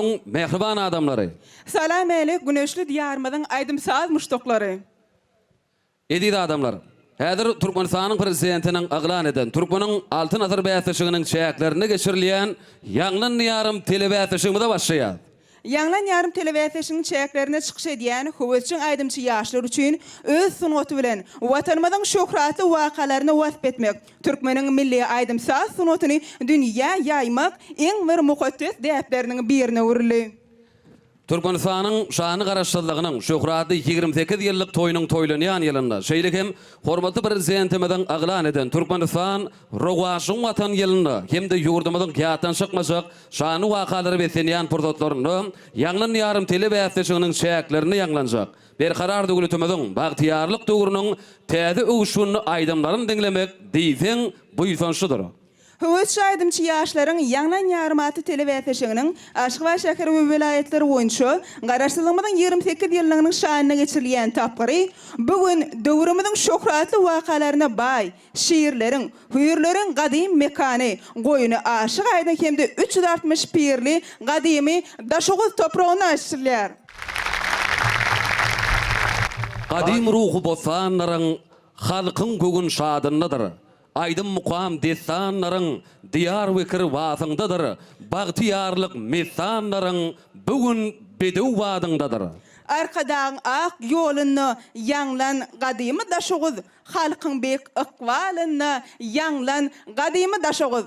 Türkmenistanyň mehriban adamlary. Salam aleyk güneşli diyarymyzyň aýdymsaz muşdoklary. Edid adamlar. Häzir Türkmenistanyň prezidentiniň aglan eden Türkmeniň altyn asr bäsişiginiň çäklerini geçirilýän ýanglan ýarym telebäsişiginde başlaýar. Ýanglan ýarym telebäsişiniň çäklerine çykyş edýän höwetçiň aýdymçy ýaşlar üçin öz sunaty bilen watanymyzyň şöhratly wakalaryny wasp etmek, Türkmeniň milli aýdymsaz sunatyny dünýä ýaymak iň bir mukaddes däpleriniň birine urildi. Türkmenistanyň şany garaşdyrlygynyň şöhraty 28 ýyllyk toýunyň toýlanýan ýylynda şeýle hem hormatly prezidentimiziň aglan eden Türkmenistan rowaşyň watan ýylynda hemde ýurdumyzyň ýatan çykmajak şany wakalary besenýän pursatlaryny ýanglan ýarym telebäsişiginiň çäklerini ýanglanjak. Berkarar döwletimiziň bagtyarlyk döwrüniň täze öwüşüni aýdamlaryny diňlemek diýsen buýsanşydyr. Höwetçi aýdymçy ýaşlaryň ýanglan ýarmaty telebäsişiginiň Aşyk we Şäher welaýetleri boýunça garaşdyrylmyň 28 ýyllygynyň şanyna geçirilýän tapgary bugün döwrümizin şöhratly wakalaryna baý şiirleriň, hüýürleriň gadym mekany goýuny Aşyk aýdan hemde 360 pirli gadymy daşoğuz topragyny açylýar. Gadym ruhu bosanlaryň halkyň gögün şadyndadyr. Aydın muqam desanlaryň Diyarbakır wasyňdadyr. Bagtyarlyk mesanlaryň bugün bedew wadyndadyr. Arkadan ak ýoluny ýanglan gadymy daşoğuz, halkyň bek ykbalyny ýanglan gadymy daşoğuz.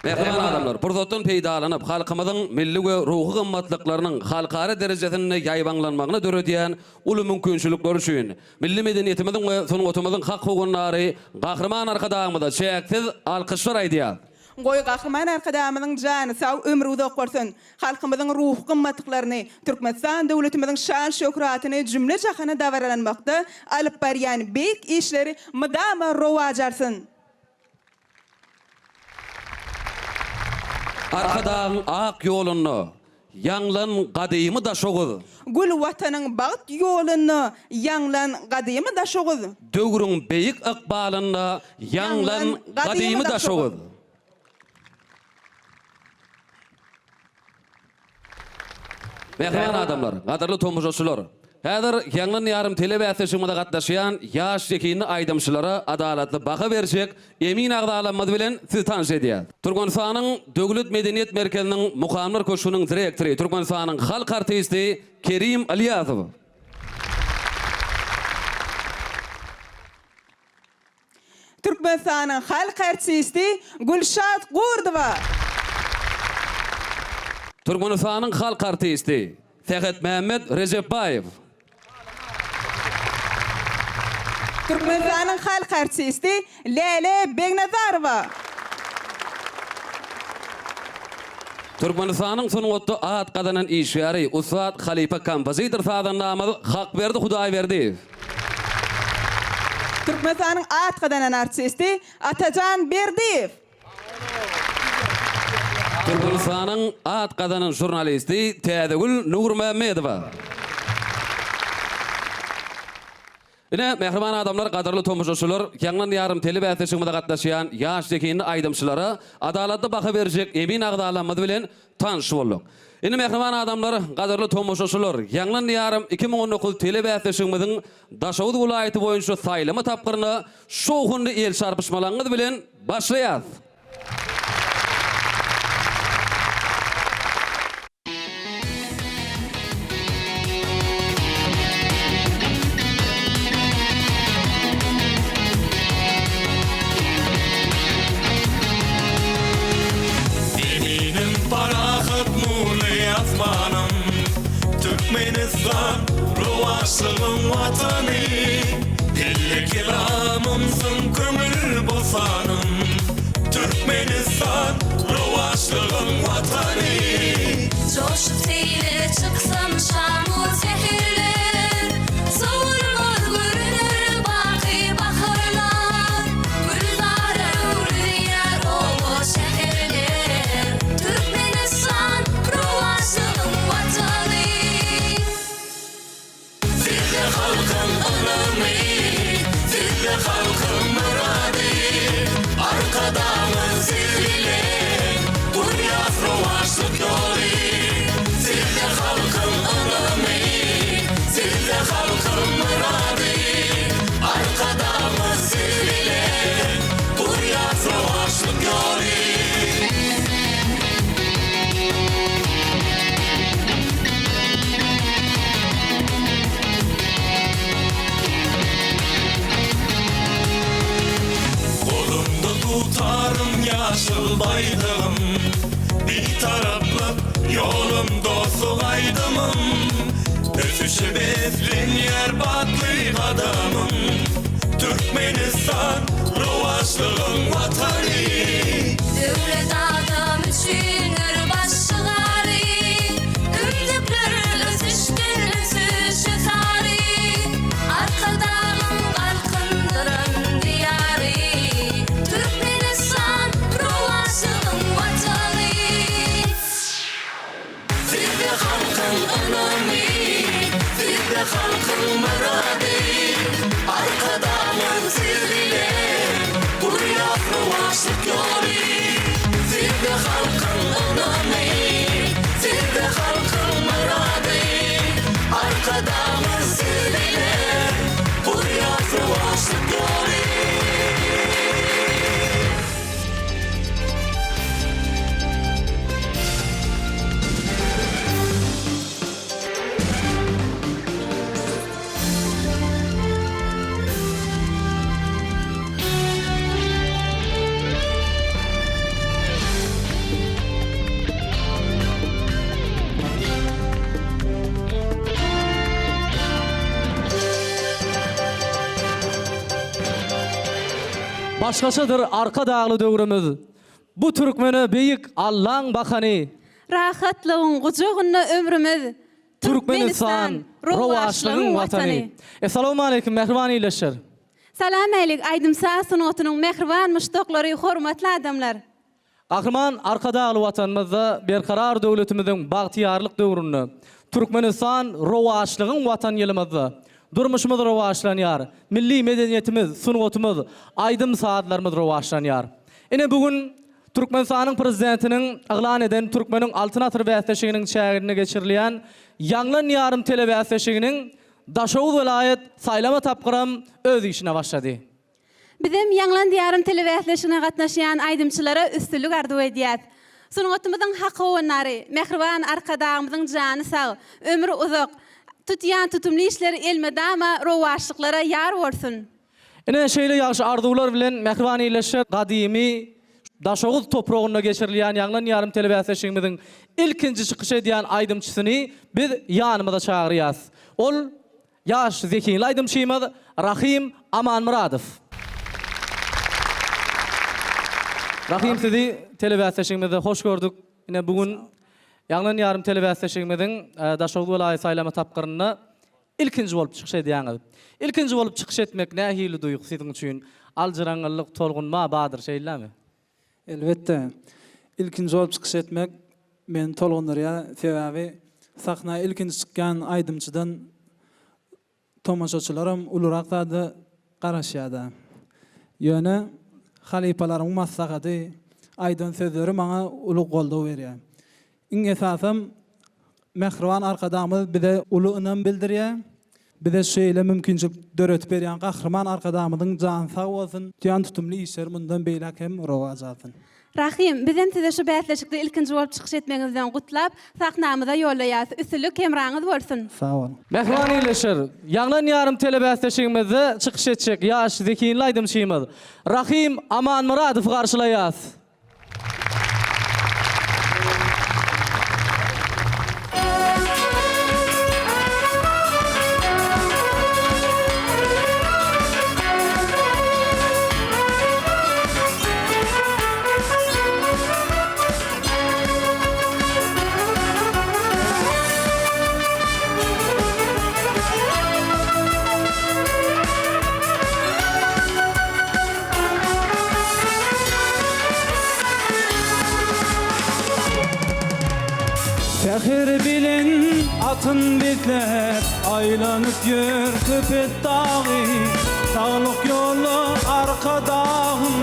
Mehriban adamlar, pursatdan peýdalanyp halkymyzyň milli we ruhy gymmatlyklarynyň halkara derejesinde ýaýbanlanmagyna döredýän uly mümkinçilikler üçin milli medeniýetimiziň we sungatymyzyň hak hukuklary gahrman arkadagymyza çäksiz alkyşlar aýdýar. Goý gahrman arkadagymyzyň jany sag ömrü uzak bolsun. Halkymyzyň ruhy gymmatlyklaryny, Türkmenistan döwletimiziň şan şöhratyny jümle jahana dawralanmakda alyp barýan bek işleri mydama rowajarsyn. Arkadan ak ýoluny ýanglan gadymy daşoğuz. Gül watanyň bagyt ýoluny ýanglan gadymy daşoğuz. Döwrüň beýik ykbalyny ýanglan gadymy daşoğuz. Mehriban adamlar, gadarly tomuşaçylar. Häzir ýanglan ýarym telebäsişiginde gatnaşýan ýaş jekini aýdymçylara adalatly baha berjek emin agdalanmady bilen siz tanış edýär. Türkmenistanyň Döwlet Medeniýet Merkeziniň Mukamlar Köşüniň direktory, Türkmenistanyň halk artisti Kerim Aliýazow. Türkmenistanyň halk artisti Gülşat Gurdowa. Türkmenistanyň halk artisti Sehet Mehmet Recepbayew. Türkmenistanyň halk artisti Lele Begnazarowa. Türkmenistanyň sungatda at gadanan işgäri Ustad Halipa kompozitor sadanlamy hak berdi Hudaýberdi. Türkmenistanyň at gadanan artisti Atajan Berdiýew. Türkmenistanyň at gadanan jurnalisti Täzegül Nurmehmedowa. Ine mehriban adamlar, gadarly tomuşaçylar, ýanglan ýarym telebäsişiginde gatnaşýan ýaş jekini aýdymçylara adalatly baha berjek emin agdalanmady bilen tanış bolduk. Ine mehriban adamlar, gadarly tomuşaçylar, ýanglan ýarym 2019 telebäsişigimiziň Daşoğuz welaýety boýunça saýlama tapgyryny şu günde el çarpyşmalary bilen başlaýar. Türkmenistan rowaşlygyň watany, elle kelamymsyň kömür bosanım. Türkmenistan rowaşlygyň watany. Coşup teýle çyksan şamur sehirler, sowurmaz görünür baky baharlar. Gülzara urýar owa şäherler, Türkmenistan rowaşlygyň watany. Sizde halkın anamy, sizde halkın murady, arkadamız sizle, aydığım Bir taraflık yolum dostu aydımım Ötüşü bezlin yer batlı adamım Türkmenistan rovaşlığın vatanı Devlet adam üçün başçıları Ümdükler özüştür özüşü tarih Arkadağın kalkındıran diyarı Türkmenistan rovaşlığın vatanı Zirve halkın önemi Zirve halkın muradı Arkadağın zirvile Buraya rovaşlık yolu Zirve halkın önemi Zirve halkın muradı Arkadağın zirvile Buraya rovaşlık yolu Başkaçadır arka dağlı dövrümüz. Bu Türkmeni beyik Allah'ın bakanı. Rahatlığın kucağında ömrümüz. Türkmenistan rovaşlığın vatanı. Assalamu alaikum mehriban iyileşir. Salam alik aydım sağsın otunun mehriban müştokları hürmetli adamlar. Kahraman arka dağlı vatanımızda berkarar devletimizin bahtiyarlık dövrünü. Türkmenistan rovaşlığın vatan yelimizde. Durmuşumuz rovaşlanýar. Milli medeniyetimiz, sunutumuz, aydym saatlarymyz rovaşlanýar. Ene bugün Türkmenistanyň prezidentiniň aglan eden Türkmeniň altyn atyr bäsleşiginiň şäherine geçirilýän Ýanglan ýarym telebäsleşiginiň Daşow vilayet saýlama tapgyram öz işine başlady. Bizim Ýanglan diyarym telebäsleşigine gatnaşýan aydymçylara üstünlük arzu edýär. Sunutumyzyň haky onary, mehriban arkadağymyzyň jany sag, ömrü uzak, tutyan tutumly işleri elmedama rowaşlyklara ýar bolsun. Ene şeýle ýaşy arzuwlar bilen mehriban iýleşir gadymy Daşow toprağynda geçirilýän Ýanglan ýarym telebäsleşigimiziň ilkinji çykyş edýän aydymçysyny biz ýanymyza çagyrýas. Ol ýaş zekili aydymçymyz Rahim Amanmuradov. Rahim sizi telebäsleşigimizde hoş gördük. Ine bugün Ýanglan ýarym telebäsleşigimiziň Daşow vilayet saýlama tapgyryna ilkinji bolup çykyş edýäňiz. İlkinji bolup çykyş etmek nähili duýgu siziň üçin? Aljyraňlyk, tolgunma badyr şeýlemi? Elbette. İlkinji bolup çykyş etmek men tolgunlarya sebäbi sahna ilkinji çykkan aydymçydan tomaşaçylarym ulurak zady garaşýardy. Ýöne halipalaryň maslahaty, aydyn sözleri maňa uluk goldaw berýär. Iň esasam mehriban arkadağymyz bize ulu ynam bildirýär. Bize şeýle mümkinçilik döretip berýän gahrman arkadağymyzyň jany sag bolsun, ýan tutumly işler mundan beýlek hem rowaj alsyn. Rahim, bizem size şu bäsleşikde ilkinji bolup çykyş etmeňizden gutlap, sahnamyza ýollaýas. Üstünlük hemraňyz bolsun. Sag ol. Mehriban iýleşir. Ýanglan ýarym telebäsleşigimizde çykyş etjek ýaş zekili aydymçymyz Rahim Amanmuradov garşylaýas. Fähir bilen atın bekler, aylanyp ýör köpet dagy. Dağlyk ýolu arkadağım,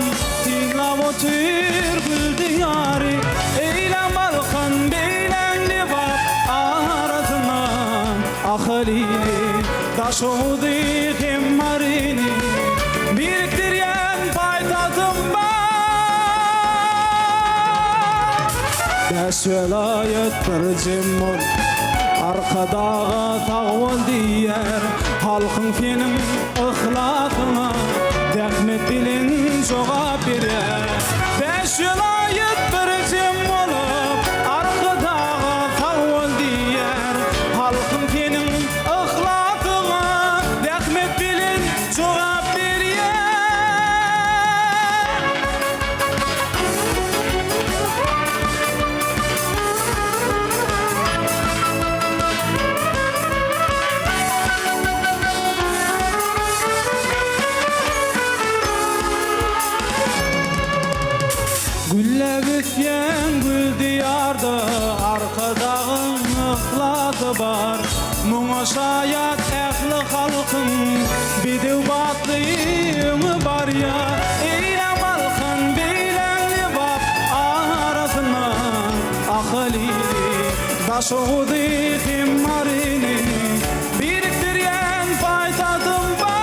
tiňlap otyr gül diyary. Eýlen balkan beýlendi bak arasyndan, ahlyny Daşowdy hem maryny birikdirýän paýtazym bar. Beş velayet bir cemmol arkadağa tağval diyer halkın senin ıhlatıma Rahmet bilen jogap berer. 5 yıl ayıp bir jem olup arkadaga tawul diyer. Halkın senin ıhlatıma rahmet bilen jogap berer. Gülle bitken gül diyarda arkadağın ıhladı var. Muңa şayat ähli halkın bidew batlıyımı var ya. Eyle balkın beylenli bap arasına akali daşoğudu himmarini biriktiryen faydadım var.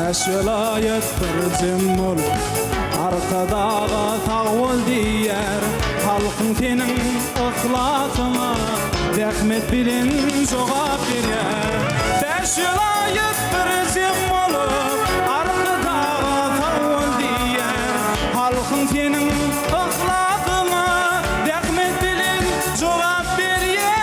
5 yıl ayet bir jem olup arkadaga tawul diyer. Halkın senin ıhlatıma rahmet bilen jogap berer. 5 yıl ayet bir jem olup arkadaga tawul diyer. Halkın senin ıhlatıma rahmet bilen jogap berer.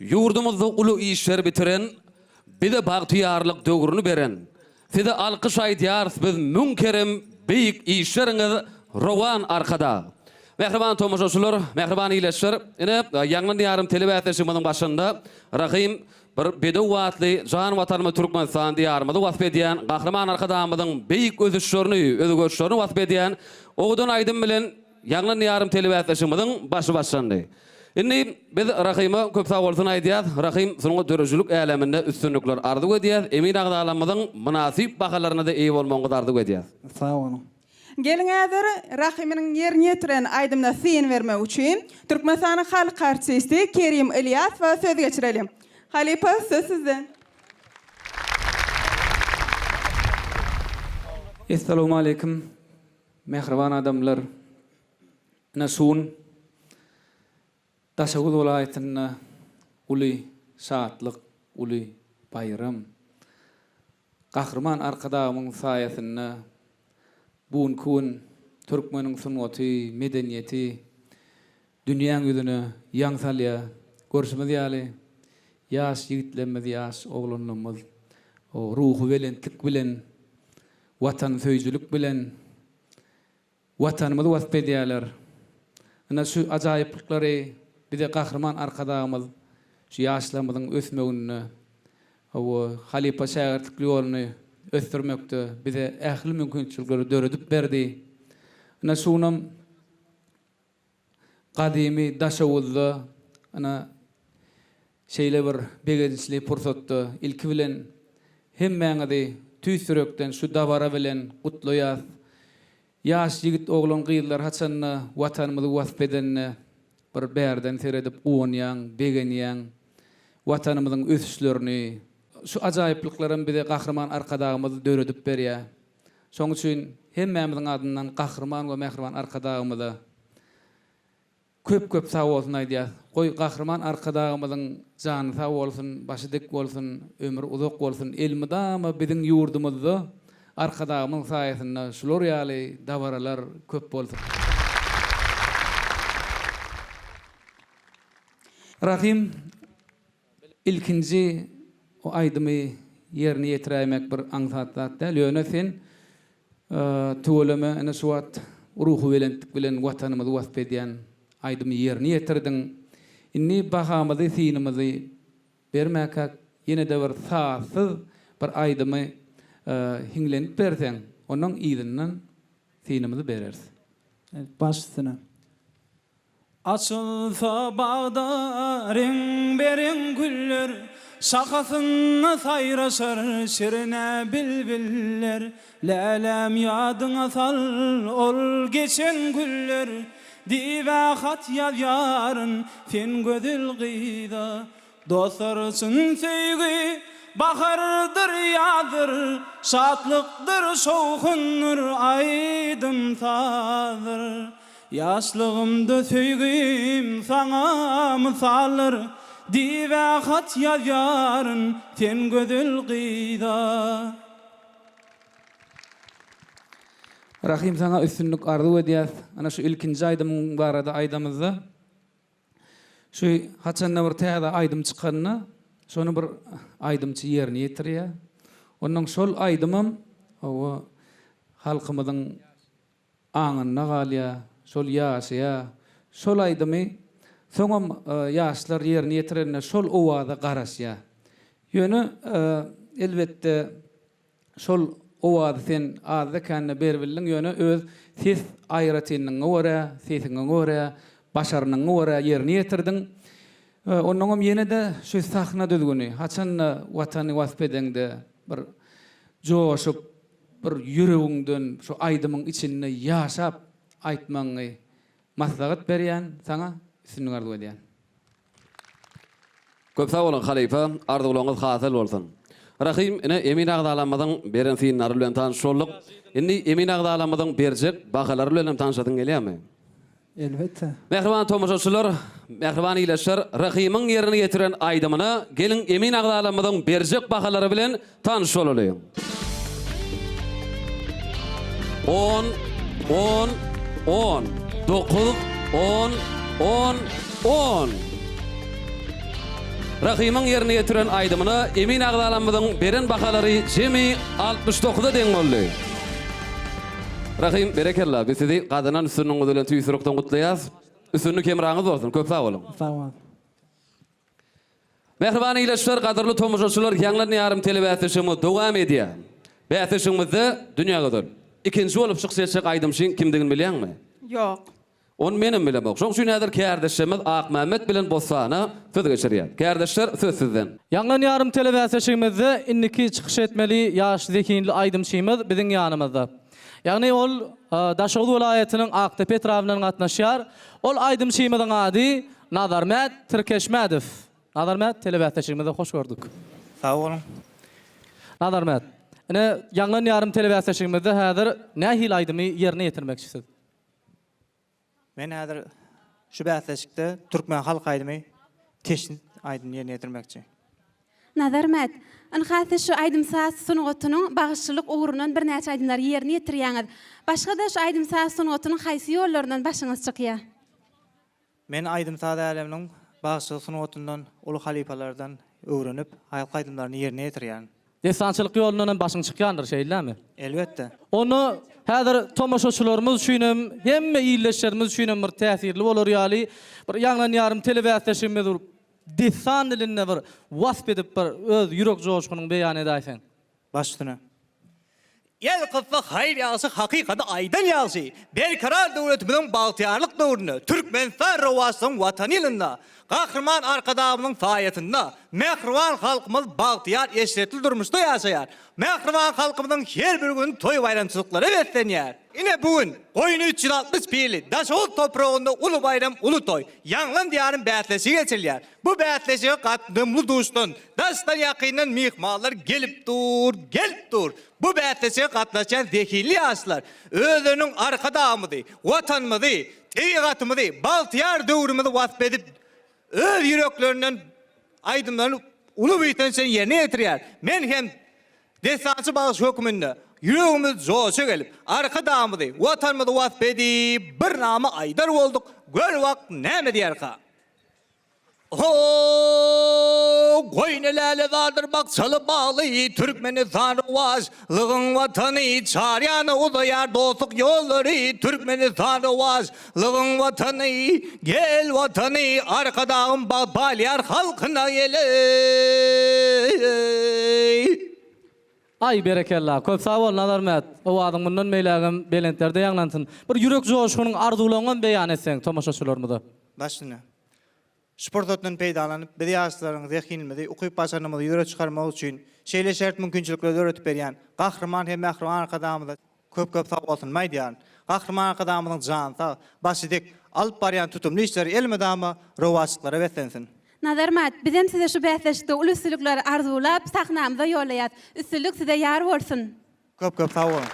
Yurdumuzda ulu işler bitiren, bize bagtiyarlyk döwrüni beren, size alkyş aýdýar biz münkerem beýik işleriňiz rowan arkada. Mehriban tomoşaçylar, mehriban iýleşler, ine ýanglan ýarym telewizýonyň başynda Rahim bir bedew watly jan watanymy Türkmenistan diýarymyzy wasp edýän gahrman arkadamyzyň beýik özüşlerini, özgörüşlerini wasp edýän Ogdan Aydın bilen ýanglan ýarym telewizýonyň başlandy. Inni biz Rahim'a köp sağ olsun aýdýar. Rahim sunuňa dörejülük äleminde üstünlükler ardy edýär. Emin agdalamyzyň münasip bahalaryna da eý bolmagy ardy edýär. Sağ olun. Gelin äder Rahimyň ýerini ýetiren aýdymna syn bermek üçin Türkmenistanyň halk artisti Kerim Ilyasowa söz geçirelim. Halipa söz sizden. Assalamu alaykum. Mehriban adamlar. Nasun Daşagul welaýatyna uly şatlyk, uly bayram. Gahrman arkadamyň saýasyna bugun kun Türkmeniň sunwaty, medeniýeti dünýäň ýüzüne ýaň salýa. Görüşmez ýaly ýaş ýigitlerimiz, ýaş oglanlarymyz o ruhy belentlik bilen, watan söýjülük bilen watanymyzy wasp edýärler. Ana şu ajaýyplyklary bize gahrman arkadamyz şu ýaşlarymyzyň ösmegini, o halipa şäherlik ýoluny ösdürmekde bize ähli mümkinçilikleri döredip berdi. Ana şunam gadymy daşawulda ana şeýle bir begençli pursatda ilki bilen hemmeňizi tüýsürekden şu dabara bilen gutlaýar. Ýaş ýigit oglan gyýylar haçanna watanymyzy wasp edenni bir berden seredip oňyan, begenýän watanymyzyň ösüşlerini, şu ajaýyplyklaryň bize gahrman arkadagymyzy döredip berýär. Şoň üçin hemmämiziň adyndan gahrman we mehriban arkadagymyza köp sag bolsun aýdýar. Goý gahrman arkadagymyzyň jany sag bolsun, başy dik bolsun, ömür uzak bolsun, elmidama biziň ýurdumyzda arkadagymyň saýasynda şular ýaly dabaralar köp bolsun. Rahim ilkinji o aýdymy ýerine ýetirämek bir aňsatda ýöne sen tuwlama ana şu wagt ruhy belentlik bilen watanymyzy wasp edýän aýdymy ýerine ýetirdiň. Inni bahamyzy synymyzy bermäkä ýene de bir saatsyz bir aýdymy hinglenip berseň, onuň ýygynyň synymyzy berersiň. Başsyna. Açılsa bağda rengberen güller, şakasyny saýraşar şirine bilbiller. Lälem ýadyňa sal ol geçen güller, diwe hat ýazýaryn sen gözül gyýda. Dostlar üçin söýgi bahardır ýadyr, şatlykdyr şowkundyr aýdym sadyr. Yaşlığımda söygüm sana misallar, dive hat yazarın sen gözül qıyda. Rahim sana üstünlük arzu ediyaz. Ana şu ilkinci aydımın barada aydamızda. Şu haçanna bir täze aydım çıkanna, şonu bir aydımçı yerini yetirýär. Onun şol aydymym o halkymyzyň aňyna galýa, şol ýaşya, şol aydymy soňam ýaşlar yerini yetirenne şol owada garaşýa. Ýöne elbetde şol owada sen azda kanna berbildiň ýöne öz ses aýratynyň görä, sesiňe görä, başaranyň görä yerini yetirdiň. Onnoňam ýene de şu sahna düzgüni, haçan watany waspedeňde bir joşup, bir ýüregiňden şu aydymyň içinde ýaşap aýtmagy maslahat berýän sana üstünlük arzu edýän. Köp sağ olun halifa, arzuwlaryňyz hasıl bolsun. Rahim, ine emin agdalamyň beren synary bilen tanışyşolduk. Indi emin agdalamyň berjek bahalary bilen tanışadyň gelýärmi? Elbette. Mehriban tomoşaçylar, mehriban ileşler, Rahimyň yerini getiren aydymyna gelin emin agdalamyň berjek bahalary bilen tanışyşolyň. 10 10 10 9 10 10 10 Rahimyň yerini getiren aydymyna emin agdalamyň beren bahalary jemi 69-a deň boldy. Rahim berekellah, biz sizi gazanan üstünlüğünüz bilen tüýsürükden gutlaýas. Üstünlük emraňyz bolsun, köp sag bolun. Sağ olun. Mehriban ileşler, gaderly tomoşaçylar, ýanglan ýarym telewizýanyny dowam edýär. Bäsişimizi dünýäge dön. Ikinji bolup çyksaýak aýdymşyň kimdigini bilýärmi? Yok. On menim bilen bok. Şoň üçin häzir kärdeşimiz Akmehmet bilen Bosfana söz geçirýär. Kärdeşler söz sizden. Ýanglan ýarym telewizýanyny inniki çykyş etmeli ýaş zekinli aýdymçymyz biziň ýanymyzda. Yani ol Daşoğlu vilayetinin Aktepe etrafinden gatnaşýar. Ol aýdymçymyzyň ady Nazarmet Türkeşmedow. Nazarmet telewizýanyny hoş gördük. Sağ olun. Nazarmet. Ine ýanglan ýarym telewizýanyny häzir nähil aýdymy ýerine ýetirmekçisiz? Men häzir şu bäsleşikde Türkmen halk aýdymy teşin aýdym ýerine ýetirmekçi. Nazarmat, anhasy şu aýdymsaz sunugatynyň bagyşçylyk ugrundan bir näçe aýdymlar ýerine ýetirýäňiz. Başga da şu aýdymsaz sunugatynyň haýsy ýollaryndan başyňyz çykýar? Men aýdymsaz äleminiň bagyşçylyk sunugatyndan, ulu halipalardan öwrenip, halk aýdymlaryny ýerine ýetirýän. Desançylyk ýolundan başyň çykýandyr şeýlemi? Elbette. Onu häzir tomoşaçylarymyz şunem, hemme ýyleşlerimiz şunem bir täsirli bolar ýaly. Bir ýanglan ýarym telewizýanyny desan diline bir wasp edip bir öz ýürek joşgynyň beýan edäýsen. Başlygyna. El kıssa hayır ýaşy hakykata aýdan ýaşy. Berkarar döwletimiň bagtyarlyk döwrüne, Türkmenistan rowasynyň watany ýylynda, gahrman arkadamynyň faýatynda, mehriban halkymyz bagtyar eşretli durmuşda ýaşaýar. Mehriban halkymyzyň her bir gün toý bayramçylyklary betlenýär. Ine bugün goýun 361 Daşoğlu toprağında ulu bayram, ulu toy. Ýanglan diýarym bätleşi geçirilýär. Bu bätleşige gatnymly duşdan, dastan ýakyndan mehmanlar gelip dur. Bu bätleşige gatnaşan zekili ýaşlar özläriniň arkadamydy, watanmydy, tebigatymydy, baltyar döwrümydi wasp edip öz ýüreklerinden aýdymlaryny ulu büýtensen ýerine ýetirýär. Men hem desançy bagyş hökmünde yüreğimiz joşa gelip, arkadamydy, watanmydy wasp edip bir nama aýdar bolduk. Göl wagt näme diýärka? Goýnelele zardır bakçalı bağlı Türkmenistan rowajlygyň watany çarýany uzaýar dostluk ýolları Türkmenistan rowajlygyň watany gel watany arkadagym balýar halkyna geley. Ay berekellah. Köp sag bol Nazarmet. O adyň mundan meýlägim belentlerde ýaňlantyn. Bir ýürek joşgynyň arzuwlaryny beýan etseň tomoşaçylarymyza. Başlygyna. Sportdan peýdalanyp, bir ýaşlaryň zekinilmedi, ukyp başarmady ýöre çykarmak üçin şeýle şert mümkinçilikleri öğretip berýän gahrman hem mähriban arkadamyny köp sag bolsun maýdýan. Gahrman arkadamynyň janyna başydyk alyp barýan tutumly işleri elmedama rowajlyklara betlensin. Nazarmat, bizem size şu bäsleşikde ulusçylyklar arzulap sahnamyza ýolaýat. Üstünlük size ýar bolsun. Köp sag bolun.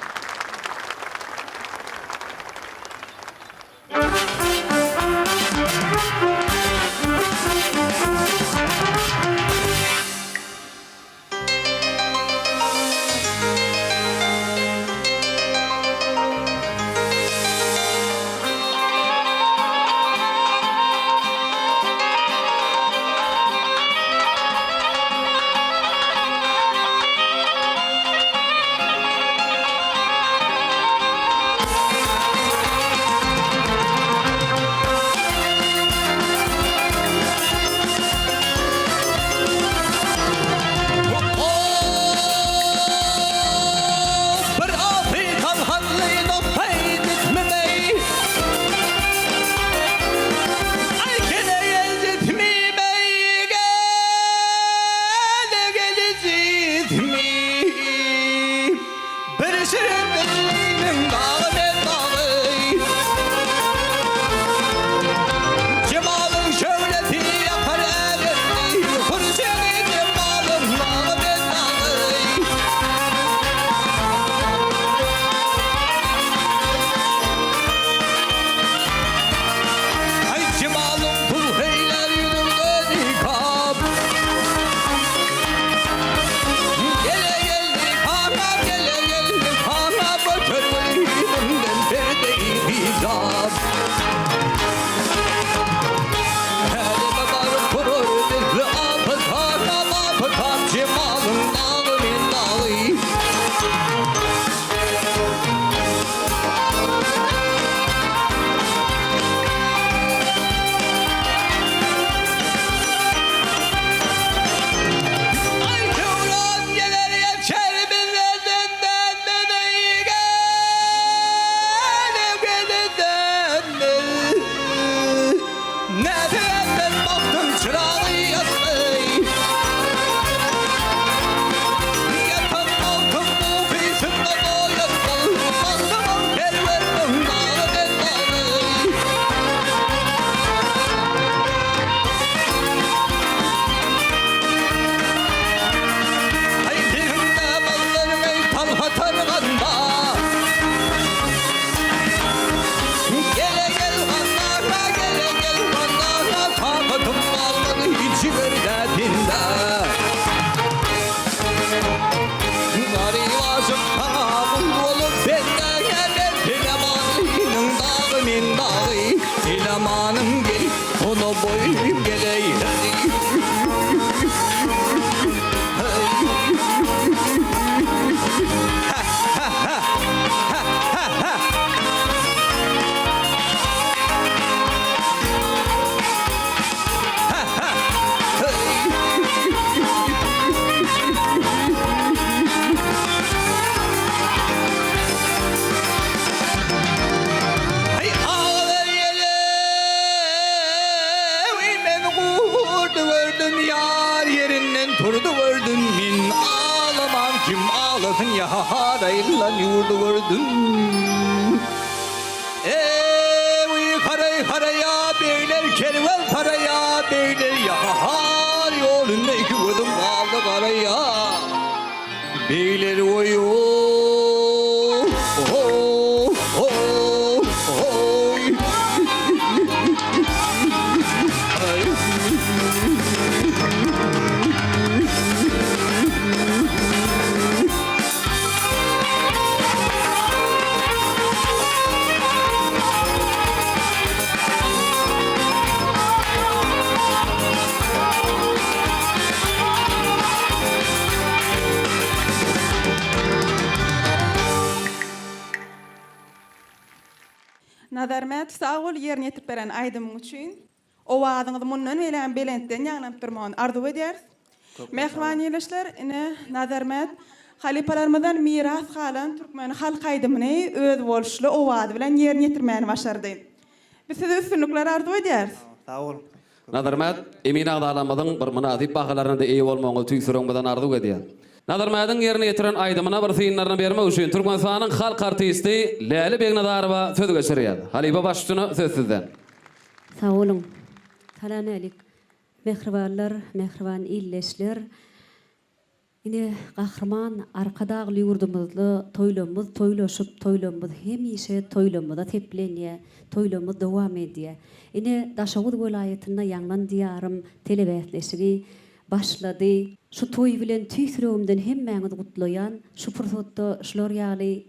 yurdu gördüm min ağlamam kim ağlasın yaraylan yurdu gördüm. Ey karay karaya beyler kervan karaya beyler yahar yolunda iki kodum kaldı karaya beyler oy oy oy oy. Nazarmat sağ ol yerine yetip beren aydımın üçün. O vaadыңızı mundan velen belentten yanam durmağın arzu eder. Mehriban yerleşler, Nazarmat halipalarımızdan miras kalan Türkmen halk aydımını öz bolşlu o vaad bilen yerine yetirmeni başardı. Biz size üstünlükler arzu ederiz. Sağ ol. Nazarmat, emin ağdalamadın bir münasip bakalarına da iyi olmağını tüysürüngüden arzu ediyor. Nazarmat'ın yerine getiren aydımına bir sıyınlarını vermek üçün Türkmenistan'ın halk artisti Leyli Begnadarova söz geçiriyor. Halibe başüstünü söz sizden. Sağ olun. Salamalik. Mehribanlar, mehriban illeşler. Yine kahraman arkadağlı yurdumuzda toylamız hemişe toylamızda tepleniye, toylamız devam ediyor. Yine Daşavut vilayetinde yanlan diyarım televizyonları başladı. Şu toy bilen tüysürüğümden hemmeňiz gutlayan, şu fırsatda şular ýaly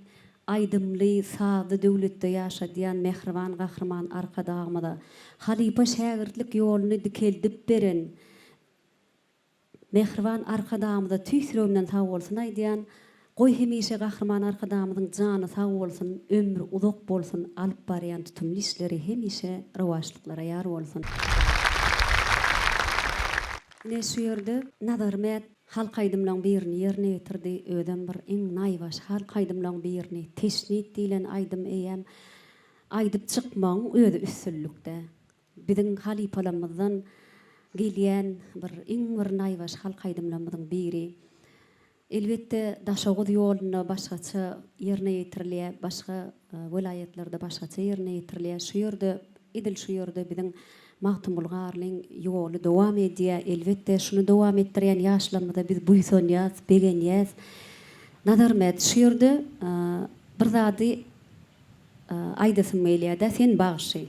aydymly, sady döwletde ýaşadýan mehriban gahryman arkadağymyda halipa şägirdlik ýoluny dikeldip beren mehriban arkadağymyda tüysürüğümden sag bolsun aýdýan, goý hemişe gahryman arkadağymyzyň jany sag bolsun, ömrü uzak bolsun, alyp barýan tutumly işleri hemişe rewaçlyklara ýar bolsun. Ne şu yerde Nazarmat halk aydımlaň birini yerine getirdi. Öden bir iň naýbaş halk aydymlaň birini teşnit dilen aydym eýem aydyp çykmaň özi üstünlükde. Biziň halipalarymyzdan gelýän bir iň bir naýbaş halk aydymlaryň biri. Elbette Daşawut ýoluna başgaça yerine getirilýär, başga vilayetlerde başgaça yerine getirilýär. Şu yerde edil şu yerde biziň Mahtum Bulgarlyň ýoly dowam edýär. Elbette şunu dowam etdirýän ýaşlarymyzda biz buýsanýas, begenýäs. Nazarmat şu ýerde bir zady aýdasyn meýlýär-de sen bagşy.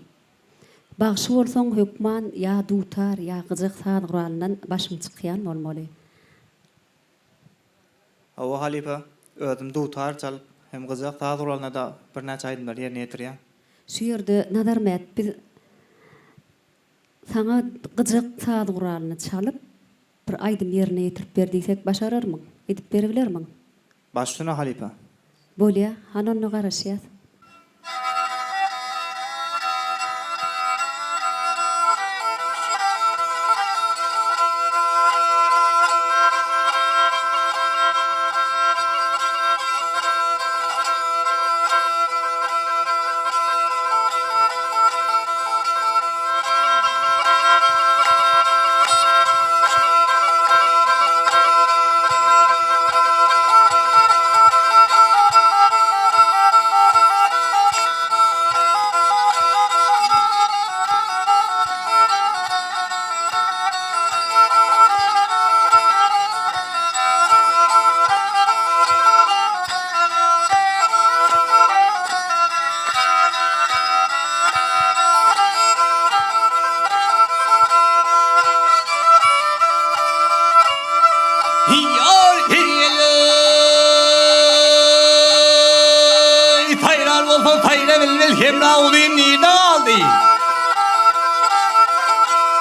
Bagşy bolsaň hökman ýa dutar ýa gyjak saat guralyndan başyň çykýan bolmaly. Awa halipa ödüm dutar çal hem gyjak saat guralynda da bir näçe aýdymlar ýerine ýetirýär. Şu ýerde Nazarmat biz sana gyjak saat guralyny çalyp bir aýdym ýerine ýetirip berdiksek başararmyň? Edip berebilermiň? Başyna halipa. Bolýa, hananny garaşýar.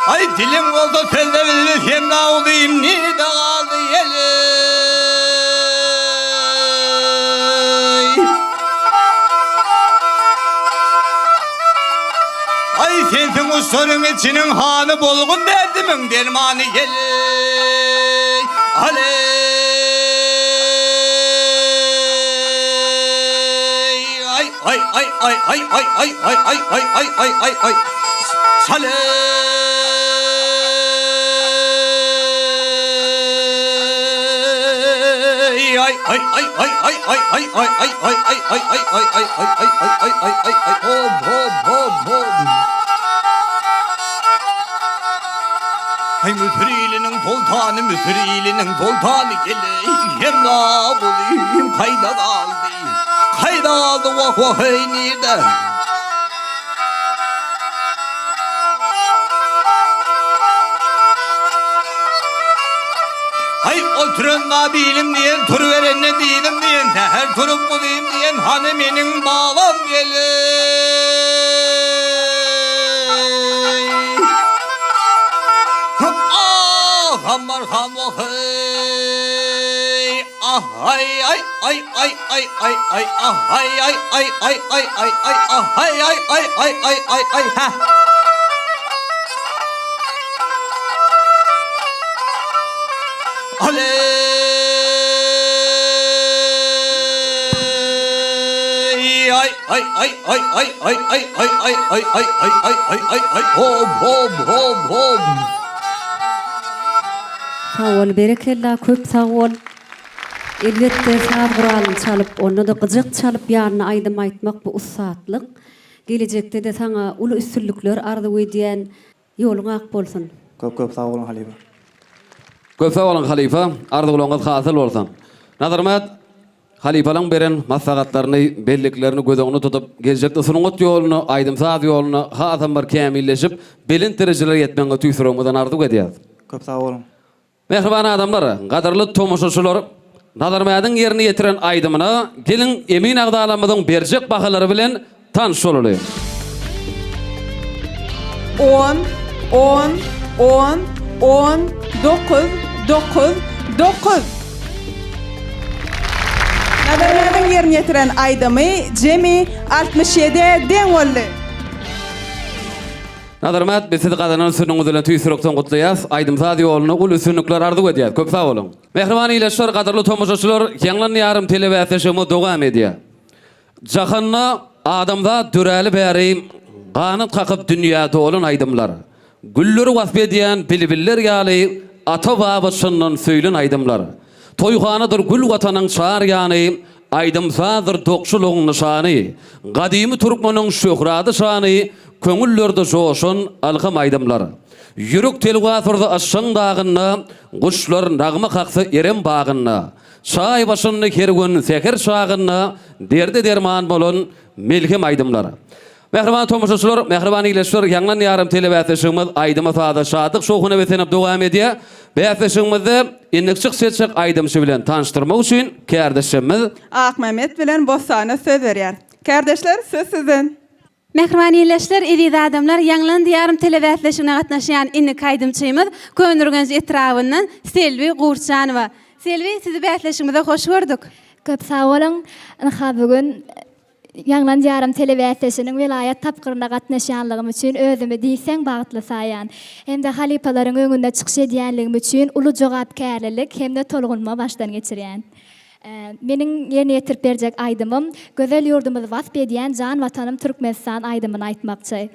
Ay dilim oldu sende bilmez hem ne olayım nerede kaldı yeli. Ay sensin o sorun içinin hanı bolgun derdimin dermanı geli. Aley ay ay ay ay ay ay ay ay ay ay ay ay ay Saley ay ay ay ay ay ay ay ay ay ay ay ay ay ay ay ay hop hop hop hop. Hay müfrilinin toltanı geleyim la bulayım kayda kaldı vah vah hey nerede? Hay oturun nabilim diyen, tur veren ne değilim diyen, her turup bulayım diyen, hani benim bağlam Hamar hamar hey ah ay ay ay ay ay ay ay ah ay ay ay ay ay ay ay ah ay ay ay ay ay ay ay ha ale ay ay ay ay ay ay ay ay ay ay ay ay ay ay ay hop hop hop hop. Sağ ol, berekella, köp sağ ol. Elbette sağ Kur'an'ı çalıp, onu da gıcık çalıp yarına aydım aytmak bu ussatlık. Gelecekte de sana ulu üstünlükler arzu ediyen yolun ak bolsun. Köp sağ olun halife. Köp sağ olun halife, ardı bulunğuz hasıl olsun. Nazarmat, halifalaň beren maslahatlaryny, belliklerini gözeňine tutup, gelecekde sunungut yolunu, aydymsaz yolunu hasam bir kämilleşip, belin derejeler yetmeňe tüýsürmeden arzu edýär. Köp sağ olun. Mehriban adamlar, gadarly tomoşaçylar, nazarmadyň ýerini ýetiren aýdymyna gelin emin agdalamyzyň berjek bahalary bilen tanış bolalım. 10 10 10 10 9 9 9. Nazarmadyň ýerini ýetiren aýdymy jemi 67 deň boldy. Nazarmat, biz sizi gazanan sünnüňiz bilen tüýsürekden gutlaýas. Aýdymsaz ýoluny ul üstünlikler arzu edýär. Köp sag bolun. Mehriban ileşler, gadarly tomoşaçylar, ýanglan ýarym telewizýanyny dogam edýär. Jahanda adamda düreli bäri ganyt kakyp dünýäde olan aýdymlar. Gülleri wasp edýän bilibiller ýaly ata babasynyň söýlen aýdymlar. Toýhanadyr gül watanyň şar ýany aýdymsazyr dokşulugyň nyşany. Gadymy Türkmeniň şöhrady şany köňüllerde joşun alham aýdymlar. Ýürek telwasyrda aşşan dagyna, guşlar nagma kaksa erem bagyna. Şaý başyny her gün seher şagyna derde derman bolan melhem aýdymlar. Mehriban tomoşaçylar, mehriban ileşler, ýanglan ýarym telewizýanyny aýdyma sada şadyk şoğuna betenip dogam edýär. Beýatlaşyňyzdy innikçik seçek aýdymçy bilen tanıştyrmak üçin kärdeşimiz Ak Mehmet bilen Bosana söz berýär. Kardeşler, söz sizin. Mehriban ileşler, edi adamlar, ýanglan diýarym telewizýanyna gatnaşýan innik aýdymçymyz Könürgenç etrabyndan Selvi Gurçanowa. Selvi, sizi beýatlaşyňyza hoş gördük. Köp sağ olun. Bugün Ýanglan diýarym telewizýanynyň vilayat tapgyryna gatnaşýanlygym üçin özümi diýseň bagtly saýan. Hem de halipalaryň öňünde çykyş edýänligim üçin uly jogapkärlik hem de tolgunma başdan geçirýän. Meniň ýerine ýetirip berjek aýdymym gözel ýurdumyzy wasp edýän jan watanym Türkmenistan aýdymyny aýtmakçy.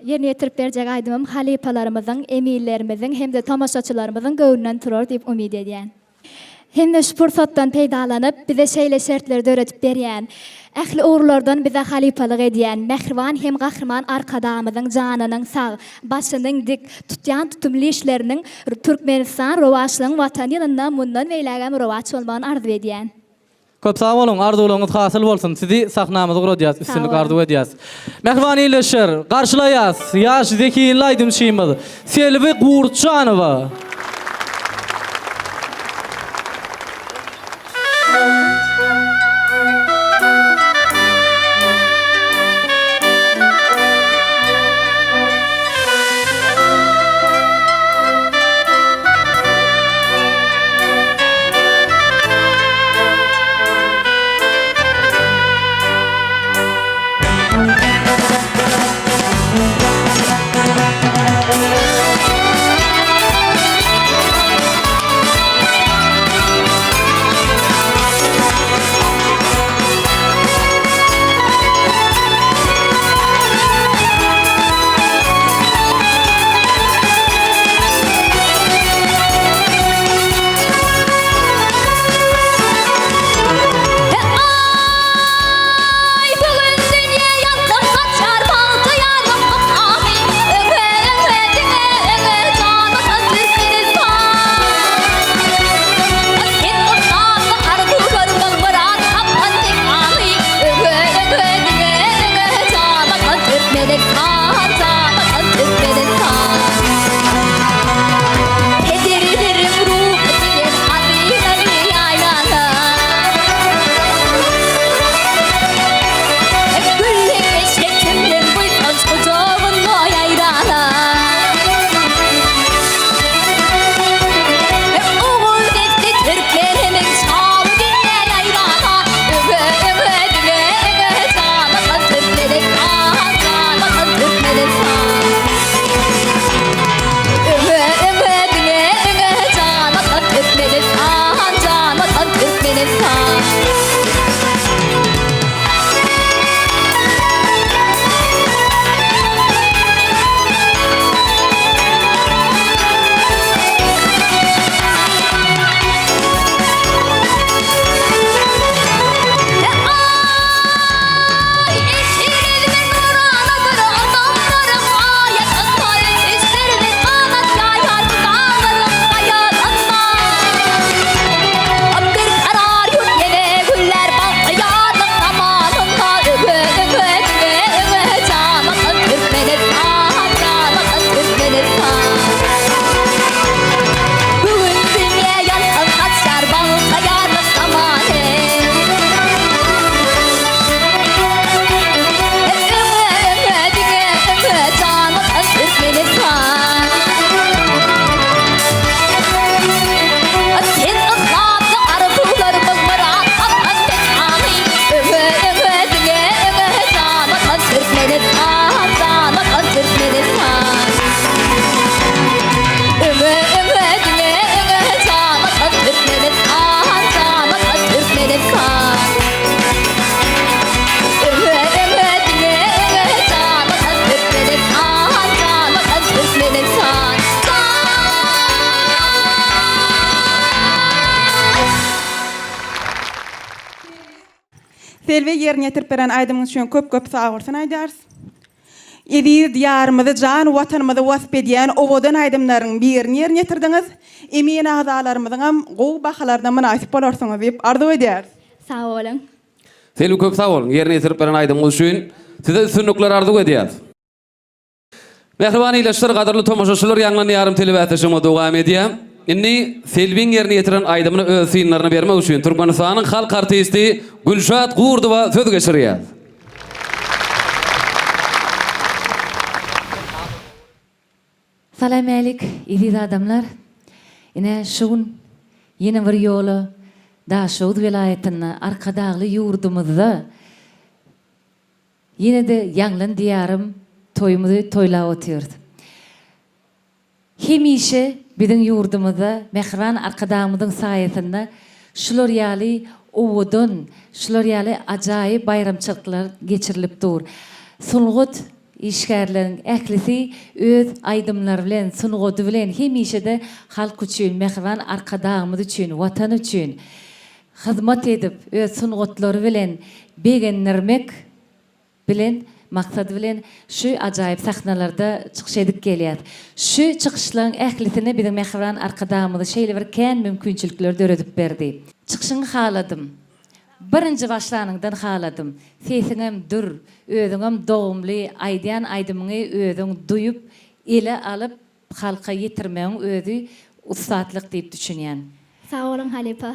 Ýerine ýetirip berjek aýdymym halipalarymyzyň, emillerimizin hem de tamaşaçylarymyzyň göwnünden turar diýip umyd edýän. Hem de şu pursatdan peýdalanyp bize şeýle şertleri öğretip berýän. Ähli uğurlardan bize halipalyk edýän mehriban hem gahrman arkadamyzyň janynyň sag, başynyň dik tutýan tutumly işleriniň Türkmenistan rowaçlygyň watan ýylynda mundan beýlegem rowaç bolmagyny arzu edýän. Köp sağ olun, arzuwlaryňyz hasyl bolsun. Sizi sahnamyza guraýas, üstünlik arzu edýäs. Mehriban ileşer, garşylaýas, ýaş zekiýin aýdymçymyz Selvi Gurçanowa. Selve yerine yetirip beren aydymyň üçin köp sag bolsun aýdars. Edi diyarymyzy, jan watanymyzy wasp edýän owadan aydymlaryň birini yerine yetirdiňiz. Emin agdalarymyzyň hem gowy bahalardan münasip bolarsyňyz diýip arzu edýär. Sağ olun. Selvi köp sag bolun. Yerine yetirip beren aydymyň üçin size üstünlikler arzu edýär. Mehriban iýleşler gadarly tomoşaçylar ýanglan ýarym telewizionda dowam edýär. Inni Selviň yerine yetiren aydymyny öz synlaryna bermek üçin Türkmenistanyň halk artisti Gülşat Gurdowa söz geçirýär. Salam alik, iziz adamlar. Ine şugun yeni bir ýoly Daşowut vilayatyny arkadagly ýurdumyzda ýene-de ýanglan diýarym toýumuzy toýlap otyrdy. Hemişe biziň ýurdumyzda mehriban arkadagymyzyň saýasynda şular ýaly owudun, şular ýaly ajaýyp bayramçylyklar geçirilip dur. Sulgut işgärleriň ählisi öz aydymlary bilen, sunugudy bilen hemişe-de halk üçin, mehriban arkadagymyz üçin, watan üçin hyzmat edip, öz sunugutlary bilen begenlermek bilen maksady bilen şu ajaýyp sahnalarda çykyş edip gelýär. Şu çykyşlaryň ählisine biziň mehriban arkadagymyz şeýle bir kän mümkinçilikler döredip berdi. Çykyşyny haladym. Birinci başlanýandan haladym. Sesiňem dur, özüňem dogumly aýdýan aýdymyňy özüň duýup, ele alyp halka ýetirmegiň özü ustatlyk diýip düşünýän. Sağ olun Halipa.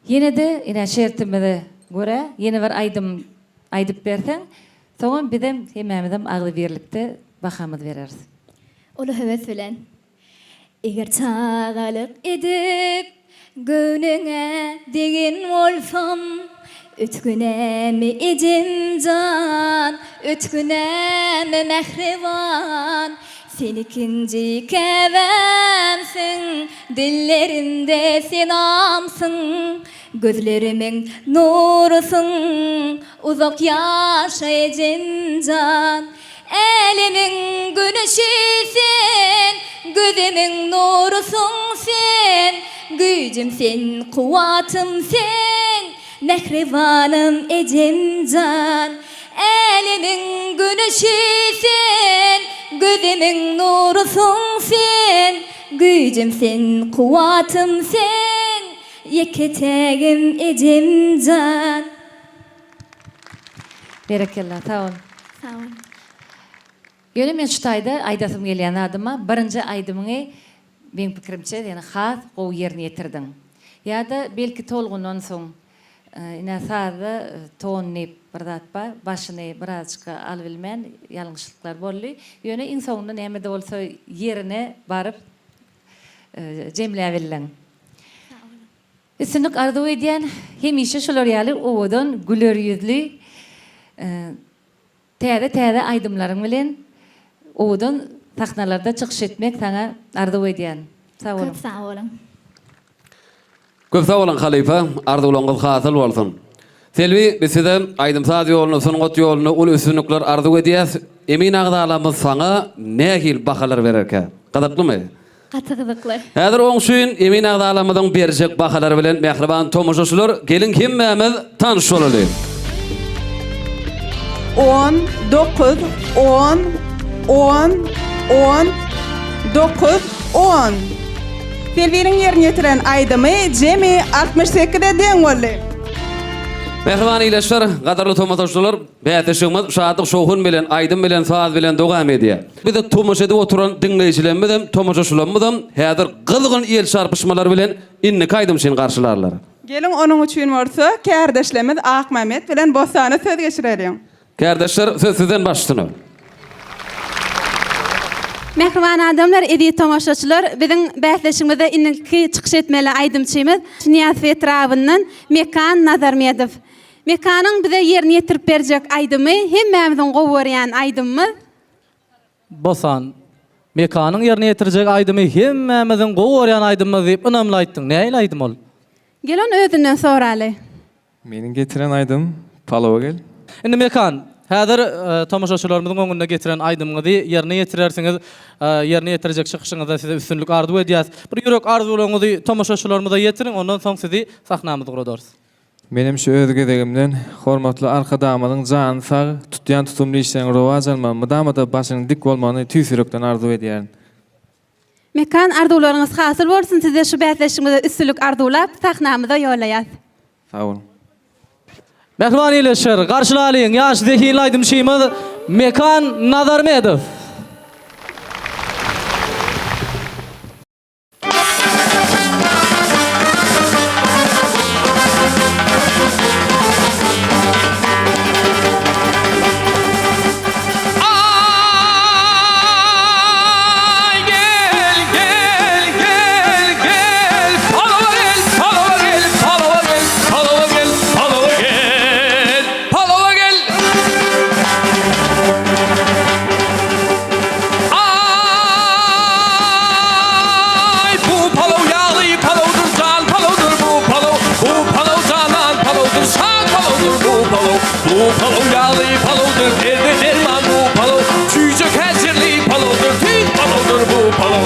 Ýene-de ine şertimde göre ýene bir aýdym aýdyp berseň, soňra bizem hemmämizem agly birlikde bahamyz bereriz. Olu höwes bilen. Eger çagalyk edip göwnüňe degen bolsam, ötkünämi ejinjan, ötkünämi mehriban, senikinji käbämsiň, dillerinde sen amsyň, gözlerimiň nurusyň, uzak ýaşa ejinjan, elimiň güneşisin, gözümiň nurusyň sen, güýjüm sen, kuwatym sen, mehribanym ejinjan, elimiň güneşisin, gözümiň nurusyň sen, güýjüm sen, kuwatym sen, yeketegim ejinjan. Berekellah, sağ olun. Sağ olun. Ýöne men şu taýda aýdasym gelýän adyma birinji aýdymyňy benim pikirimçe ýani has gowy ýerine ýetirdiň. Ýa-da belki tolgundan soň ine sazda tonyp bir zatpa başyny birazçyka alyp bilmän ýalňyşlyklar boldy. Ýöne iň soňunda näme-de bolsa ýerine baryp jemläp bilen. Üstünlük arzu edýän hemişe şolar ýaly owadan güler ýüzli täze aýdymlaryň bilen owadan sahnalarda çykyş etmek sana arzu edýän. Sağ olun. Köp sağ olun. Köp sag bolan Halipa, arzuwlaryňyz hasyl bolsun. Selvi, biz size aýdymsaz ýoluny, sunugat ýoluny, ul üstünlikler arzu edýäs. Emin agdalarymyz saňa nähil bahalar bererkä? Gazaplymy? Gatygyzykly. Häzir oň üçin emin agdalarymyzyň berjek bahalary bilen mehriban tomoşaçylar gelin kimmämiz tanyş bolaly. 10, 9, 10, 10, 10, 9, 10. Selviň yerine yetiren aýdymy jemi 68-de deň boldy. Mehriban iýleşler, gadarly tomoşaçylar, bäteşigimiz şadyk şowhun bilen, aýdym bilen, saz bilen dowam edýär. Biz de tomoş edip oturan dinleýijilerimiz hem tomoşaçylarymyz hem häzir gyzgyn ýel çarpyşmalar bilen inni aýdym şeň garşylarlar. Gelin onuň üçin bolsa, kärdeşlerimiz Akmamet bilen Bosany söz geçirelim. Kardeşler, söz sizden başlayın. Mehriban adamlar, edi tomoşaçylar, biziň bäsleşigimizde inniki çykyş etmeli aýdymçymyz Niýaz Etrabyndan Mekan Nazarmedov. Mekanyň bize ýerine ýetirip berjek aýdymy hemmämiziň gowy görýän aýdymyz. Bosan, Mekanyň ýerine ýetirjek aýdymy hemmämiziň gowy görýän aýdymyz diýip önemli aýtdyň. Näil aýdym ol? Gelin özünden soraly. Meniň getiren aýdym Palowa gel. Indi Mekan, häzir tomoşaçylarymyzyň öňünde getiren aýdymyňyzy ýerine ýetirersiňiz, ýerine ýetirjek çykyşyňyzda size üstünlük arzu edýäs. Bir ýürek arzularyňyzy tomoşaçylarymyza ýetirin, ondan soň sizi sahnamyza guradarys. Benim şu öz gezegimden hormatly arkadamyň jany sag, tutýan tutumly işlerini rowaj almamda başynyň dik bolmagyny tüýsürekden arzu edýär. Mekan arzuwlaryňyz hasyl bolsun, size şu bätleşmede üstünlük arzulap sahnamyza ýolaýas. Sag bolun. Mehriban ileşir, garşylalyň ýaş zehirli aýdymçymyz Mekan Nazarmedow. Bu palo yağlı palodur, derde derman bu palo. Çüycük hezirli palodur, tüy palodur bu palo.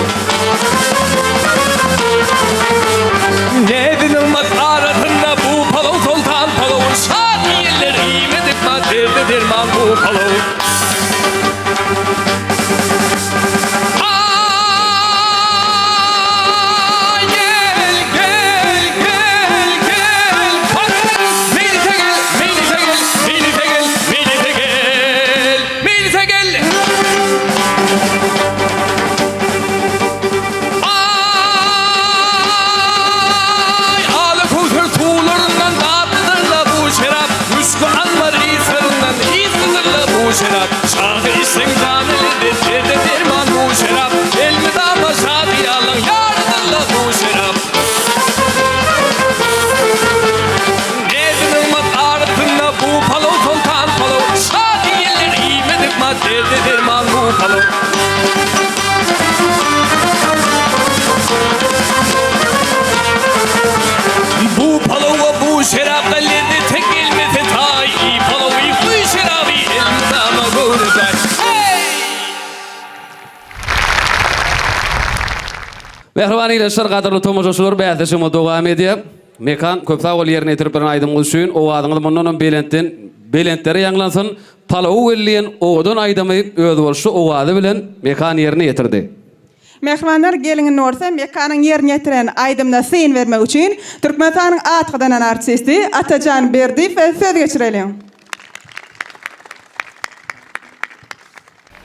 Ne dinilmez aradığında bu palo sultan palo. Şad yerler imedik ma derde derman bu palo. Şerap, şahı isim zaneli derde derman bu şerap. Elmi dama şadi yalan yardırla bu şerap. Ne dinilmez aratında bu palo sultan palo. Şadi yerler imedik ma derde derman bu palo. Bu palo ve bu şerap elinde tek ilmeti tay. Palo ve bu şerabı elinde ama görürler. Mehriban ileşir, gaderly tomoşaçylar, bätleşime dowam edýär. Mekan köp sagol ýerine ýetirip bir aýdymyz üçin o adyňy mundan belentleri ýanglansyn. Palaw welliýen odan aýdamy öz bolşy o ady bilen mekan ýerine ýetirdi. Mehmanlar gelinin orta Mekanyň ýerine ýetiren aýdymna syn bermek üçin Türkmenistanyň atgydan artisti Atajan Berdiýew söz geçirelim.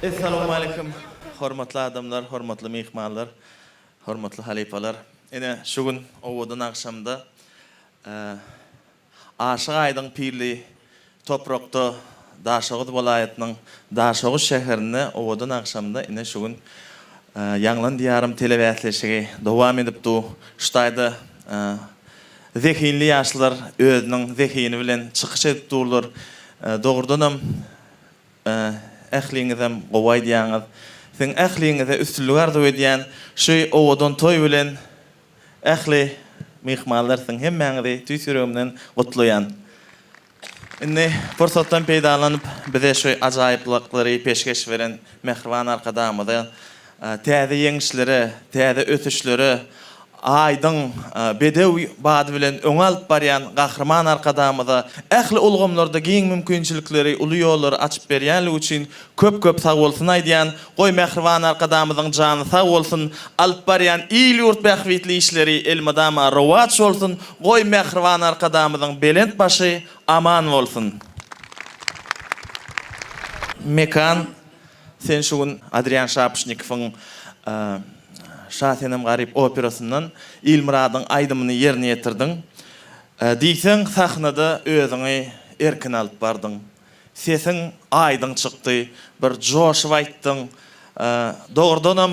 Assalamu alaykum. Hormatly adamlar, hormatly mehmanlar, hormatly halipalar. Ene şu gün owadan akşamda Aşyk aýdyň pirli toprakda Daşoğuz welaýatynyň Daşoğuz şäherine owadan akşamda ene şu gün Ýanglan diýarym telewäsleşigi dowam edipdi. Şutaýda zehinli ýaşlar özüniň zehini bilen çykyş edip durlar. Dogrudanam ähliňizem gowaý diýäňiz. Sen ähliňize üstünlük arzu edýän şu owadan toý bilen ähli mehmanlar sen hemmäňizi tüýsürümden gutlaýan. Indi fursatdan peýdalanyp bize şu ajaýyplykları peşkeş beren mehriban arkadamyza täze ýeňişleri, täze ötüşleri, aýdyň bedew bady bilen öňe alyp barýan gahrman arkadamyza ähli ulgamlarda giň mümkinçilikleri, uly ýollar açyp berýänligi üçin köp sag bolsun aýdýan, goý mehriban arkadamyzyň jany sag bolsun, alyp barýan ýyl ýurt bähwitli işleri elmadama rowat bolsun, goý mehriban arkadamyzyň belent başy aman bolsun. Mekan sen şu gün Adrian Şapşnikowyň Şahenem Garip operasyndan İlmuradyň aýdymyny ýerine ýetirdiň. Diýseň sahnada özüňi erkin alyp bardyň. Sesiň aýdyň çykdy, bir joşup aýtdyň. Dogrudanam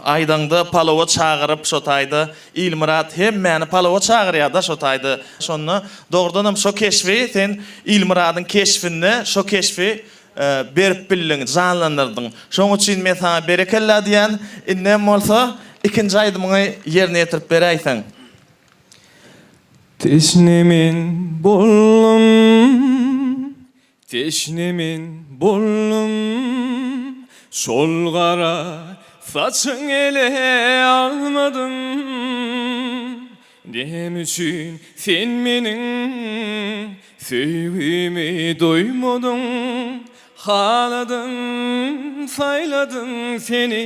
aýdyňda palawa çagyryp şotaýdy. İlmurad hemmäni palawa çagyrýar da şotaýdy. Şonu dogrudanam şo keşfi sen İlmuradyň keşfini, şo keşfi berip bildiň, janlandyrdyň. Şoň üçin men sana berekella diýän, innem bolsa ikinji aýdymyny ýerine ýetirip beräýsiň. Teşnemin bollum, teşnemin bollum, şol gara saçın ele almadım. Nemüşün sen menin sevgimi doymadın, haladın, sayladın seni.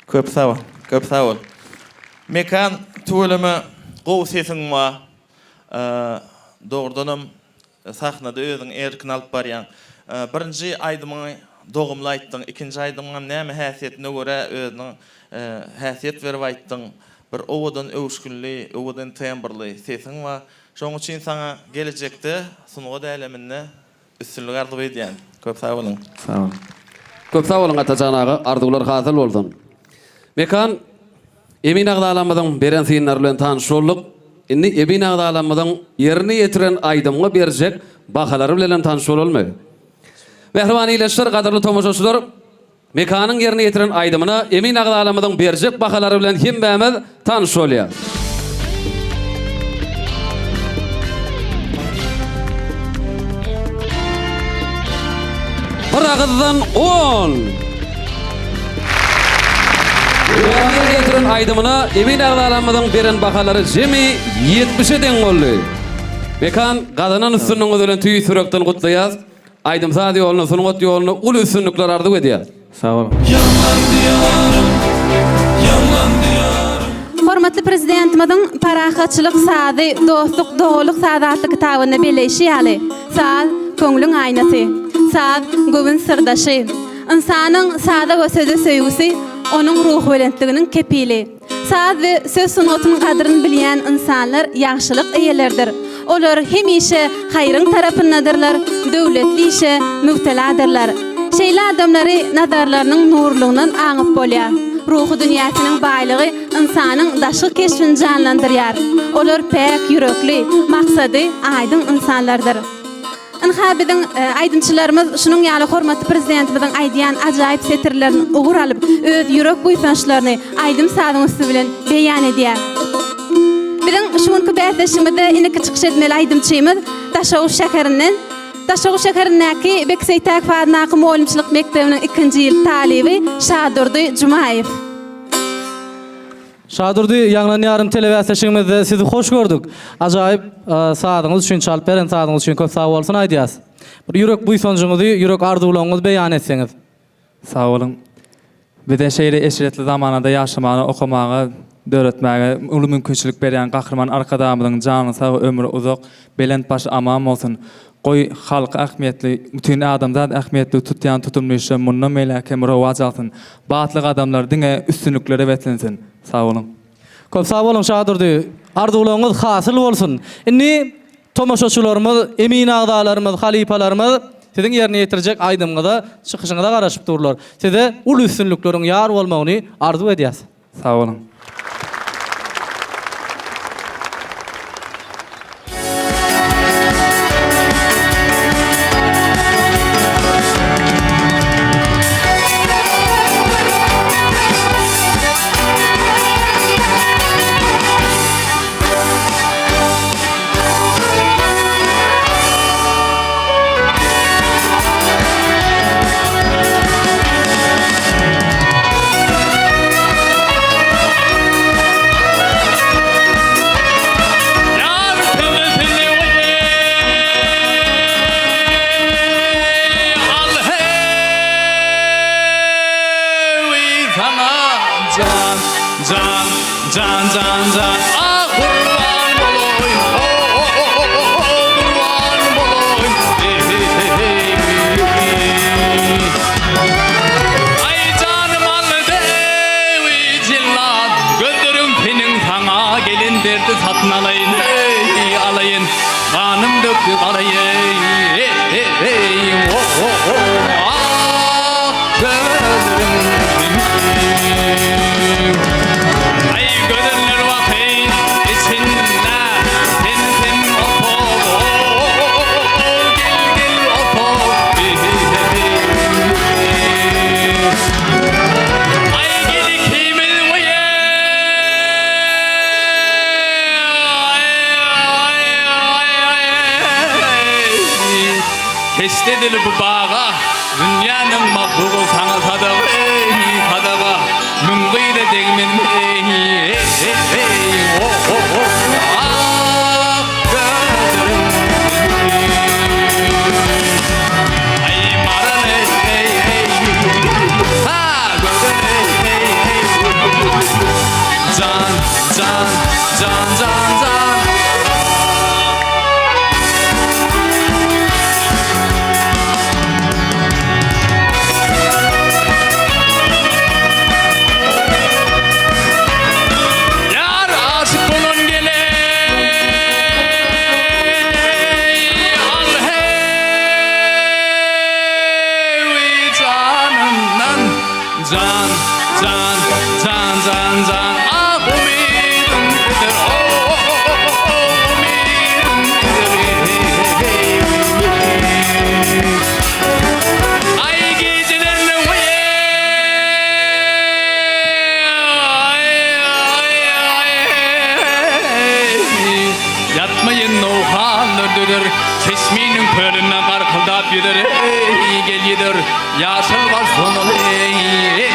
Köp sağ ol, köp sağ ol. Mekan tuğulımı qow sesin wa doğrudanım sahnada özün erkin alıp baryan. Birinci aydymyň dogumly aýtdyň, ikinji aydymyň näme häsiýetine görä özüň häsiýet berip aýtdyň. Bir owadan öwüşkünli, owadan tembrly sesin wa şoň üçin saňa gelecekde sunuga däleminde üstünlük arzuw edýän. Köp sağ bolun. Sağ ol. Köp sağ bolun ata janagy, arzuwlar hasyl boldun. Mekan emin agdalanmadan beren synlar bilen tanış bolduk. Indi emin agdalanmadan yerini ýetiren aýdymga berjek bahalary bilen tanış bolmaly. Mehriban ileşler, gaderli tomoşaçylar, Mekanyň yerini ýetiren aýdymyna emin agdalanmadan berjek bahalary bilen kim bämez tanış bolýar. Bir agızdan 10. Yerini ýetiren aýdymyna emin agdalanmadan beren bahalary jemi 70'e deň boldy. Mekan gadanyň üstünden ödelen tüý sürekden gutlaýar. Aydym sady ýoluna, sunugat ýoluna ul üstünlikler ardyp edýär. Sağ ol. Hormatly prezidentimizin parahatçylyk sady, dostluk, doguluk sadatly kitabyny beleşi ýaly. Sad köňlüň aýnasy, sad göwün sırdaşy. İnsanyň sada we söze söýgüsi onuň ruh welentliginiň kepili. Sad we söz sunugatynyň gadryny bilýän insanlar ýagşylyk eýelerdir. Olar hemişe haýryň tarapyndadyrlar, döwletli işe müpteladyrlar. Şeýle adamlary nazarlarynyň nurlugynyň aňyp bolýar. Ruhy dünýäsiniň baýlygy insanyň daşky keşfini janlandyrýar. Olar pek ýürekli, maksady aýdyn insanlardyr. Inhabidiň aýdynçylarymyz şunuň ýaly hormatly prezidentimiziň aýdýan ajaýyp setirlerini ugur alyp, öz ýürek buýsançlaryny aýdym sadyň üstü bilen beýan edýär. Biziň şuňky bäsleşimizde iniki çykyş etmeli aýdymçymyz Taşaguş şäherinden. Taşaguş şäherindäki Bekseytak Fadnaky Moýlumçylyk mektebiniň 2-nji ýyl talibi Şadurdy Jumaýew. Şadurdy ýanglanýarym telewizýasyňyzda sizi hoş gördük. Ajaýyp sadyňyz üçin çalyp beren sadyňyz üçin köp sag bolsun aýdýas. Bir ýürek buýsanjyňyzy, ýürek arzuwlaryňyzy beýan etseňiz. Sağ olun. Bir de şeýle eşretli zamanada ýaşamagy, okumagy, döretmäge uly mümkinçilik berýän gahrman arkadamyň jany sag, ömrü uzak, belent baş amam bolsun. Goý halk ähmiýetli, bütün adamlar ähmiýetli tutýan tutumlyşy mundan melekem rowaj alsyn. Batlyk adamlar diňe üstünliklere betlensin. Sağ olun. Köp sag bolun Şadurdy. Arzuwlaryňyz hasyl bolsun. Indi tomoşaçylarymyz, emin agdalarymyz, halipalarymyz siziň ýerine ýetirjek aýdymyňyza çykyşyňyza garaşyp durlar. Size ul üstünlikleriň ýar bolmagyny arzu edýäs. Sağ olun. Can ah kurban boloy, kurban boloy. Ay canım aldı cillat, gözlerim senin sana gelin derdi satın alayın, alayın. Kanım döktü karayın, ah gözlerim senin. Kestedil bu bağa, dünyanın mahluğu sana sadağı, sadağı, mümgüyle degmen yüdür çeşminin pölünden karkıldap yüdür ey gel yüdür yaşıl var sonun ey ey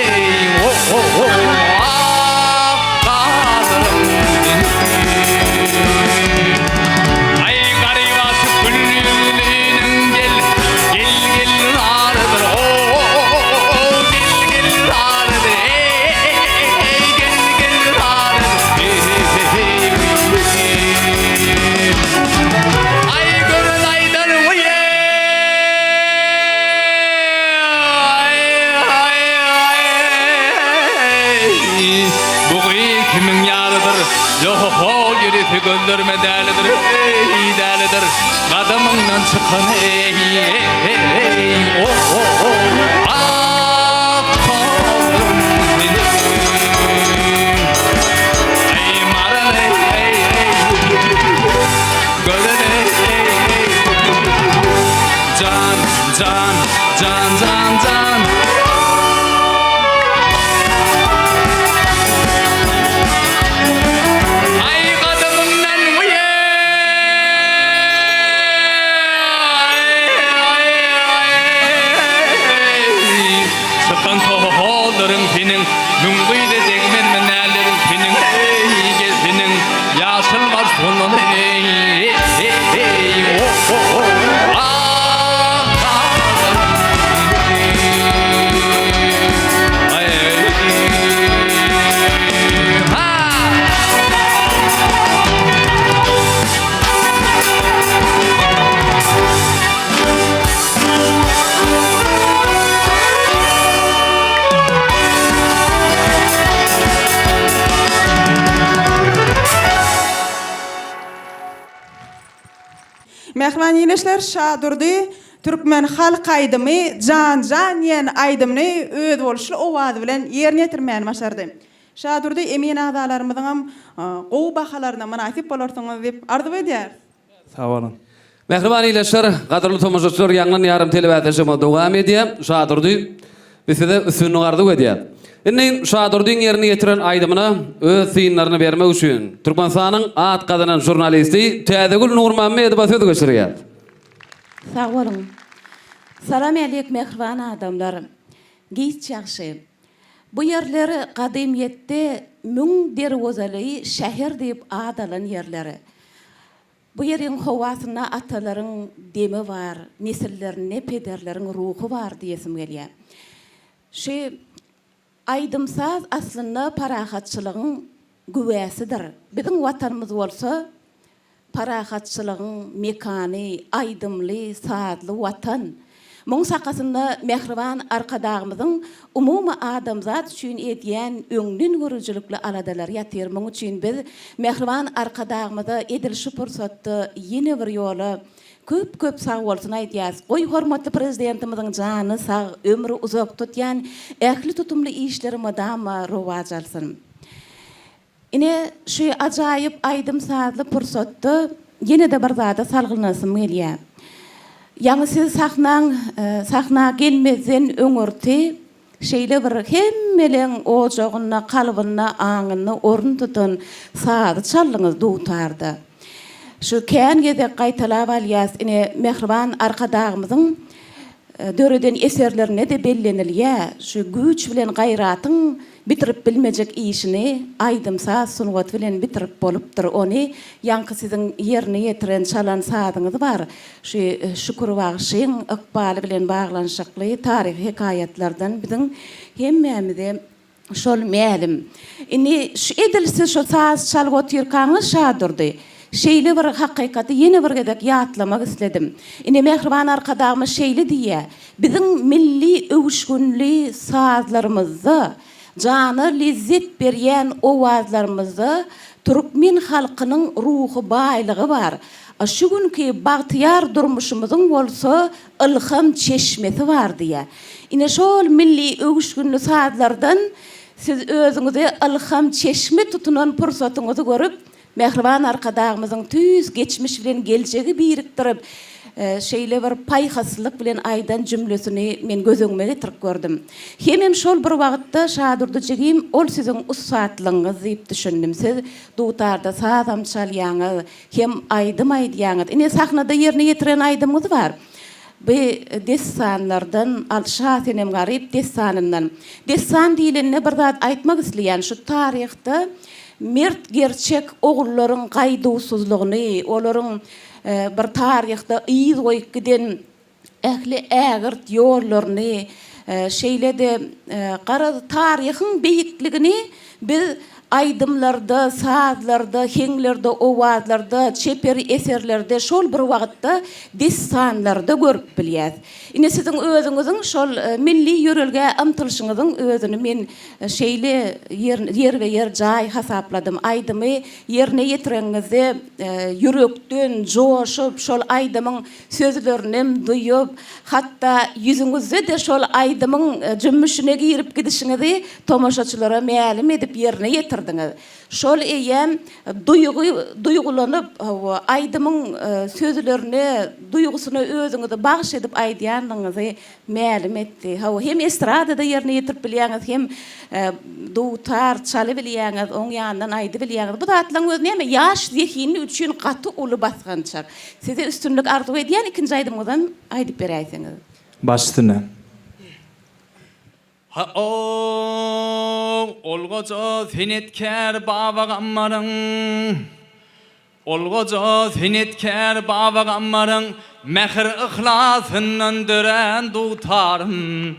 ey oh oh oh ah kadırım ay garibası küllüğünün gel gel gel ağrıdır oh oh oh gel gel ağrıdır ey gel gel ağrıdır ay görün aydan uye buğuy kimin yarıdır yoho yürütü gönderme delidir ey delidir kadımından çıkan ey oh oh oh ah kalım ey maral ey gölen ey can can can can can ay kadımından uye sıkın tohulların senin nunguyda degmen menellerin senin ey gel senin yaşıl var sonun ey oh oh oh ah ay ha Mehman ýeneşler şadurdy Türkmen halk aýdymy Can ýen aýdymny öz bolşy owazy bilen ýerine ýetirmän başardy. Şadurdy emin agdalarymyzyň ham gowy bahalaryna manasip bolarsyňyz dep arzuw edýär. Sağ olun. Mehriban iýleşler, gaderly tomoşaçylar ýanglan ýarym telewizyon dowam edýär. Şadurdy bizde üstünlük arzuw edýär. Indi Şadurdyň ýerine ýetiren aýdymyna öz synlaryny bermek üçin Türkmenistanyň at gazanan jurnalisti Täzegül Nurmammedow söz geçirýär. Sağ olun. Salam aleykum mehriban adamlar. Giç ýaxşy. Bu ýerleri gadymiyetde müň derwozaly şäher diýip adalan ýerleri. Bu ýeriň howasyna atalaryň demi bar, nesillerine pederleriň ruhy bar diýesim gelýär. Şu aydımsaz aslında parahatçılığın güvesidir. Bizim vatanımız olsa parahatçılığın mekani, aydımlı, saadlı vatan. Mun sakasında mehriban arkadağımızın umumi adamzat üçün ediyen öňden görüjülükli aladalar ýatyr. Mun üçün biz mehriban arkadağımızda edilşi pursatda ýene bir ýola köp sağ bolsun aýdýas. Goý hormatly prezidentimiziň jany sağ, ömrü uzak tutýan, ähli tutumly işleri madama rowaj alsyn. Ine şu ajaýyp aýdymsazly pursatda ýene de bir zada salgylnasym gelýär. Ýa-ni siz sahna gelmezden öňürti şeýle bir hemmeleň ojagyna, kalbyna, aňyna orun tutan saady çallyňyz dutardy. Şu kän gezek gaýtalap alýas, ine mehriban arkadağımyzyň döreden eserlerine de bellenilýär. Şu güç bilen gaýratyň bitirip bilmejek işini aýdymsaz sunwat bilen bitirip bolupdyr. Ony ýanky siziň ýerine ýetiren çalan saadyňyz bar. Şu şükür bagşyň ykbaly bilen baglanşykly taryhy hekayatlardan biziň hemmämize şol mälim. Ine şu edilse şu saaz çalyp oturýarkaňyz şadurdy. Şeýle bir hakykaty ýene bir gedek ýatlamak isledim. Ine mehriban arkadağymyz şeýle diýär. Biziň milli öwüşgünli sazlarymyzda jany lezzet berýän owazlarymyzda Türkmen halkynyň ruhy baýlygy bar. Şu günki bagtyar durmuşymyzyň bolsa ilham çeşmesi bar diýär. Ine şol milli öwüşgünli sazlardan siz özüňize ilham çeşme tutunan pursatyňyzy görüp mehriban arkadağımyzyň tüz geçmiş bilen geljegi biriktirip şeýle bir paýhaslyk bilen aýdan jümlesini men gözüňme getirip gördüm. Hemem şol bir wagtda şadurdujygym ol siziň ussatlygyňyz diýip düşündim. Siz dutarda sazam çalýaňyz, hem aýdym aýdýaňyz. Ine sahnada ýerine getiren aýdymyz bar. Bu desanlardan alşatenem garip desanından. Desan diýilende bir zat aýtmak isleýän şu taryhda mert gerçek oğulların gaýdusuzlygyny, olaryň bir taryhda ýyz goýup giden ähli ägirt ýollaryny, şeýle de gara taryhyň beýikligini biz aydımlarda, saatlarda, henglerde, ovazlarda, çeperi eserlerde, şol bir wagtda desanlarda görüp bilýäs. Ine siziň özüňiziň şol milli ýörelge amtylşyňyzyň özüni men şeýle yer we yer jaý hasapladym. Aydymy ýerine ýetireňizde ýürekden joşup şol aydymyň sözlerini duýup, hatda ýüzüňizde de şol aydymyň jümmüşine girip gidişiňizi tomaşaçylara mälim edip ýerine ýetir. Şol eýem duýgulanyp aýdymyň sözlerini, duýgusyna özüňizi bagş edip aýdýanyňyzy mälim etdi. Hem estradada ýerine ýetirip bilýäňiz, hem dutar çaly bilýäňiz, oň ýandan aýdy bilýäňiz. Bu zatlaryň özüne hem ýaş zehini üçin gaty uly basgançak. Size üstünlük arzu edýän ikinji aýdymyňdan aýdyp berýärsiňiz. Başsyna. Olgoca senetkär baba gammaryň, olgoca senetkär baba gammaryň, mehr ihlasyndan dören dutarym.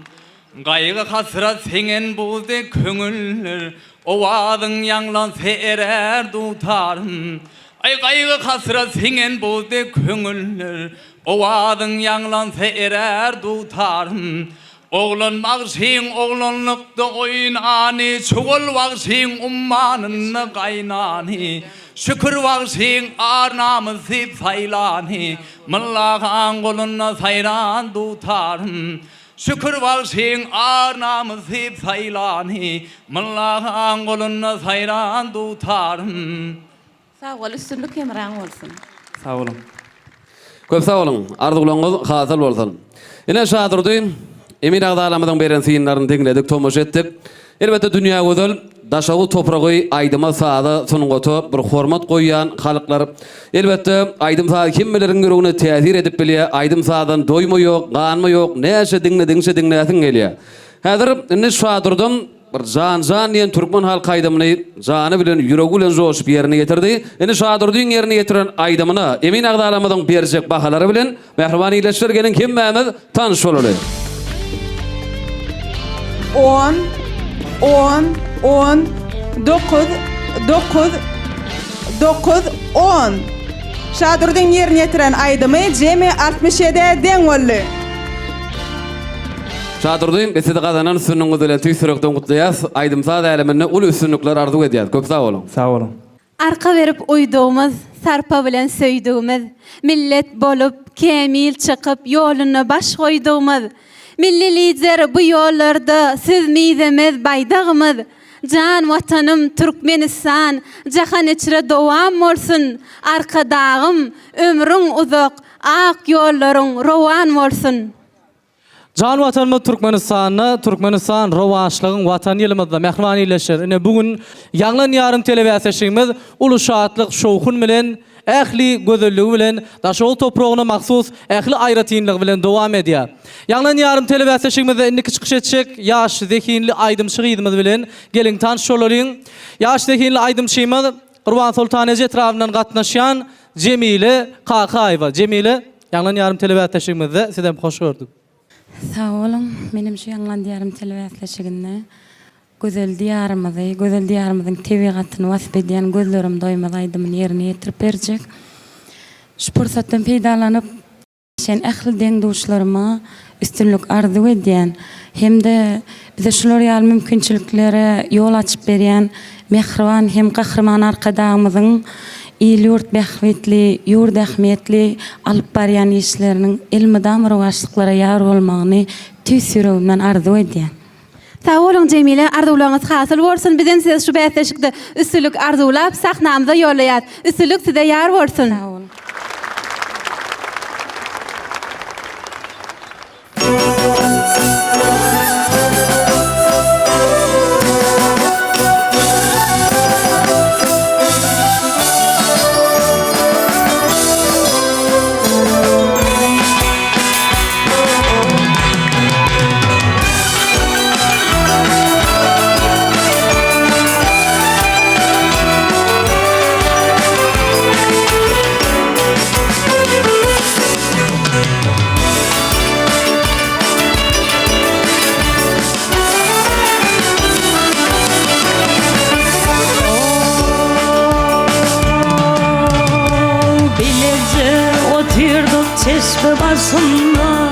Gaýgy hasrat seňen buzdy köňüller, owadyň ýanglan serer dutarym. Ay gaýgy hasrat seňen buzdy köňüller, owadyň ýanglan serer dutarym. Oğlan mağşin oğlanlıkta oynani, çuğul vağşin ummanını gaynani, şükür vağşin arnamızı saylani, mıllağın koluna sayran tutarım. Şükür vağşin arnamızı saylani, mıllağın koluna sayran tutarım. Sağ ol, üstünlük emran olsun. Sağ olun. Köp sağ olun. Arzularınız hasıl bolsun. Ine şadurdyn. Emin agdalamyň beren synlaryny dinledik, tomoş etdik. Elbette dünýä gözel, daşagy topragy aýdyma saada sunuňgato bir hormat goýýan halyklar. Elbette aýdym saada kimmeleriň ýüregine täsir edip bilýär. Aýdym saadan doýma ýok, ganma ýok, näçe dinlediňse dinläsiň gelýär. Häzir indi şadurdym bir jan diýen türkmen halk aýdymyny jany bilen ýüregi bilen joşup ýerine getirdi. Indi şadurdyň ýerine getiren aýdymyny emin agdalamyň berjek bahalary bilen mehribany ýetirgeniň kimmämiz tanış bolaly. 10 9 10 Şadurdyn ýerine ýetiren aýdymy jemi 67 deň boldy. Şadurdyn beside gazanan sünnüňiz bilen tüýsürekden gutlaýas. Aýdym saat äleminde ul üstünlikler arzu edýär. Köp sag bolun. Sağ olun. Arka verip uýdygymyz, sarpa bilen söýdygymyz, millet bolup, kemil çykyp ýoluna baş goýdygymyz. Milli lider bu ýollarda siz miýdemiz baýdagymyz. Jan watanım Türkmenistan, jahan içre dowam bolsun. Arkadagym, ömrüň uzak, ak ýollaryň rowan bolsun. Jan watanymyz Türkmenistan rowaşlygyň watan ýylymyzda mehmaniyleşir. Ine bugün ýanglan ýarym telewizýasyňyz uly şatlyk şowkun bilen ähli gözelligi bilen daşol topragyna maksus ähli aýratynlygy bilen dowam edýär. Ýanglan ýarym telewizýasyňyzda indi çıkış etjek ýaş zekinli aýdymçygyňyz bilen geliň tanış bolaryň. Ýaş zekinli aýdymçymyz Qurban Sultan etrafyndan gatnaşýan Jemile Qaqaýewa. Jemile ýanglan ýarym telewizýasyňyzda sizden hoş gördük. Sağ olun. Benim şu ýanglan ýarym telewizýasyňynda gözel diyarımızın tebigatını vasf edýän gözlerim doýmaz aýdymyň ýerine ýetirip berjek. Şu pursatdan peýdalanıp şen ähli deňdoşlaryma üstünlük arzu edýän hemde bize şular ýaly mümkinçiliklere ýol açyp berýän mehriban hem gahrman arkadagymyzyň ýurt behwetli, ýurt ähmiýetli alyp barýan işleriniň ilmidam rowaşlyklara ýar bolmagyny tüýsüregimden arzu edýän. Sağ olun Jemile, arzularınız hasıl bolsun. Bizden siz şu bätleşikde üstünlük arzulap sahnamyza ýollaýar. Üstünlük size ýar bolsun. Sağ olun. çeşme başında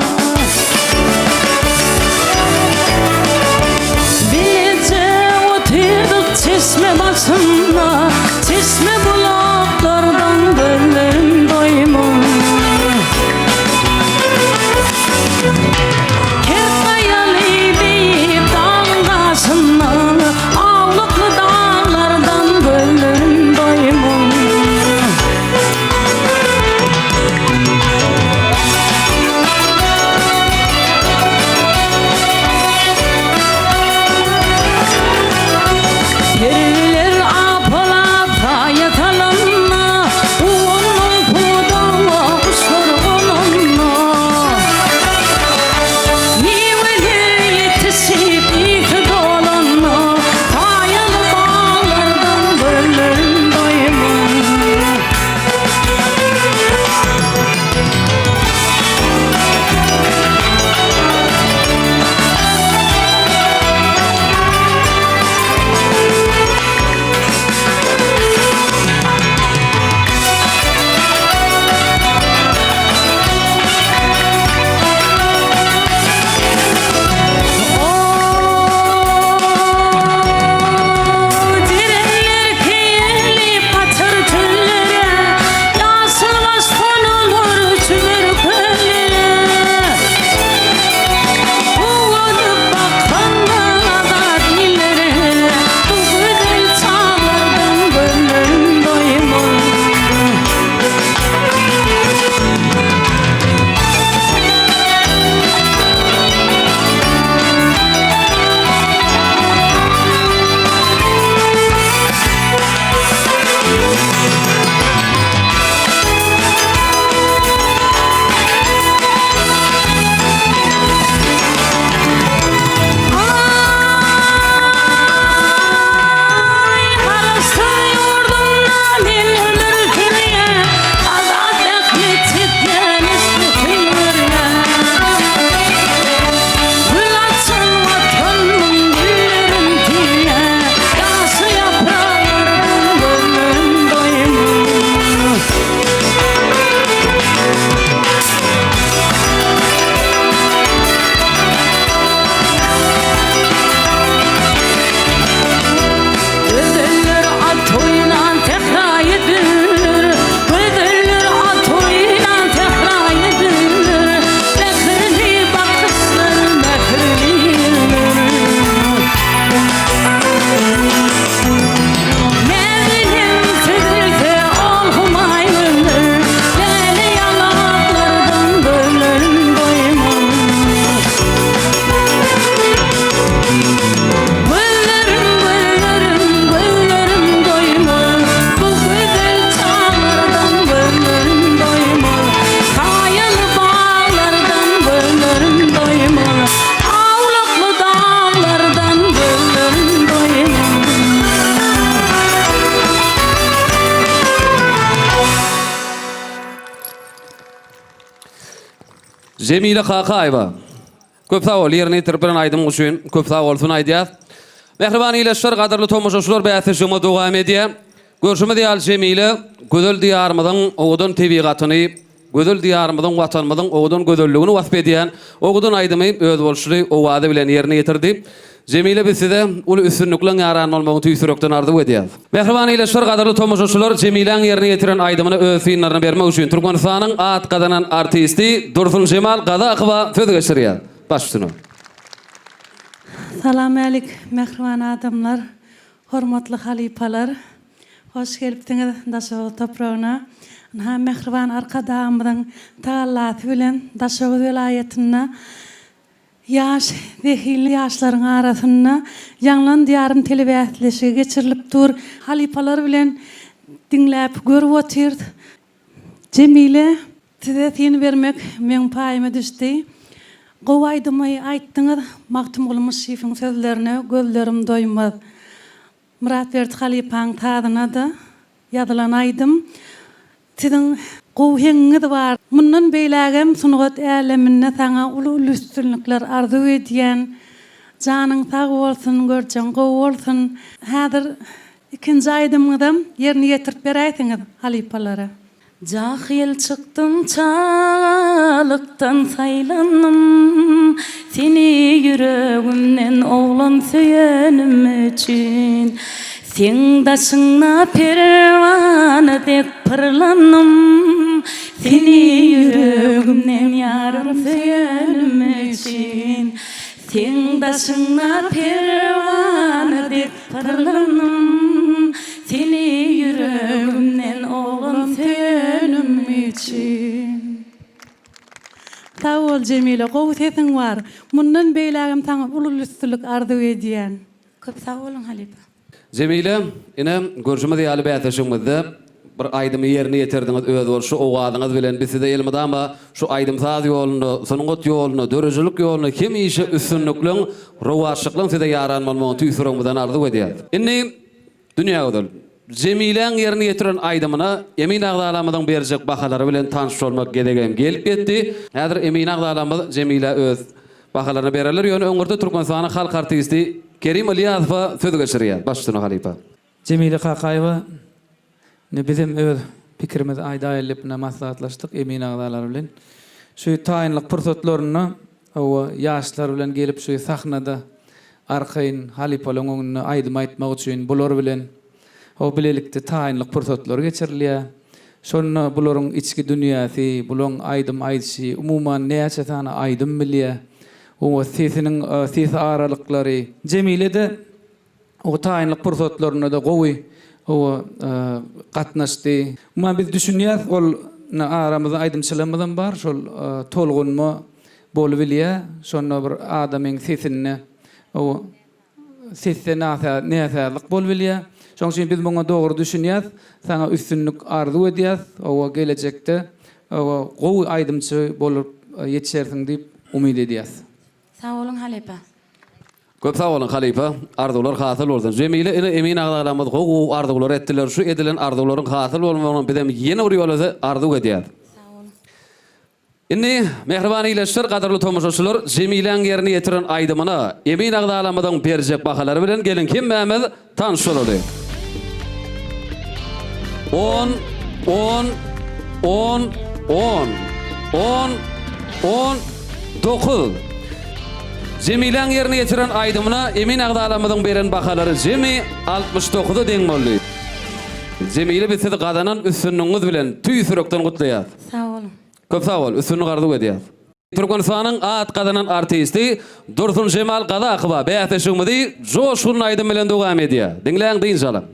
Birce oturduk çeşme başında Çeşme bulaklardan gönlüm doymaz Hep hayali bir dağın karşısından Ağlıklı dağlardan gönlüm doymaz Yerler apalar payet alanına Uğunun pudağı sorgununa Niveler yetişip yıkı dolanına Kayalı bağlardan gönlüm doymaz Direnler keyirli patır tüllere Yasılmaz konulur tümür köllere Uğunup bakkanlar da dillere Bu güzel çağlardan gönlüm doymaz Arasın yurdumdan inler kırıya Azat ekmek tityen istiklirya Gül açsın vatanımın güllerim diye Yası yaprağlardan gönlüm doymaz Gözeller at oynan tekrar edilir Gözeller at oynan tekrar edilir Mekirli bakışlar mekirliler Mezilim tüzülse olmayılır Leyli yanaklardan gönlüm doymaz Gönlüm doymaz Bu güzel çağlardan gönlüm doymaz Kayalı bağlardan gönlüm doymaz Ağlıklı dağlardan gönlüm doymaz Cemile Kakayeva. Köp sağ ol, yerini yitirip aydım üçün. Köp sağ olsun aydiyat. Mehriban iyileşler, kadırlı tomoşuşlar bäsişime dogam edýär. Görüşme diýal Cemile, gözel diýarymyzyň oğudun tebigatyny, gözel diýarymyzyň watanymyzyň oğudun gözelligini wasp edýän, oğudun aydymy öz bolşuly o wada bilen ýerine ýetirdi. Cemile biz size ulu üstünlüklen yaran olmagyny tüýsürekden ardy edýär. Mehriban iyileşler, kadırlı tomoşuşlar Cemileň ýerine ýetiren aydymyny öz fiýinlerine bermek üçin Türkmenistanyň at gadanan artisti Dursun Cemal Gadaqova söz geçirýär. Başsyny. Salam alik mehriban adamlar, hormatly halipalar. Hoş gelipdiňiz Daşow toprağına. Ha mehriban arkadaşymyň tallaty bilen Daşow welaýatyna yaş dehil yaşlaryň arasyna Ýanglan diýarym telewiziýasy geçirilip dur. Halipalar bilen dinläp görüp otyrd. Cemile size tiýin bermek meň paýyma düşdi. Gowaýdymy aýtdyňyz, Magtymgul Şefiň sözlerine gözlerim doymaz. Murat Halipaň tadyna da ýadylan aýdym. Siziň gowheňiz bar. Mundan beýlägem sunugat älemine saňa uly üstünlikler arzu edýän, janyň sag bolsun, görjäň gow bolsun. Häzir ikinji aýdymyňda ýerine ýetirip beräýsiňiz halipalara. Cahil çıktım çağlıktan saylanım Seni yüreğimden oğlan söylenim için Sen daşına pervane dek pırlanım Seni yüreğimden yarım söylenim için Sen daşına pervane dek pırlanım Seni yüreğimden oğlan söylenim için Sağ ol Cemile, qow sesin var. Mundan beýlägim taňa ulul üstünlük arzu edýän. Köp sağ olun Halipa. Cemile, ine görüşme diýaly bäteşimizde bir aýdymy ýerine ýetirdiňiz öz bol şu owadyňyz bilen bizde elmede ama şu aýdym saz ýoluny, sunuňat ýoluny, dörejlik ýoluny kim işe üstünlükliň, rowaşyklyň size ýaranmalygyny tüýsüregimizden arzu edýär. Inni dünýä ödül. Cemileň ýerine ýetiren aýdymyna Emin Agdalamyň berjek bahalary bilen tanış bolmak gelegem gelip ýetdi. Häzir Emin Agdalamy Cemile öz bahalaryny bererler. Ýöne öňürde Türkmenistanyň halk artisti Kerim Aliýazowa söz geçirýär. Başçyny Halipa. Cemile Kakaýewa ne bizim öz pikirimiz aýdaýylyp maslahatlaşdyk Emin Agdalar bilen. Şu taýynlyk pursatlaryny o ýaşlar bilen gelip şu sahnada arkaýyn Halipalaň öňüne aýdym aýtmak üçin bular bilen o bilelikde taýynlyk pursatlar geçirilýär. Şonu bularyň içki dünýäsi, bularyň aýdym aýdyşy, umumyň näçe tane aýdym bilýär. O sesiniň ses aralyklary. Cemile de o taýynlyk pursatlaryna da gowy o gatnaşdy. Umma biz düşünýär ol aramyzda aýdymçylygymyzdan bar, şol tolgunma bolup bilýär. Şonu bir adamyň sesini o sesine näçe bolup bilýär. Şoň üçin biz muňa dogry düşünýär, sana üstünlük arzu edýär, o gelecekde o gowy aýdymçy bolup ýetişersiň diýip umyd edýär. Sağ olun Halipa. Köp sağ olun Halipa. Arzular hasyl bolsun. Cemile ine Emin Agdalamyz gowy arzular etdiler. Şu edilen arzularyň hasyl bolmagyny bizem ýene bir ýola arzu edýär. Sağ olun. Inni mehriban ileşler gadarly tomoşaçylar Cemileň ýerine ýetiren aýdymyna Emin Agdalamyň berjek bahalary bilen gelin kim Mehmet tanış boldy. 10 9 Cemileň ýerine ýetiren aýdymyna Emin Agdalamyň beren bahalary Cemi 69-y deň boldy. Cemile bizi gadanan üstünlüğünüz bilen tüýsürekden gutlaýar. Sağ olun. Köp sağ ol, üstünlük arzu edýär. Türkmenistanyň at gadanan artisti Dursun Jemal Gadakowa bäteşigimizi joşun aýdym bilen dowam edýär. Diňläň diýin salam.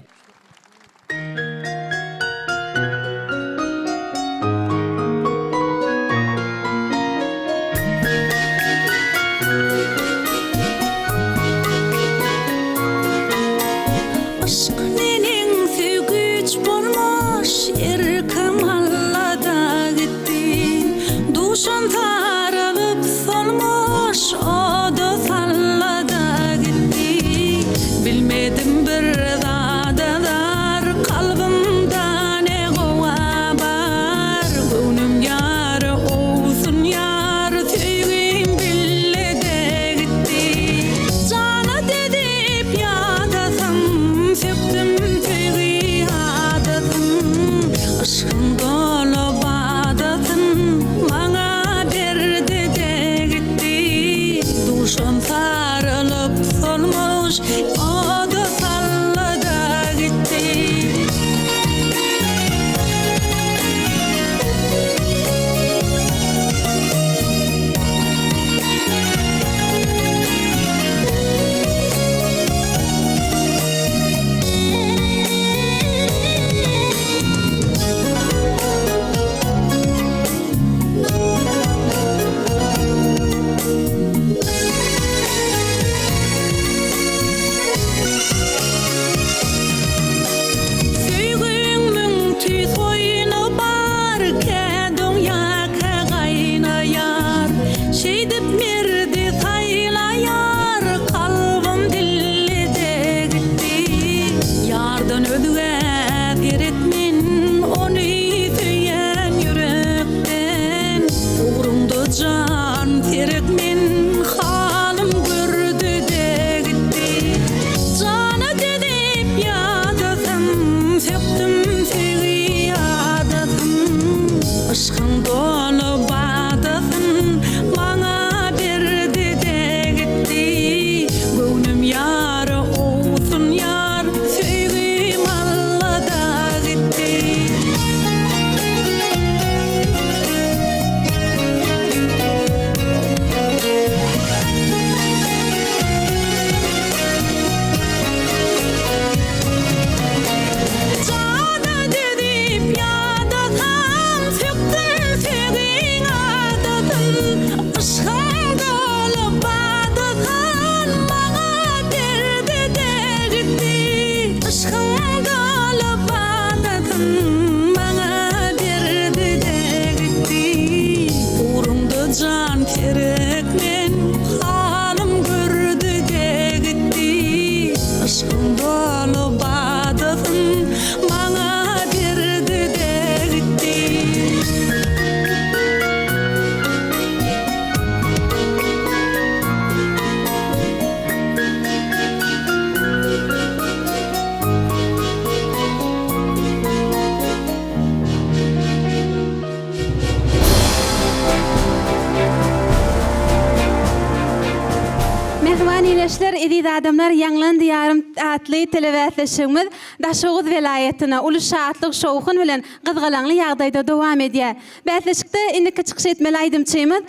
Mehriwanyleşler, edid adamlar, Ýanglan diýarym atly telewiziýanymiz Daşoğuz welaýatyna uly şatlyk şowkun bilen gyzgalaňly ýagdaýda dowam edýär. Bätleşikde indiki çykyş etmeli aýdymçymyz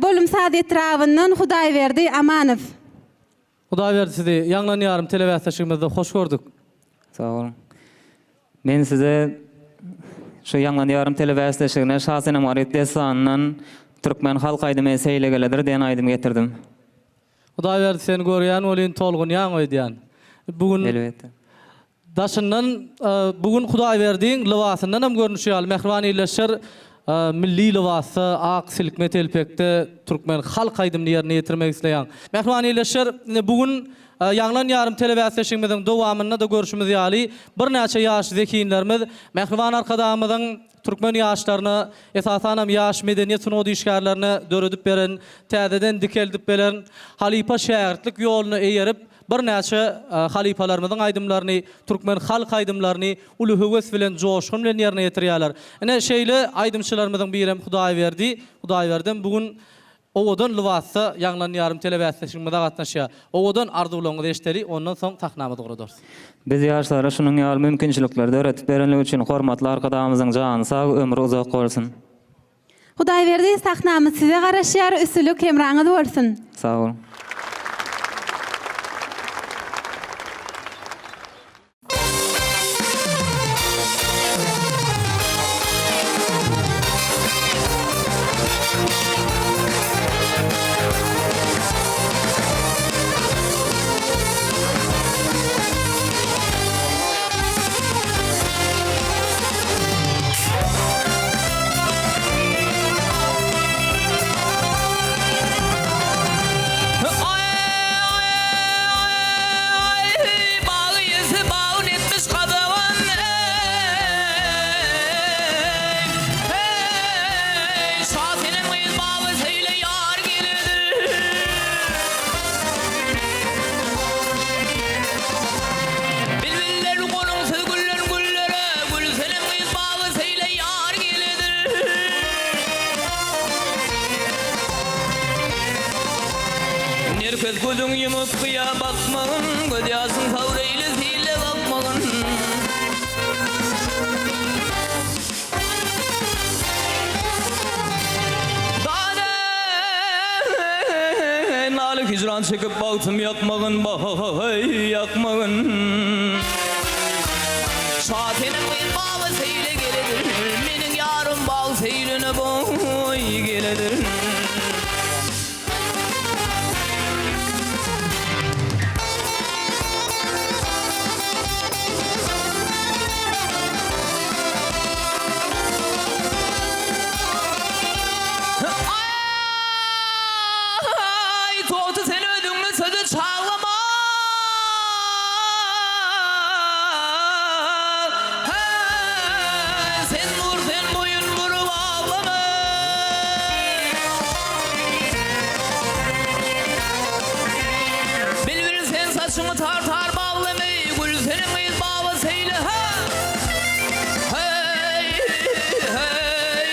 bölüm sad etrabyndan Hudaýberdi Amanow. Hudaýberdi sizi Ýanglan diýarym telewiziýanymyzda hoş gördük. Sağ olun. Men size şu Ýanglan diýarym telewiziýanyne şahsy namarat desanyň Türkmen halk aýdymy seýlegeledir diýen aýdym getirdim. Hudaýberdi seni görýän bolyn tolgun ýaň öýdýän. Bugün elbetde. Daşyndan bugün Hudaýberdiň lywasyndan hem görnüşýär. Mehriwanyleşler milli lywasy ak silkme telpekde Türkmen halk aýdymyny ýerine ýetirmek isleýän. Mehriwanyleşler bugün Ýanglan ýarym telewiziýanyň dowamyna da görüşimiz ýaly bir näçe ýaş zekinlerimiz Mehriwan arkadamyzyň Türkmen ýaşlaryny esasan hem ýaş medeniýet sunody işgärlerini döredip beren, täzeden dikeldip beren halipa şähertlik ýoluny eýerip bir näçe halipalarymyzyň aýdymlaryny, Türkmen halk aýdymlaryny uly höwes bilen joşgun bilen ýerine ýetirýärler. Ene şeýle aýdymçylarymyzyň birem Hudaýberdi bugün owadan lywasy Ýanglan ýarym telewiziýanyňda gatnaşýar. Owadan arzuwlaryňyzy eşdeli, ondan soň tahnamy dogradar. Biz ýaşlara şunuň ýaly mümkinçilikleri öğretip berenligi üçin hormatly arkadamyzyň jany sag, ömrü uzak bolsun. Hudaýberdi tahnamy size garaşýar, üsülük hemraňyz bolsun. Sağ olun. Herkes gözün yumup kıya bakmağın, göz yaşın savreyle zile bakmağın. Dade nalı hicran çekip baktım yakmağın, bay yakmağın. Şatenin bir bağı seyle geledir, benim yarım bağı seyrine boy geledir. Saçımı tartar bağlamayı, gül senin kıyız bağla seyle ha. Hey, hey.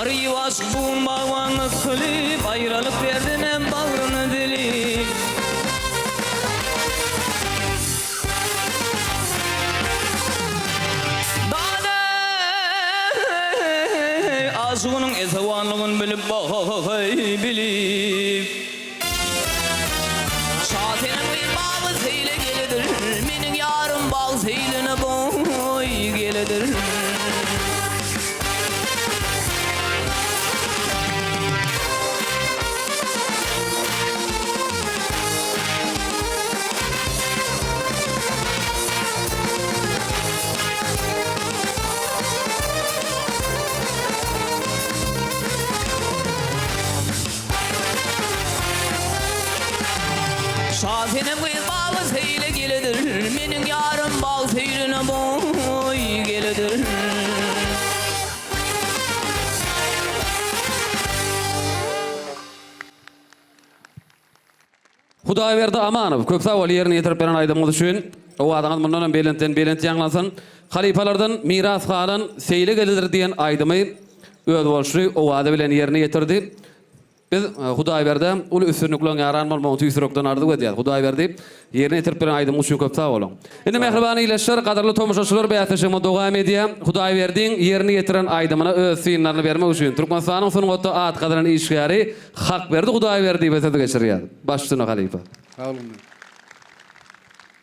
Arıyı aşk buğun bağvanı kılıp, ayrılıp verdin hem bağrını dilip. Aşığının esevanlığın bilip bilip Şatenin bir bağı seyle geledir, benim yarım bağı seyline boy geledir. Şatenin bir bağı seyle geledir, benim yarım bağı seyrine boy geledir. Hudaýberdi Amanow köp sawal ýerine ýetirip beren aýdymyz üçin o adaňyz mundan belent ýanglansyn. Halipalardan miras galan seýle gelidir diýen aýdymy öz bolşy o wada bilen ýerine ýetirdi. Biz Hudaýberde ul üstünliklen yaran bolmagy tüýsürekden ardy edýär. Hudaýberdi ýerine ýetirip beren aýdymyz üçin köp sawal. Indi mehribany ýeşler, gadarly tomoşaçylar beýatlaşyma dowam edýär. Hudaýberdiň ýerine ýetiren aýdymyna öz synlaryny bermek üçin Türkmenistanyň sungatda at gadaran işgäri hak berdi. Hudaýberdi besede geçirýär. Başlygyna Halipa. Sağ olun.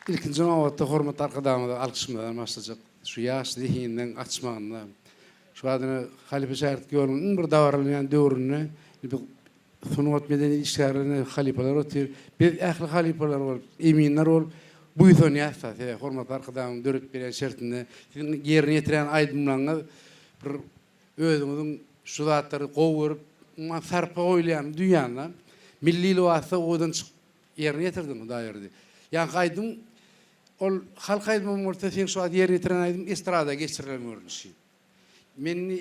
İlkinci navbatda hormat arkadaşlarıma alkışmadan başlayacak. Şu yaş zihinden açmağında. Şu adını Halipa şähertki ýolunyň bir dawarlanan döwrüne sungat medeni işgärlerini halipalar otur. Biz ähli halipalar bolup, eminler bolup bu ýöne ýaşa, hormat arkadaşlarym dörüp beren şertinde ýerine ýetiren aýdymlaryňy bir özüňiziň şu zatlary gowy man sarpa oýlayan dünýäne milli lewasa odan ýerine ýetirdim daýerdi. Ýa gaýdym ol halk aýdymyň ortasynda şu ýerine ýetiren aýdym estrada geçirilen görünüşi. Men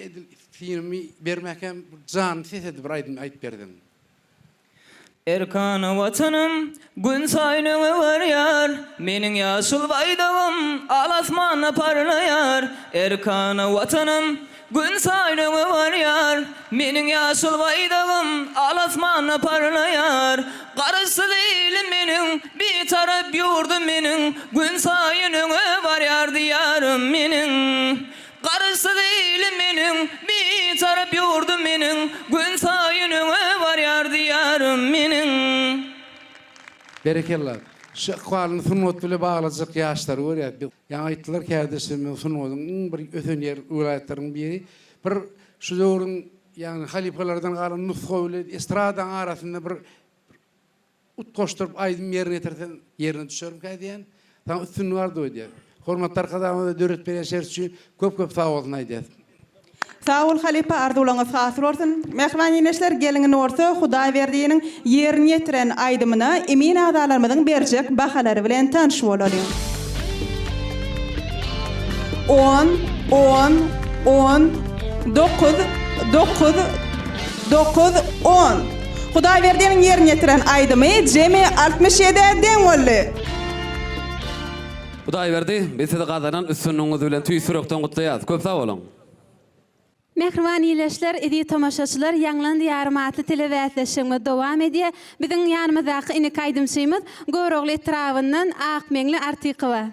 filmi bermäkem jan sesedi bir aýdym aýdyp berdim. Erkana vatanım gün saynığı var yar, menin yaşıl baydağım alasmana parlayar. Erkana vatanım gün saynığı var yar, menin yaşıl baydağım alasmana parlayar. Karısı değilim menin, bir taraf yurdum menin, gün saynığı var yar diyarım menin. Karısı değilim menin, bir taraf yurdum menin, gün sayınığı var yar diyarım menin. Berekellah. Şu qwalyny sunnet bilen baglanjak ýaşlar var ýa. Ýa aýtdylar kädesimi sunnetyň bir ötön ýer welaýatlaryň biri. Bir şu döwrüň ýani halipalardan galan nusga bilen estradaň arasynda bir ut goşdurup aýdym ýerine ýetirsen ýerine düşerim kädiýän. Taň üstün bardy diýär. Hormatly arkadaşlarymyza döret beren şert üçin köp sag bolsun aýdýar. Sağ ol Halipa, arzuwlaňyz hasy bolsun. Mehman ýeneşler geliňin orta Hudaýberdiňiň ýerine ýetiren aýdymyna emin adalarymyň berjek bahalary bilen tanış bolalım. 10 Hudaýberdiňiň ýerine ýetiren aýdymy jemi 67 deň boldy. Hudaýberdi besede gadaran üstünliğiniz bilen tüýsürekden gutlaýar. Köp sag bolun. Mehriban ýeşler, edi tomaşaçylar, Ýanglan diýarym atly telewizionyny dowam edýär. Biziň ýanymyzdaky inik aýdymçymyz Gorogly etrabyndan Akmeňli Artykowa.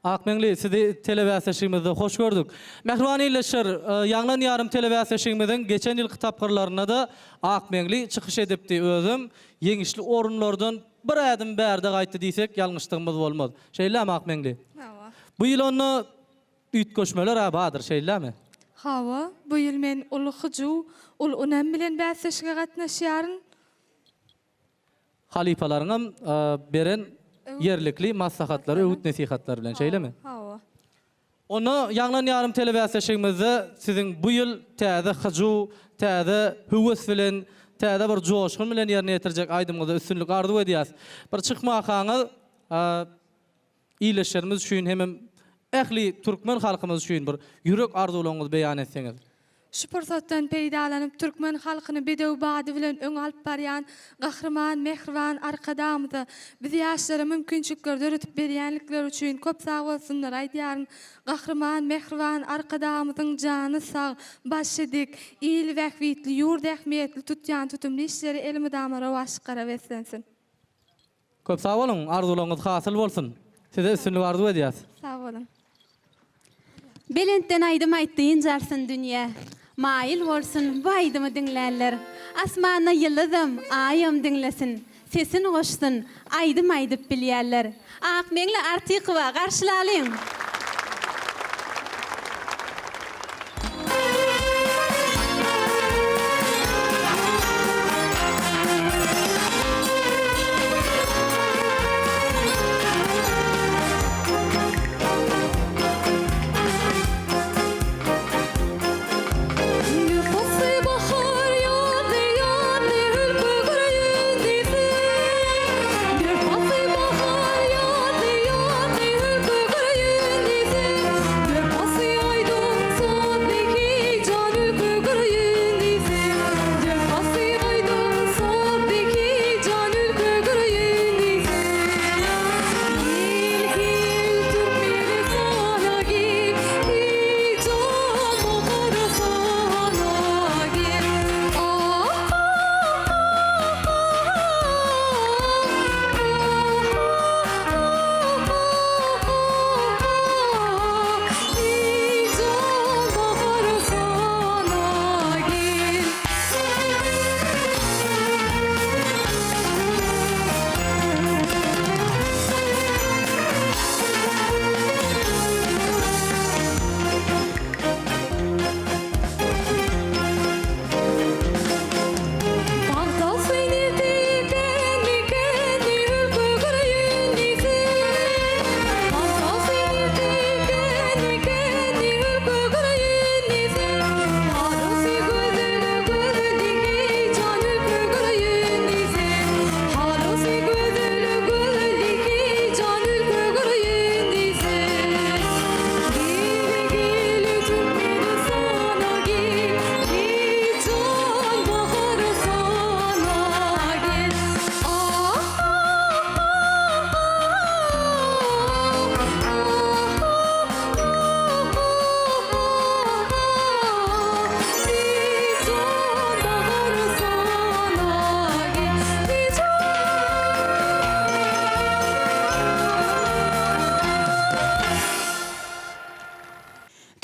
Akmeňli, sizi telewizionyny hoş gördük. Mehriban ýeşler, Ýanglan diýarym telewizionynyň geçen ýyl kitapgarlaryna da Akmeňli çykyş edipdi. Özüm ýeňişli orunlardan bir adım bärde gaýtdy diýsek ýalňyşlygymyz bolmaz. Şeýlemi Akmeňli? Hawa. Bu ýyl onu üýtgeşmeler abadyr, şeýlemi? Hawa, bu ýyl men ulu hyju, ul unam bilen bäsleşige gatnaşýaryn. Halipalaryňam beren yerlikli maslahatlary, öwüt nesihatlar bilen şeýlemi? Hawa. Onu Ýanglan ýarym telewizionyny siziň bu ýyl täze hyju, täze höwes bilen, täze bir joşgun bilen ýerine ýetirjek aýdymyňyza üstünlik arzuw edýäs. Bir çykmakaňyz iýleşlerimiz üçin hem ähli türkmen halkymyz üçin bir ýürek arzuwlaryňyzy beýan etseňiz. Şu pursatdan peýdalanyp türkmen halkyny bedew bady bilen öň alyp barýan gahrman, mehriban arkadaşymyzy biz ýaşlara mümkinçilikler döretip berýänlikleri üçin köp sag bolsunlar aýdýaryn. Gahrman, mehriban arkadaşymyzyň jany sag, başy dik, ýyl wähwitli, ýurt ähmiýetli tutýan tutumly işleri elimi damara waşyk etsensin. Köp sag bolun, arzuwlaryňyz hasyl bolsun. Size üstünlik arzuw edýäs. Sag bolun. Belentden aýdym aýtdyň jarsyn dünýä. Maýyl bolsun, bu aýdymy dinlärler. Asmana ýyldym, aýym dinlesin. Sesin goşsun, aýdym aýdyp bilýärler. Akmeňli Artykowa garşylalyň. Bir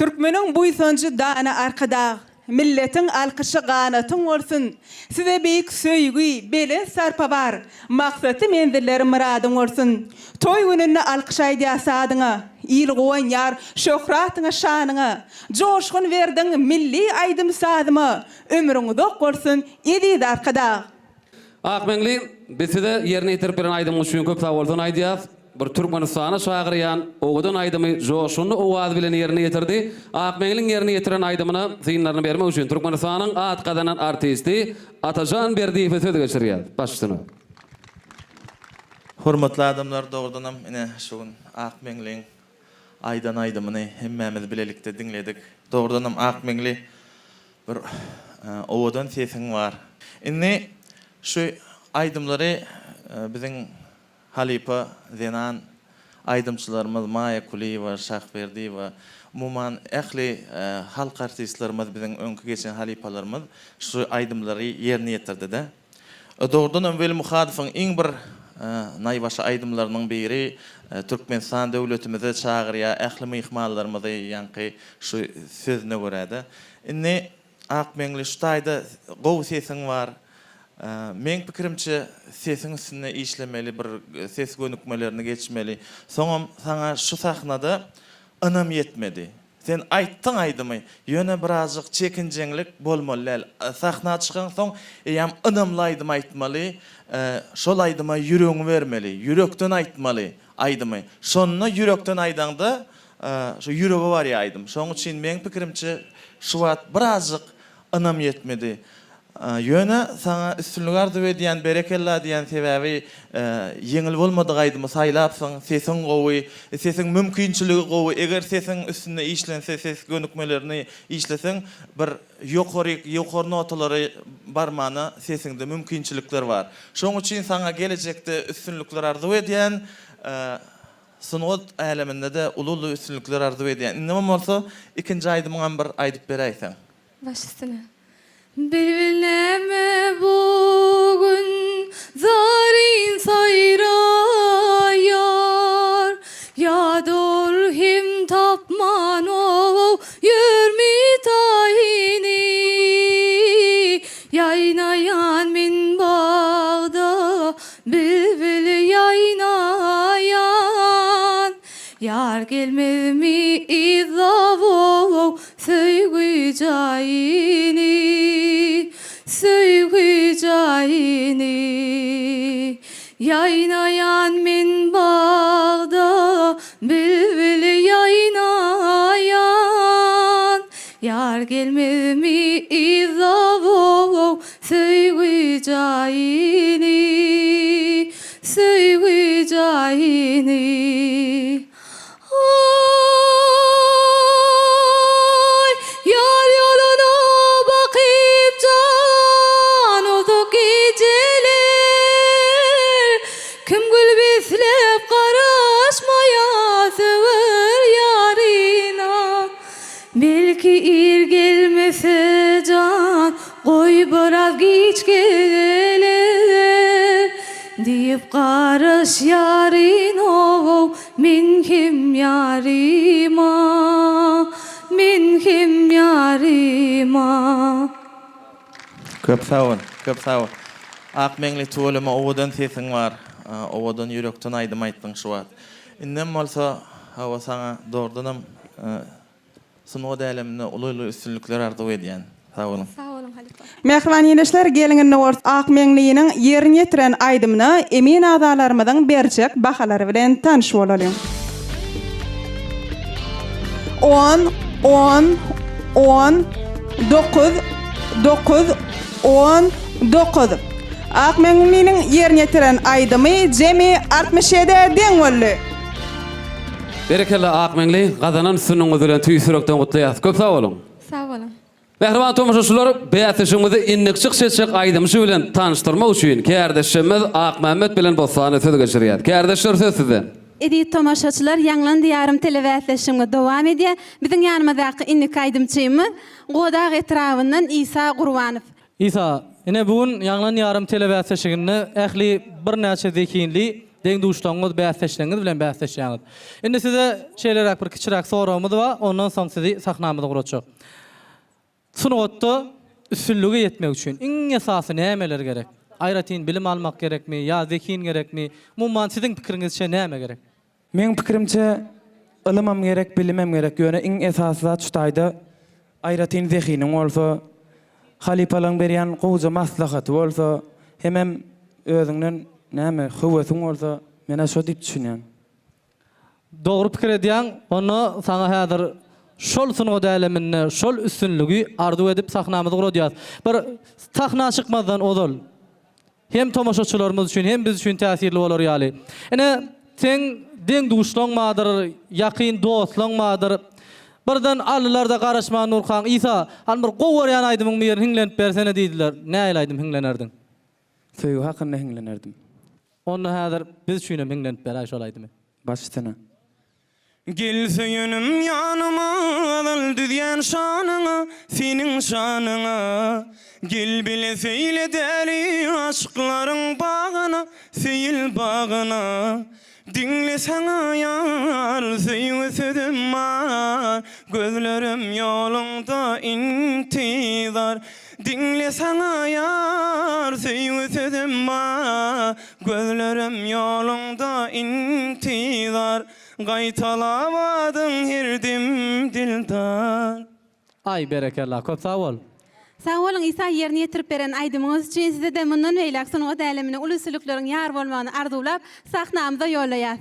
Türkmenin buýsanjy dana arkada, milletin alkyşy ganatyň bolsun. Size beýik söýgü, bele sarpa bar. Maksatı menzilleri muradyň bolsun. Toy gününi alkyşaýdy asadyňa, il gowan ýar şöhratyňa şanyňa. Joşgun berdiň milli aýdym sadyma. Ömrüň uzak bolsun, edi arkada. Akmeňli, bizi de ýerine ýetirip beren aýdym üçin köp sag bolsun aýdýas. Bir Türkmenistana şagyryan, oğudan aýdymy joşuny owaz bilen ýerine ýetirdi. Akmeňliň ýerine ýetiren aýdymyna zyňlaryny bermek üçin Türkmenistanyň at gadanan artisti Atajan Berdiýew söz geçirýär. Başlygyny. Hormatly adamlar, dogrudanam ine şu Akmeňliň aýdan aýdymyny hemmämiz bilelikde diňledik. Dogrudanam Akmeňli bir owadan sesiň bar. Indi şu aýdymlary biziň Halipa Zenan aydımçılarımız Maya Kuliyewa, Şahberdiyewa, umuman ähli halk artistlerimiz bizim öňkü geçen halipalarımız şu aydımları ýerine ýetirdi-de. Dogrudan öwel muhadifin iň bir naýbaşy aydımlarynyň biri Türkmenistan döwletimize çagyrýa ähli myhmanlarymyzy ýanky şu sözüne görä-de. Indi Akmeňli şu taýda gowy sesiň bar. Men pikirimçe sesin üstüne işlemeli, bir ses gönükmelerini geçmeli. Soňam sana şu sahnada ınam yetmedi. Sen aýtdyň aýdymy, ýöne birazjyk çekinjeňlik bolmaly. Sahna çykan soň ýam ınamlaýdym aýtmaly, şol aýdyma ýüregiňi bermeli, ýürekden aýtmaly aýdymy. Şonuna ýürekden aýdanda şu ýüregi bar ýa aýdym. Şoň üçin men pikirimçe şu wagt birazjyk ınam yetmedi. Ýöne sana üstünlük ardy edýän berekella diýen sebäbi ýeňil bolmady gaýdymy saýlapsyň, sesiň gowy, sesiň mümkinçiligi gowy. Eger sesiň üstünde işlense, ses gönükmelerini işleseň, bir ýokary notalary barmana sesiňde mümkinçilikler bar. Şoň üçin sana gelecekde üstünlükler ardy edýän sunut äleminde de ululu üstünlükler ardy edýän. Näme bolsa ikinji aýdymyň bir aýdyp beräýsen. Başysyna. Bileme bugün zarin sayrayar, yadur him tapman o yürmi tayini, yaynayan min bağda bülbül yaynayan, yar gelmedi mi izavo söygü cayini. Söygü cayini, yaynayan min bağda bülbül yaynayan, yar gelmedi mi izavo söygü cayini, söygü cayini. Belki ir gelmese can, koy biraz geç gelir deyip karış yarin o, min kim yarima, min kim yarima. Köp sağ ol, köp sağ ol. Akmeňli tuğuluma owadan sesiň bar, owadan ýürekden aýdym aýtdyň şu wagt. Indem bolsa hawa sana dogrudanam sunut äleminde ululu üstünlükler ardy edýän. Sağ olun. Sağ olun Halipa. Mehriban ýeneşler gelinginde wagt Akmeňliýiniň ýerine ýetiren aýdymyna emin adalarymyň berjek bahalary bilen tanyş bolalım. 10 10 10 9 9 10 9 Akmeňliýiniň ýerine ýetiren aýdymy jemi 67 deň boldy. Berekella Akmeňli, gazanan sunuňyz bilen tüýsürekden gutlaýas. Köp sag bolun. Sağ olun. Mehriban tomoşaçylar, beýatlaşyňyzy innikçik seçek aýdymşy bilen tanıştyrmak üçin kärdeşimiz Akmehmet bilen bosany söz geçirýär. Kärdeşler söz sizden. Edi tomoşaçylar, Ýanglan diýarym telewizionyny dowam edýär. Biziň ýanymyzdaky innik aýdymçymy Godag etrabyndan Isa Gurbanow. Isa, ine bugün Ýanglan diýarym telewizionyny ähli bir näçe zekinli deň duşlaňyz bäsleşleňiz bilen bäsleşýäňiz. Indi size şeýlerak bir kiçirak soramyz we ondan soň sizi sahnamyza gurajak. Sunugotda üstünlüge yetmek üçin iň esasy nämeler gerek? Aýratyn bilim almak gerekmi, ýa zekin gerekmi? Mumman siziň pikiriňizçe näme gerek? Men pikirimçe ilmam gerek, bilimem gerek. Ýöne iň esasy zat şutaýda aýratyn zekiniň bolsa, halipalaň berýän gowy maslahaty bolsa, hemem özüňden näme howasyn bolsa, men aşo diýip düşünýän. Dogry pikir edýän, onu sana häzir şol sunugy däleminde, şol üstünlügi arzu edip sahnamyza guraýas. Bir sahna çykmazdan ozal. Hem tomaşaçylarymyz üçin, hem biz üçin täsirli bolar ýaly. Ene sen deň duşlaňmadyr, ýakyn dostlaňmadyr. Birden allarda garaşman Nurhan İsa, han bir gowaryan aýdymyň bir hiňlenip bersene diýdiler. Näme aýdym hiňlenerdim? Söýgü hakynda hiňlenerdim. Onu häzir biz üçin hem hiňlenip ber şol aýdymy. Başysyna. Gel söyünüm yanıma, alal düzyen şanına, senin şanına. Gel bile söyle deli aşkların bağına, seyil bağına. Dinle sana yar, söyle sözüm var, gözlerim yolunda intizar. Dinle sana yar, söyle sözüm var, gözlerim yolunda intizar. Gaytalamadın hirdim dildar. Ay berekallah, köp sağ ol. Sağ olun İsa yerini yetirip beren aydymyňyz üçin size de mundan beýlek sunugy dälemine ulusylyklaryň ýar bolmagyny arzulap sahnamyza ýolaýas.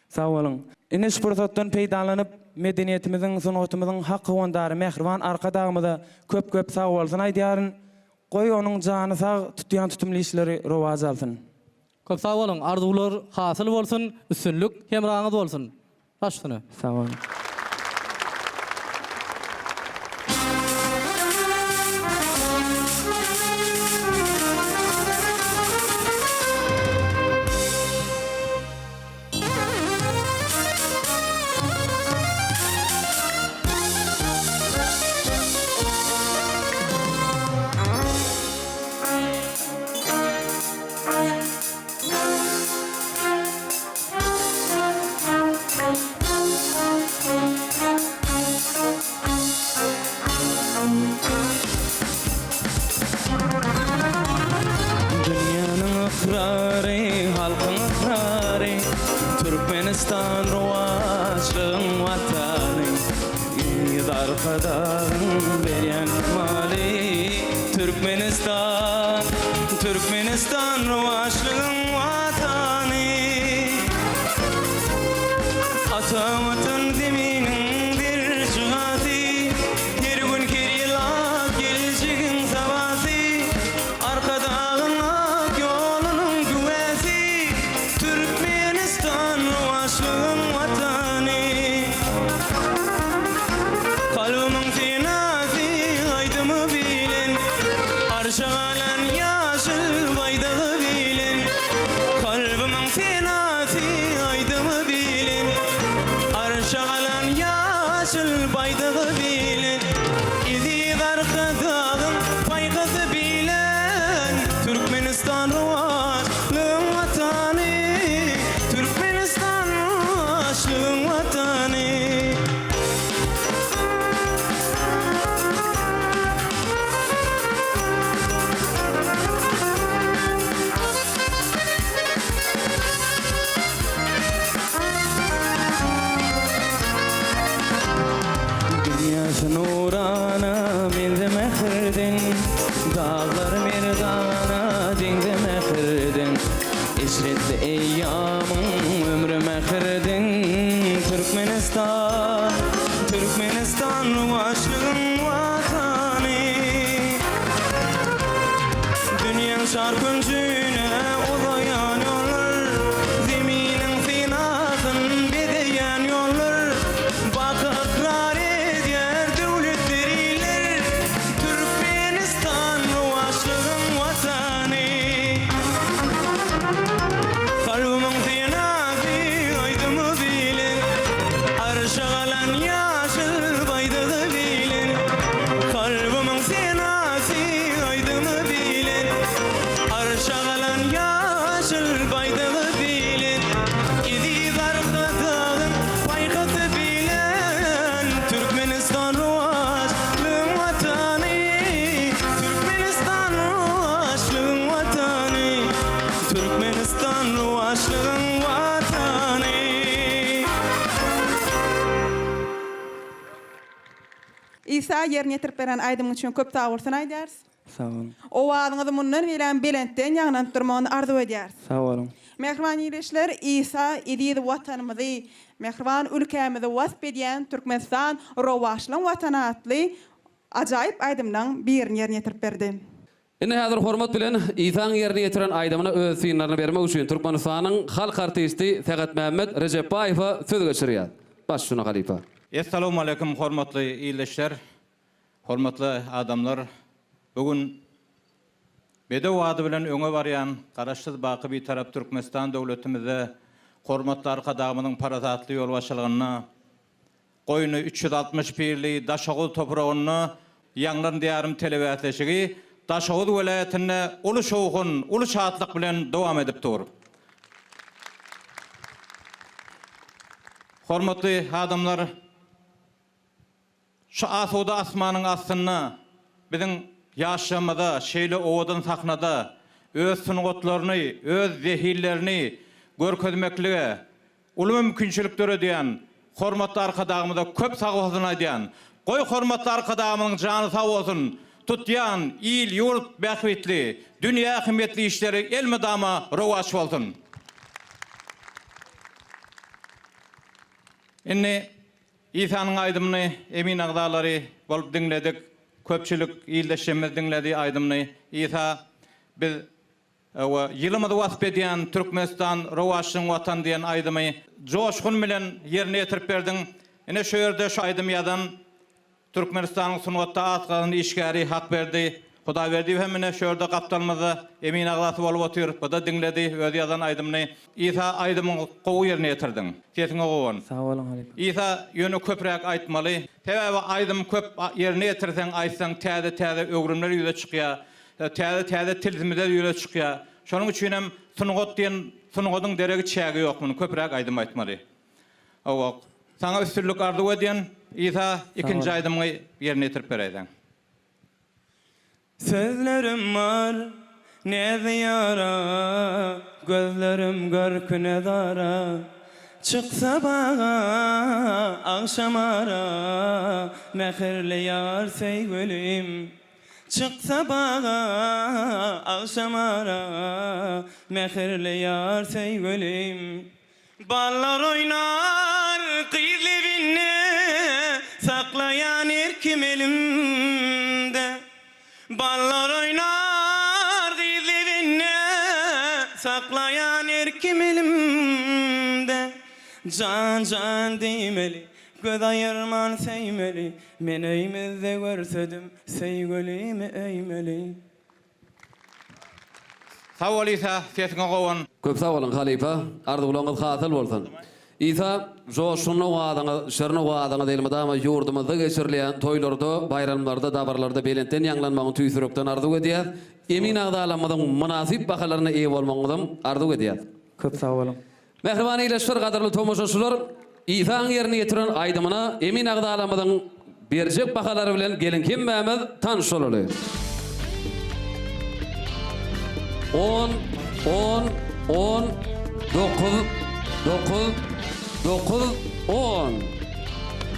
Sağ olun. Ine şu pursatdan peýdalanyp medeniýetimiziň, sunugymyzyň haqqy wandary Mehriban arkadagymyza köp sağ bolsun aýdýaryn. Goý onuň jany sağ tutýan tutumly işleri rowaj alsyn. Köp sağ olun, arzular hasyl bolsun, üstünlük hem raňyz bolsun. Başsyna. Sağ olun. Türkmenistan rovaşlığın vatanı, İyid arkadağın beryen mali. Türkmenistan rovaşlığın vatanı, atamatın zeminin bir şuhati. Her gün kerila geleceğin sabahı, arkadağın ak yolunun güvesi. Türkmenistan rovaşlığın vatanı, kalbimın senasi aydımı bilen, arşağalan yaşıl baydağı bilen. Kalbimın senasi aydımı bilen, arşağalan yaşıl baydağı bilen. İzid arkadağın paygası bilen, Türkmenistan rovaşlığın vatanı, Türkmenistan rovaşlığın vatanı. Dünyası nurana mende mehrdin, dağlar merdana dinde mehrdin. İşretli eyyamın ömrü mehrdin. Türkmenistan rovaşlığın vatanı. Dünyanın şarkıncüne uzayan yollar, zeminin sinasın bedeyen yollar. Bakı ıkrar edyer devletleriler, Türkmenistan rovaşlığın vatanı. Kalbimın senasi aydımı bilen, arşağalan yaşıl baydağı bilen. Kalbimın senasi aydımı bilen, arşağalan İsa yerine getirip beren aydymyň üçin köp sag bolsun aýdýarys. Sağ olun. O wadyňyzy mundan bilen belentden ýagnan durmagyny arzu edýäris. Sağ olun. Mehriban ýereşler İsa edýdi watanymyzy, mehriban ülkemizi wasp edýän Türkmenistan rowaşlyň watana atly ajaýyp aýdymlaryň birini ýerine getirip berdi. Ine häzir hormat bilen İsa'ň ýerine ýetiren aýdymyna öz synlaryny bermek üçin Türkmenistanyň halk artisti Fegat Mehmet Rejepaýewa söz geçirýär. Başçyna Halipa. Assalamu alaikum hormatly ýereşler, hormatly adamlar. Bugün Bedew wady bilen öňe barýan garaşsyz baky bir tarap Türkmenistan döwletimize hormatly arkadagymyň parazatly ýol başlygyna goýuny 361-li Daşoğul topragyny ýanglan diýarym telewiziýasy Daşoğul welaýatyny uly şowgun, uly şatlyk bilen dowam edip dur. Hormatly adamlar, şu asuda asmanyň astyna biziň ýaşamada, şeýle owadan sahnada öz sungatlaryny, öz zehirlerini görkezmeklige, uly mümkinçilikleri diýen hormatly arkadagymyza köp sag bolsun aýdýan. Goý hormatly arkadagymyň jany sag bolsun. Tutýan il ýurt bähwetli, dünýä ähmiýetli işleri elmedama rowaş bolsun. Indi İsa'nyň aýdymyny emin agdalary bolup dinledik. Köpçülik ýyldaşymyz dinledi aýdymyny. İsa biz ýylymyzy wasp edýän Türkmenistan rowaşyň watan diýen aýdymy joşgun bilen ýerine ýetirip berdiň. Ine şu ýerde şu aýdym ýadan Türkmenistanyň sungatda atgalyny işgäri hak berdi. Huda berdi hemine şu ýerde gaptalmady emin aglasy bolup otyr. Bu da dinledi öz ýazan aýdymyny. İsa aýdymyň gowy ýerine ýetirdiň. Sesiňe gowan. Sağ olun Halipa. İsa ýöne köprek aýtmaly. Täze aýdym köp ýerine ýetirseň aýtsaň täze öwrümler ýüze çykýar. Täze tilimize ýüze çykýar. Şonuň üçin hem sungat diýen sungadyň deregi çägi ýokmuny köprek aýdym aýtmaly. Awak saňa üstünlük arzu edýän İsa ikinji aýdymyny ýerine ýetirip berýär. Sözlerim var ne ziyara, gözlerim görküne dara. Çıksa bağa akşam ara, mehirli yar sevgilim. Çıksa bağa akşam ara, mehirli yar sevgilim. Ballar oynar kıyılibinne, saklayan erkim elimde. Ballar oynar gizlivinne, saklayan erkim elimde. Can can demeli, göz ayırman seymeli. Men öýmezde görsedim, seýgülimi öýmeli. Sağ ol İsa, sesiňe gowan. Köp sag bolun Halipa, ardy bulanyňyz hasyl bolsun. İsa joşuny wadaňy, şerni wadaňy diýilmedama ýurdumyzda geçirilýän toýlarda, bayramlarda, dabarlarda belenten ýanglanmagyny tüýsürekden arzu edýär. Emin agdalamyň munasip bahalaryna eýe bolmagyny arzu edýär. Köp sag bolun. Mehriban ýereşler, gaderli tomoşaçylar, İsa'ň ýerine ýetiren aýdymyna emin agdalamyň berjek bahalary bilen gelin kim Mehmet tanış bolaly. 10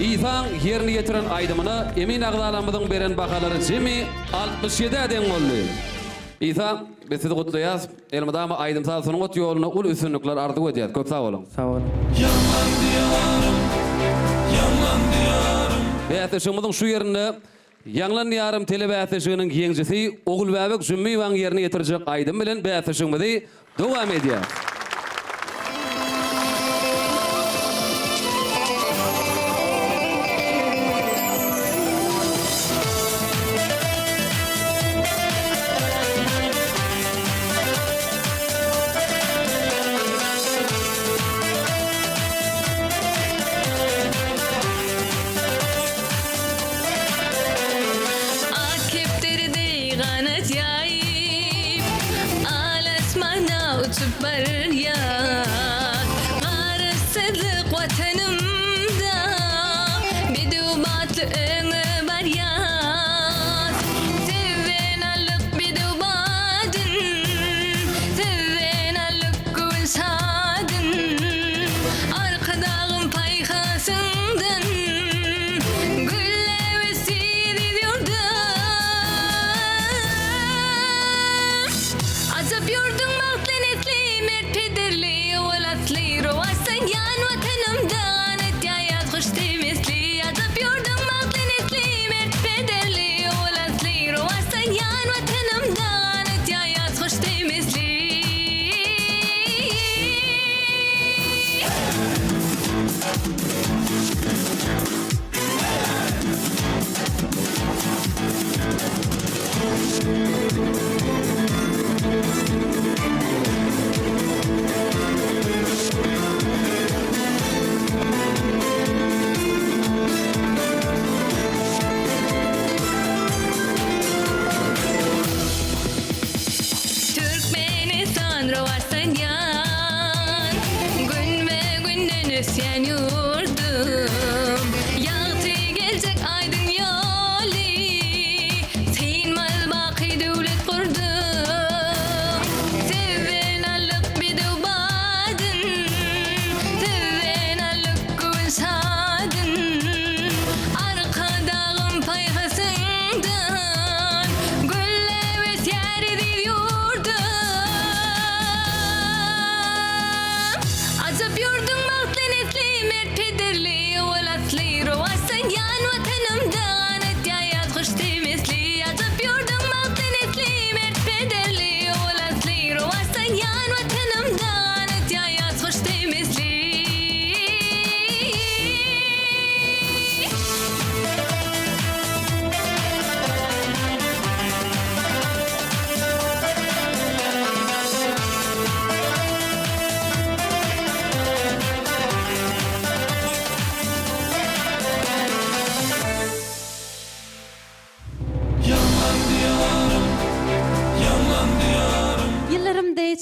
İsa'ň ýerine ýetiren aýdymyna emin agdalamyň beren bahalary jemi 67 adem boldy. İsa biz sizi gutlaýas. Elmadama aýdym sag sungat ýoluny ul üstünlikler arzu edýär. Köp sag bolun. Sağ olun. Yalan diyarım, yalan diyarım. Bäteşimiziň şu ýerine Ýanglan ýarym telebäteşiginiň ýeňjisi Ogulbäbek Zümmiýeň ýerine ýetirjek aýdym bilen bäteşigimizi dowam edýär. Arkadağım payhasından gülle vesile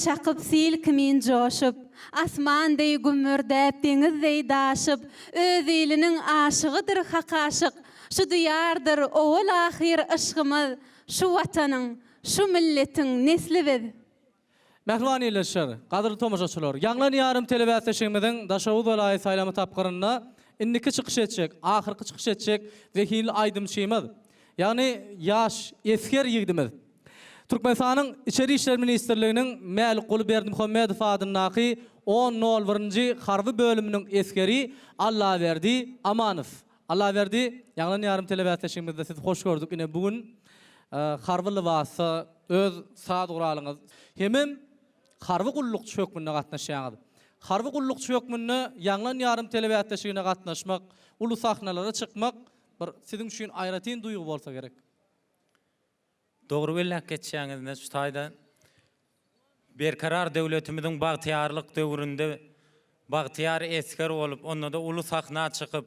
çakıp sil kimin joşup, asman dey gümürdäp deniz dey daşıp, öz elinin aşıgıdır hak aşık, şu diyardır owul ahir ışgımız, şu watanyň, şu milletin nesli biz. Mehriban ýerleşýär. Gadyrly tomaşaçylar, Ýanglan ýarym telewizýanyň Daşawuz welaýaty saýlamy tapgyryna indiki çykyş etjek, ahyrky çykyş etjek wekil aýdymçymyz. Ýagny ýaş esker ýigdimiz. Türkmenistanyň İçeri İşler Ministrliginiň Mälik Guly Berdimuhammedow adynyňky 10.01-nji harby bölüminiň eskeri Allaberdi Amanow. Allaberdi Ýanglan ýarym telewizýanyňda sizi hoş gördük. Ine bugün harby libasy, öz saat guralyňyz hemem harby gullukçy hökmünde gatnaşýaňyz. Harby gullukçy hökmünde Ýanglan ýarym telewizýanyňda gatnaşmak, ulu sahnalara çykmak bir siziň üçin aýratyn duýgu bolsa gerek. Doğru belläp geçýäňizde şu taýda berkarar döwletimiziň bagtyarlyk döwründe bagtyar esker bolup, onda da ulu sahna çykyp,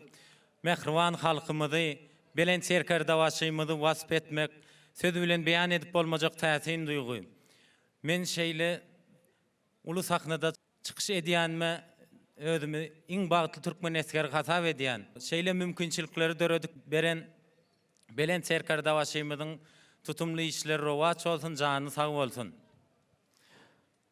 mehriban halkymyzy, belen serker dawaşymyzy wasp etmek, söz bilen beýan edip bolmajak täsin duýgy. Men şeýle ulu sahnada çykyş edýänme özümi iň bagtly türkmen esker hasap edýän. Şeýle mümkinçilikleri döredip beren belen serker dawaşymyzyň tutumly işleri rowaç bolsun, jany sag bolsun.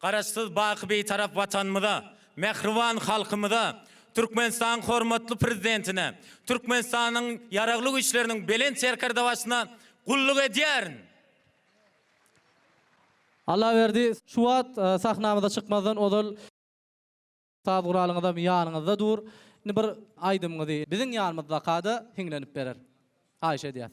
Garaşsyz baky beýtarap watanmyda, mehriban halkymyda, Türkmenistan hormatly prezidentine, Türkmenistanyň ýaraglyk işleriniň belen serker dawaşyna gulluk edýärin. Allaberdi şu wagt sahnamyza çykmazdan odal saat guralyňyzda ýanyňyzda dur. Bir aýdymyňy biziň ýanymyzda kady hiňlenip berer. Aýşe diýär.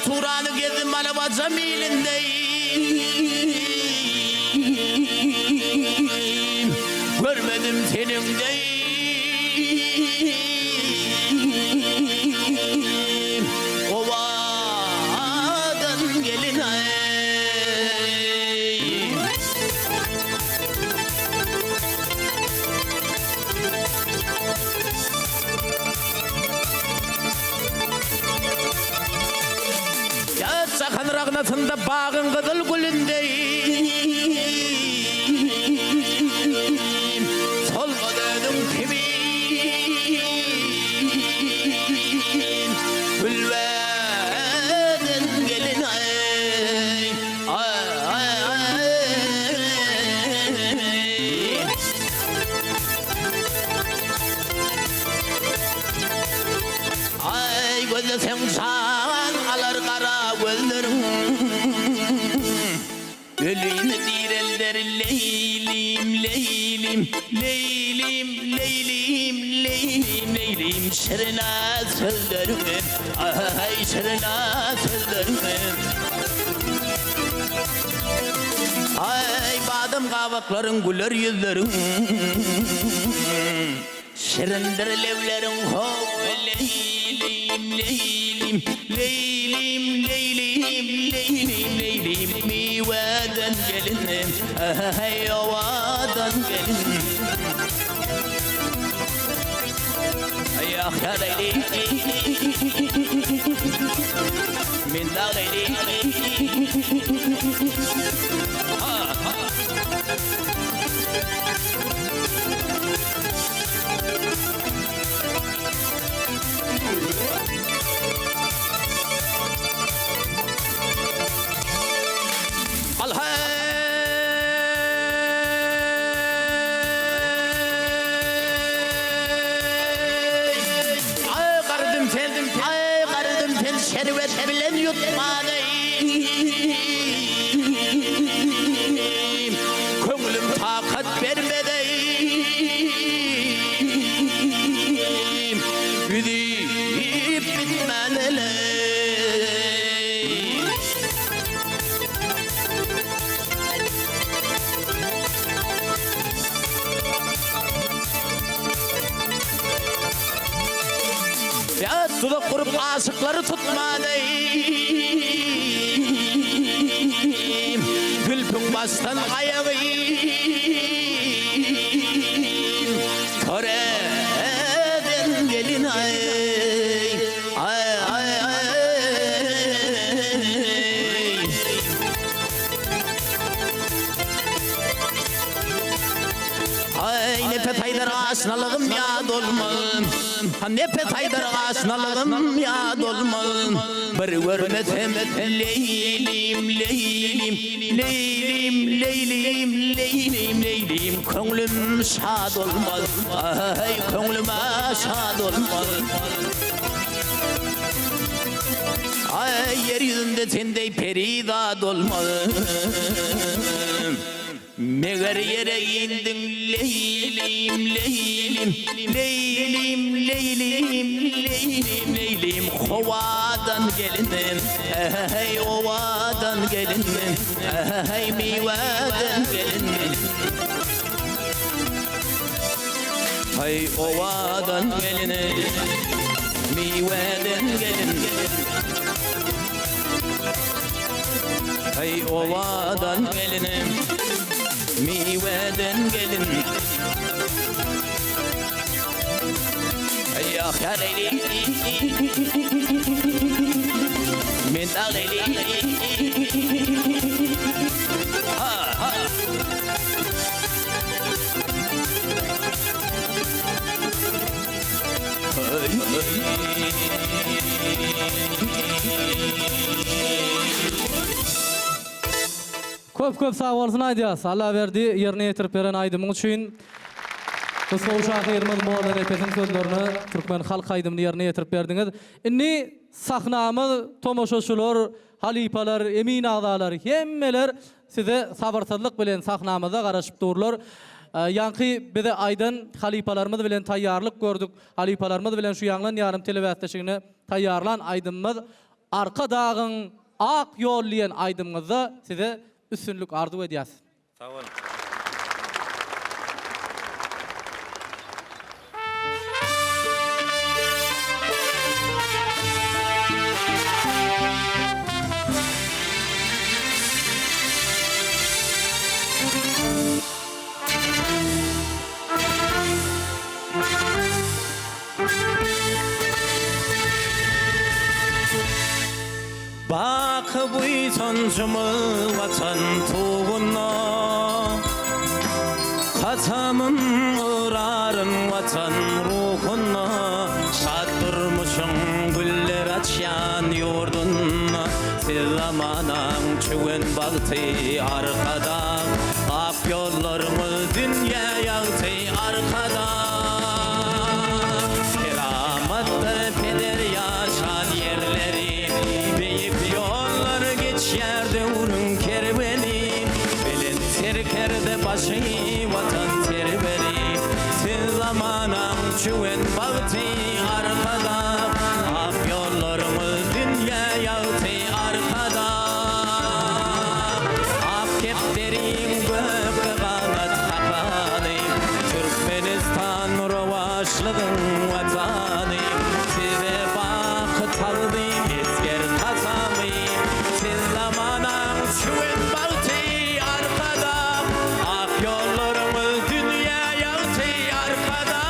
Turanı gezdim Malava Cemil'indeyim, görmedim tenimdeyim, ovadan gelin ay. Sakan ragnasında bağın kızıl gülündeyim, solmadım kimin, gülveden gelin ay, ay gözü sen çağan alar kara gözlerim, ölüyüm direlder leylim, leylim, leylim, leylim, leylim, leylim, şerina sözlerim, ay şerina sözlerim, ay badım kavakların güler yüzlerim, şirindir levlerin ho, leylim, leylim, leylim, leylim, leylim, leylim, mivadan gelinim, ay ovadan gelinim, ay ahya leylim, min da leylim, kurup aşıkları tutmadayım. Gülpün bastan ayağıyım. Töreden gelin ay. Nepet haydar aşnalığım yad olmalım. Nepet haydar aşnalığım yad olmalım. Bir görmesem leylim, leylim, leylim, leylim, leylim, leylim. Köngülüm şad olmaz. Ay köngülüm şad olmaz. Ay yeryüzünde sendey peridad olmaz. Meğer yere indin leylim, leylim, leylim, leylim, leylim, leylim. Ovadan gelinin, hey ovadan gelinin, hey meyveden gelinin. Hey ovadan gelinin, meyveden gelinin. Hey ovadan gelinin, meyveden gelin. Ya Halili min Halili ha ha. Köp sağ bolsun aýdýas. Allah berdi, ýerine ýetirip beren aýdymyň üçin. Bu soğuşak ýerimiz Molla Repetin sözlerini Türkmen halk aýdymyny ýerine ýetirip berdiňiz. Inni sahnamyz, tomoşaçylar, halipalar, emin agdalar, hemmeler size sabarsızlyk bilen sahnamyza garaşyp durlar. Yankı bize aydan halipalarımız bilen tayyarlık gördük. Halipalarımız bilen şu yanlan yarım televizyonda tayyarlan aydınmız arka dağın ak yol diyen aydınmızda size üstünlük arzu ediyaz. Sağ olun. Bak bu sonucumu vatan tuğuna, hatamım uğrarın vatan ruhuna. Şad durmuşum güller açyan yurduna, siz zamanın çüven baktı arkadan. Ak yollarımız dünya yaktı arkadan. Keramatlar peder yaşan yerleri, yerde urun kerveni, belin serkerde başı vatan serveri. Siz zamana çüven baktı arkada, ak yollarımız dünya yaktı arkada. Ak keplerin gök kanat kapanı, Türkmenistan rovaşlığın vatanı. Size bakıt aldım esker kazamı, siz zamana çüven baktı arkada, ak yollarımız dünya yaktı arkada.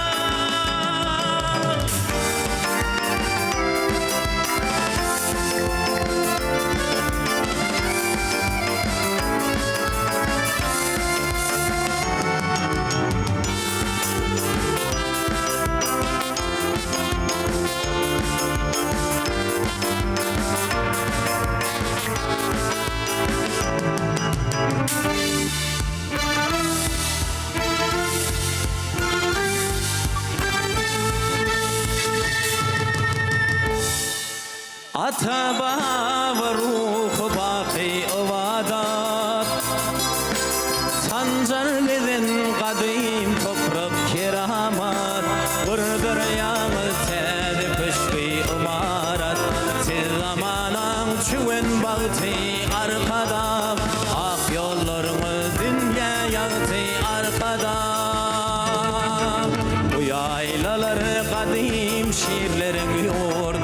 Ata baba ruhu baki ovadat, sancar giden kadim toprak keramat. Vurdur yağı tedi püşki umarat, siz zamanın çüven baktı arkada, ak yollarımız dünya yaktı arkada. Bu yaylaları kadim şiirlerin yurdu,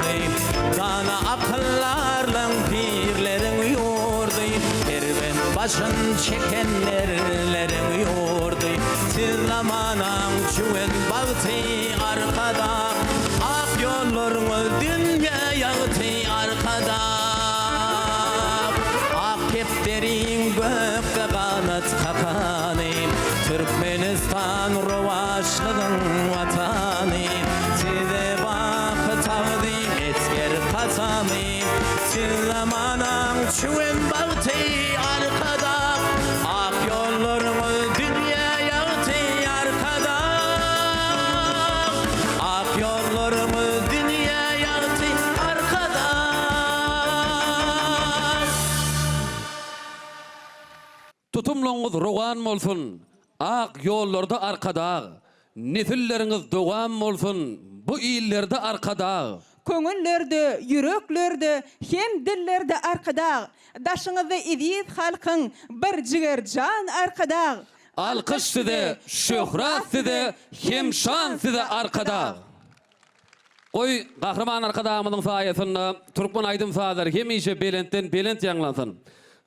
başın çekenlerlerin yurdu. Siz zamanın çüven baktı arkada, ak yollarını dünya yaktı arkada. Ak kepterin gökte kanat kakanı, Türkmenistan rovaşlığın vatanı. Size bakı tağdim esker kasamı, siz zamanın çüven baktı arkada, ak yollarını dünya yaktı arkada. Ak yollarını dünya yaktı arkada. Tutumluğunuz roğan bolsun, ak yollarda arkada. Nefilleriniz doğan bolsun, bu illerde arkada. Köňüllerde, yüreklerde, hem dillerde arkada. Daşyňyzda iziz halkyň bir jiger jan arkada. Alkış size, şöhret size, hem şan size arkada. Oy, kahraman arkadamızın sayesinde Türkmen Aydym Sazlar hemişe belentden belent ýanglansyn.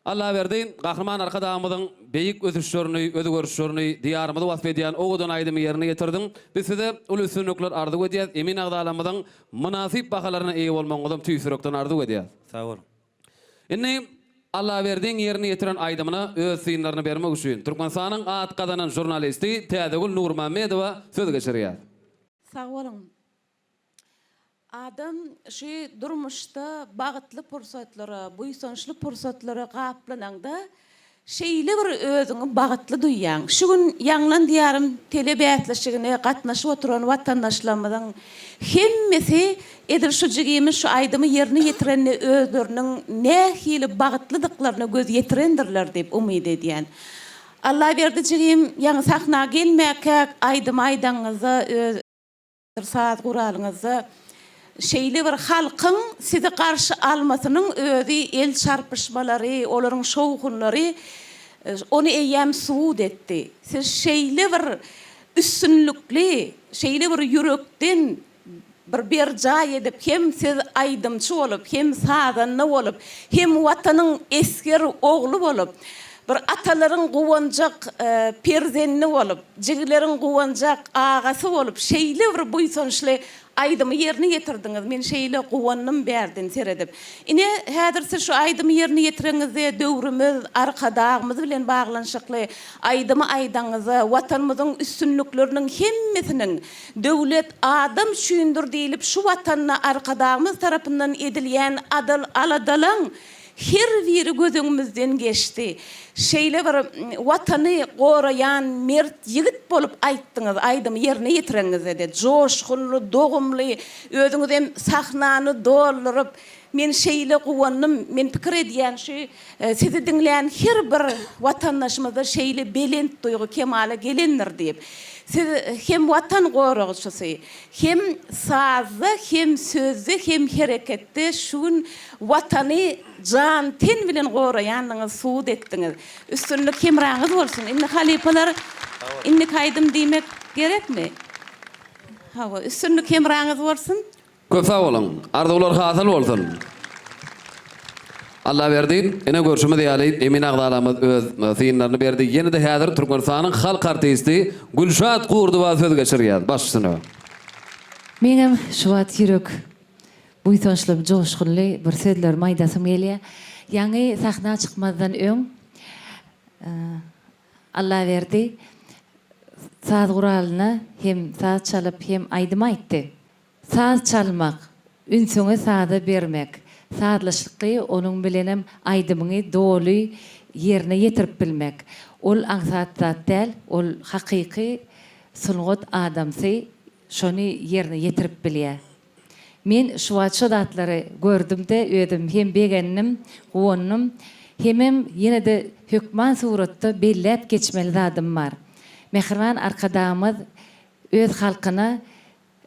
Allah verdi, kahraman arkadamızın beyik özüşlerini, özgörüşlerini diyarımızı wasp edýän oğudan Aydym'y yerine getirdim. Biz size ulüsünlükler arzu edýäs, emin agdalamyzyň münasip bahalaryna eýe bolmagyňyzdan tüýsürekden arzu edýäs. Sağ ol. Inni Allah verdiğin yerine getiren Aydymyna öz synlaryny bermek üçin Türkmenistanyň at gadanan jurnalisti Täzegül Nurmamedowa söz geçirýär. Sağ olun. Adam şu durmuşda bağıtlı pursatlara, buýsançly pursatlara gaplananda şeýle bir özüňi bağıtly duýýan. Şu gün ýanglan diýarym telebätleşigine gatnaşyp oturan watandaşlarymyň hemmesi edir şu jigimiz şu Aydym'y ýerine getirenni özleriniň nähili bağıtlydyklaryna göz ýetirendirler diýip umyd edýän. Allah berdi jigim ýa sahna gelmäkä Aydym aydaňyza öz saat guralyňyza şeýle bir halkyň sizi garşy almasynyň özü el çarpışmalary, olaryň şowgunlary onu eýem suud etdi. Siz şeýle bir üstünlükli, şeýle bir yürekden bir berjaý edip hem siz aydymçy bolup, hem sadanly bolup, hem watanyň esker ogly bolup, bir atalaryň gowanjak perzenni bolup, jigileriň gowanjak agasy bolup, şeýle bir buýsançly Aydym'y ýerine getirdiňiz. Men şeýle gowannym berdin seredip. Ine häzir siz şu Aydym'y ýerine getiriňizde döwrümüz, arkadagymyz bilen baglanşykly Aydym'y aydaňyza, watanymyzyň üstünlükleriniň hemmesiniň döwlet adam düşündir diýilip şu watanyna arkadagymyz tarapyndan edilýän adal aladalaň her biri gözüňizden geçti. Şeýle bir watany gorayan mert ýigit bolup aýtdyňyz, Aydym ýerine ýetireňiz edi. Joşgunly, dogumly, özüňiz hem sahnany doldurup, men şeýle gowannym, men pikir edýän şu sizi dinleýän her bir watandaşymyzda şeýle belent duýgu kemale gelendir diýip. Siz hem watan goragçysy, hem sazda, hem sözde, hem hereketde şun watany jan ten bilen goraýanyňyz suud etdiňiz. Üstünlük kemraňyz bolsun. Inni halipalar, inni kaydym diýmek gerekmi? Hawa, üstünlük kemraňyz bolsun. Köp sağ olun. Arzular hasıl bolsun. Allah berdi, ene görüşme diýäli emin agdalamyz öz synlaryny berdi. Ýene de häzir Türkmenistanyň halk artisti Gülşat Gurdowa söz geçirýär. Başçysyna. Meňem şu wagt ýürek buýsançly joşgully bir sözler maýdasym gelýär. Ýa-ni sahna çykmazdan öň Allah berdi. Saz guralyny hem saz çalyp hem Aydym aýtdy. Saz çalmak, ünsüňi saza bermek. Sazlaşykly onuň bilenem Aydymyny doly ýerine ýetirip bilmek. Ol aňsat zat däl, ol hakyky sulgat adamsy şonu ýerine ýetirip bilýär. Men şu wagtlary gördüm-de ödüm hem begennim, gowannym, hemem ýene de hökman suratda belläp geçmeli zadym bar. Mehriban arkadamyz öz halkyna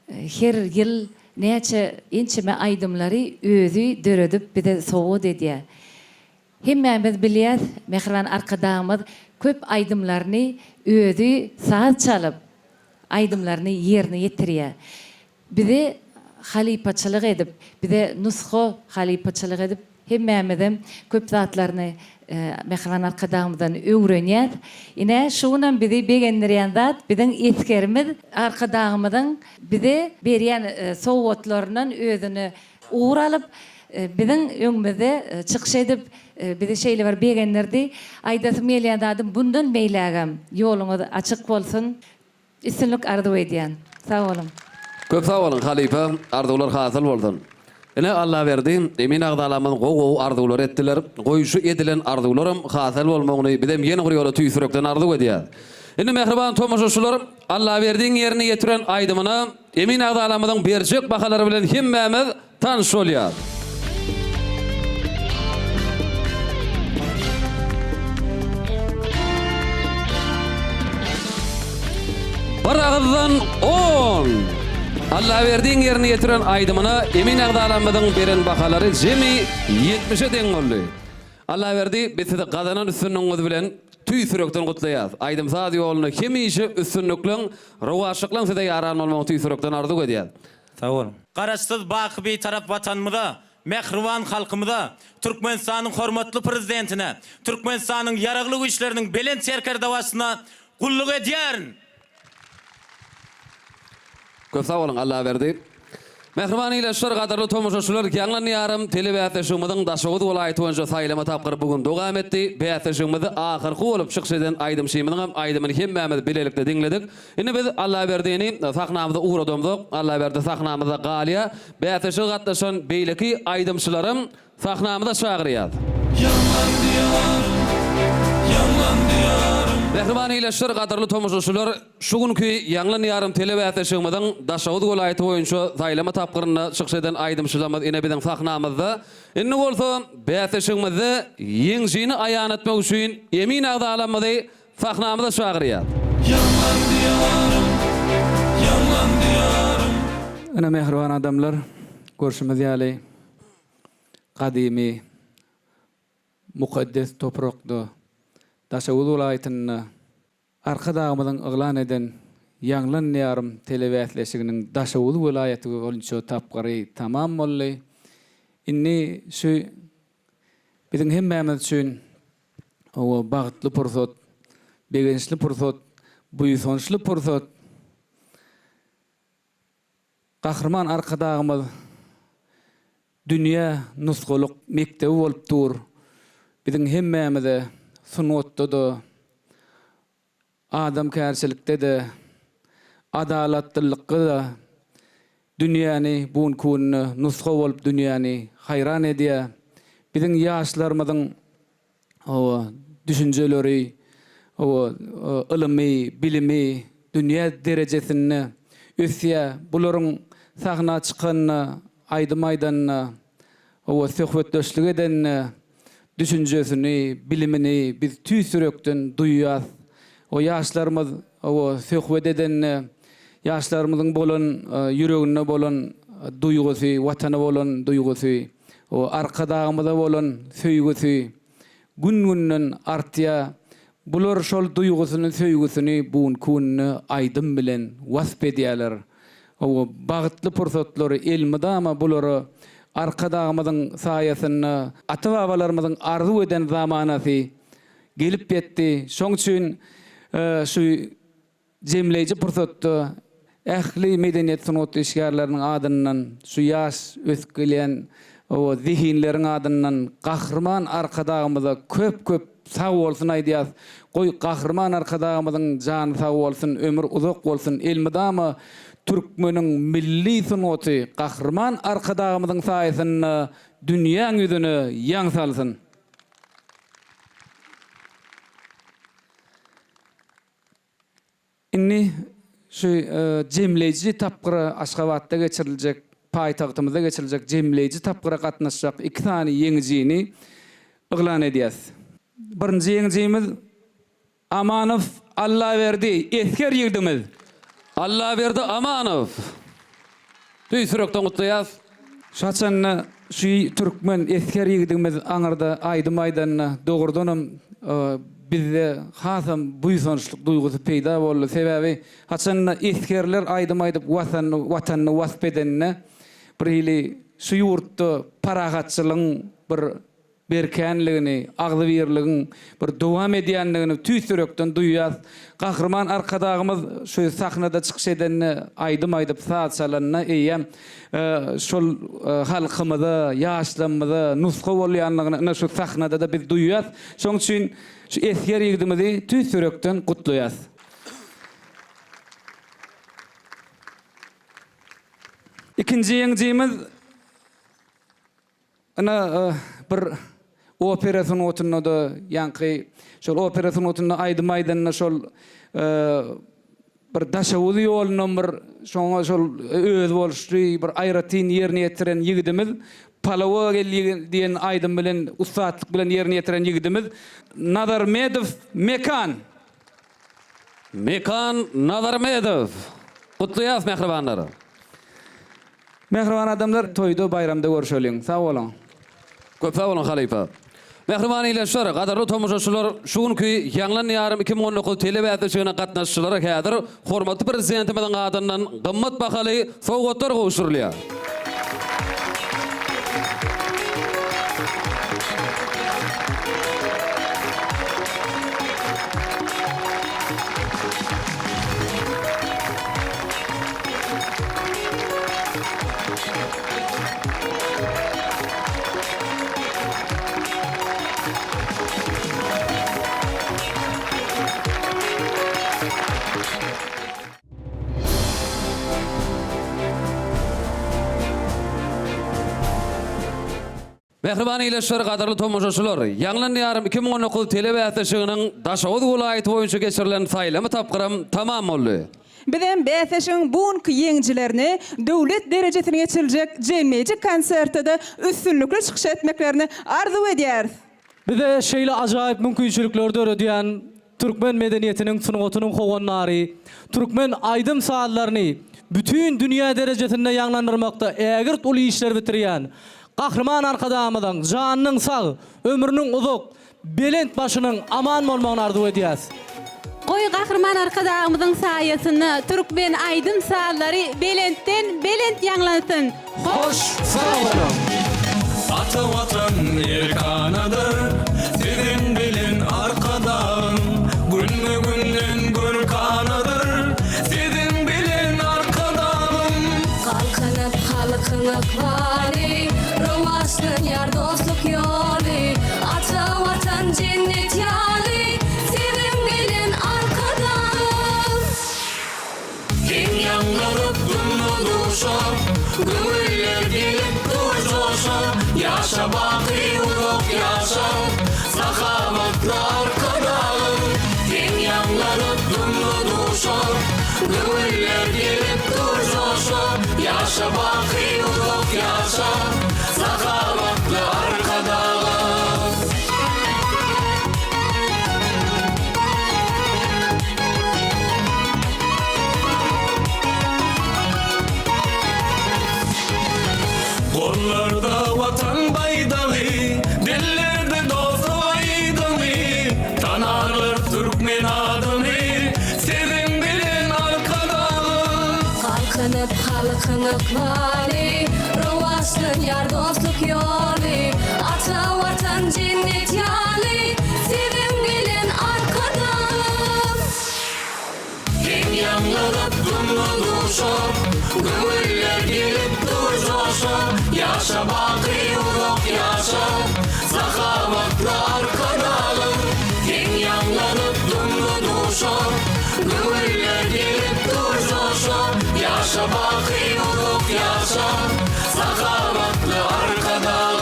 her ýyl näçe inçime aydymlary özü döredip bize sowud edýär. Hemmemiz bilýär, mehriban arkadamyz köp aydymlaryny özü saz çalyp aydymlaryny ýerine ýetirýär. Bize halipaçylyk edip, bize nusxo halipaçylyk edip hemmämizem köp zatlaryny Mehriban arkadağımızdan öwrenýär. Ine şuňdan bizi begendirýän zat biziň eskerimiz arkadağımyzyň bize berýän sowgatlarynyň özüni uğur alyp biziň öňümizde çykyş edip bize şeýle bir begendirdi. Aýdasy melýän zadım bundan meýlägem ýoluňyz açyk bolsun. Üstünlük arzu edýän. Sağ olun. Köp sağ olun halife. Arzular hasyl boldun. Ene Allah verdi. Emin agdalamyň gow arzular etdiler. Goýuşy edilen arzularym hasyl bolmagyny bizem ýene bir ýola tüýsürekden arzu edýär. Indi mehriban tomaşaşylar Allah verdiğin ýerine ýetiren aýdymyna emin agdalamyň berjek bahalary bilen hemmämiz tanış bolýar. Bir ağızdan 10. Allah verdiğin yerine getiren aydımına emin agdalamyň beren bahalary jemi 70'e deň boldy. Allah verdi biz de gazanan üstünlüğümüz bilen tüýsürekden gutlaýar. Aydym zat ýoluna hemişe üstünlüklen, rowaşyklan size ýaran bolmagy tüýsürekden arzu edýär. Sağ olun. Garaşsyz baky tarap watanmyda, Mehriban halkymyda, Türkmenistanyň hormatly prezidentine, Türkmenistanyň ýaragly güýçleriniň belent serker dawasyna gulluk edýär. Köp sağ olun Allah verdi. Mehriban ile şer gadarly tomaşaçylar ýanglan ýarym telewizýanyň daşagy welaýaty boýunça saýlama tapgyr bugun dowam etdi. Beýatymyzy ahyrky bolup çykyş eden aýdym şeýminiň hem aýdymyny hemmämiz bilelikde diňledik. Indi biz Allah berdiňi sahnamyzda uğradymyk. Allah berdi sahnamyzda galya. Beýatymyzy gatnaşan beýleki aýdymçylarym sahnamyzda çagyrýar. Ýanglan diýarym, ýanglan diýarym. Mehriban ile şer gadarly tomaşaçylar şu günkü ýanglan ýarym telewizýanyň daşagy welaýaty boýunça saýlama tapgyryna çykyş eden aýdymçylarymyz ine biziň sahnamyzda. Indi bolsa beýatymyzy ýeňjini aýan etmek üçin emin agdalamyzy sahnamyzda çagyrýar. Ýanglan diýarym, ýanglan diýarym. Ana mehriban adamlar, görüşimiz ýaly gadymy mukaddes toprakda Daşagy welaýatyny arka dağımyň yglan eden ýanglan ýarym telewizýanyň Daşagy welaýaty boýunça tapgyry tamam boldy. Inni şu biziň hemmämiz üçin o bagtly pursat, begençli pursat, buýsonçly pursat. Gahrman arka dağımyz dünýä nusgalyk mektebi bolup dur. Biziň hemmämize sunwatda da, adam kärçilikde de, adalatdylykda da dünýäni bun kunny nusga bolup dünýäni hayran edýär. Biziň ýaşlarymyzyň o düşünjeleri, o ylmy, bilimi, dünýä derejesini ösýär. Bularyň sahna çykanyny, aýdym-aýdanyny, o söhbetdeşlik edenini, düşünjesini, bilimini biz tüýsürekden duýýar. O ýaşlarymyz o söhbet edenini, ýaşlarymyzyň bolan ýüreginde bolan duýgusy, watana bolan duýgusy, o arka dağymyza bolan söýgüsy gün-günden artýar. Bular şol duýgusyny, söýgüsini bugün kunny aýdym bilen wasp edýärler. O bagtly pursatlary elmidama bulary arka dağımyzyň saýasyny, ata-babalarymyzyň arzu eden zamanasy gelip ýetdi. Şoň üçin şu jemleýiji pursatda ähli medeniýet sunat işgärleriniň adyndan, şu ýaş öskilýän o zihinleriň adyndan gahrman arka dağymyza köp sag bolsun aýdýar. Goý gahrman arka dağymyzyň jany sag bolsun, ömür uzak bolsun, elmidama Türkmeniň milli sunaty gahrman arka dağymyzyň saýasyny dünýäň ýüzüne ýaň salsyn. Inni şu jemleýiji tapgyry Aşgabatda geçiriljek, paýtagtymyzda geçiriljek jemleýiji tapgyra gatnaşjak iki tane ýeňjini yglan edýäs. Birinji ýeňjimiz Amanow Allah berdi, esker ýigdimiz. Allah berdi Amanow. Tüýsürekden gutlaýas. Şaçanna şu Türkmen esker ýigdimiz aňyrda aýdym-aýdanyna dogurdanam bizde hasam buýsonçlyk duýgusy peýda boldy. Sebäbi haçanna eskerler aýdym-aýdyp watanyny wasp edenine bir hili şu yurtda paragatçylygyň bir berkenligini, agzybirligin bir dowam edýänligini tüýsürekden duýýas. Gahrman arkadagymyz şu sahnada çykyş edenni aýdym-aýdyp saat çalanyna eýem şol halkymyzy, ýaşlarymyzy nuska bolýanlygyny şu sahnada da biz duýýas. Şoň üçin şu esger ýigdimizi tüýsürekden gutlaýas. İkinci ýeňjimiz ana bir operasyon otunda da yankı şol operasyon otunda aýdym-aýdanyna şol bir daşawuly ýolundan bir şoňa şol öz bolşy bir aýratyn ýerine ýetiren ýigidimiz Palawa diýen aýdym bilen ustatlyk bilen ýerine ýetiren ýigidimiz Nazarmedov Mekan. Mekan Nazarmedov. Gutlaýas mehribanlar. Mehriban adamlar toýda bayramda görüşelim. Sag bolun. Köp sag bolun Halipa. Mehriban ileşler, gadarly tomoşaçylar, şuňky ýanglan ýarym 2019 telewizionyna gatnaşçylary häzir hormatly prezidentimiziň adyndan gymmat bahaly sowgatlar gowşurulýar. Mehriban ileşler, gadarly tomoşaçylar, ýanglan ýarym 2019 telewizionynyň Daşawut welaýaty boýunça geçirilen saýlamy tapgyrym tamam boldy. Bizem BSŞ'ň buňky ýeňjilerini döwlet derejesine geçiriljek jemgyýetçi konsertde üstünlükli çykyş etmeklerini arzu edýäris. Bize şeýle ajaýyp mümkinçilikler döredýän türkmen medeniýetiniň sunugatynyň howanlary, türkmen aýdym saatlaryny bütün dünýä derejesinde ýanglandyrmakda ägirt uly işler bitirýän Gahrman arkadamyzyň janynyň sag, ömrüniň uzak, belent başynyň aman bolmagyny arzu edýäs. Goý gahrman arkadamyzyň saýasyny türkmen aýdym saallary belentden belent ýanglansyn. Hoş, sag bolun. Ata vatan erkanadır, sizin bilin arkadan. Günlü günden gürkanadır, sizin bilin arkadan. Kalkınıp halkınıp vali, rovaşlın yar dostluk yolu. Ata vatan cennet yali, sizin bilin arkadan. Kim yanlarıp dumluduşa, gümüller gelip durcoşa. Yaşa bakı uluk yaşa, sakamatlı arkadan. Kim yanlarıp dumluduşa, gümüller gelip durcoşa. Yaşa bakı uluk yaşa, sakamatlı arkadan. Kollarda vatan baydalı, dillerde dostu aydalı. Tanarlar Türkmen adını, sizin bilin arkadan. Kalkınıp halkınıp vali, rovaşlın yar dostluk yolu. Ata vatan cennet yali, sizin bilin arkadan. Kim yanlarıp dumluduşa, gümüller gelip durcoşa. Yaşa bakı uluk yaşa, sakamatlı arkadan. Kim yanlarıp dumluduşa, gümüller gelip durcoşa. Yaşa bakı uluk yaşa, sakamatlı arkadan.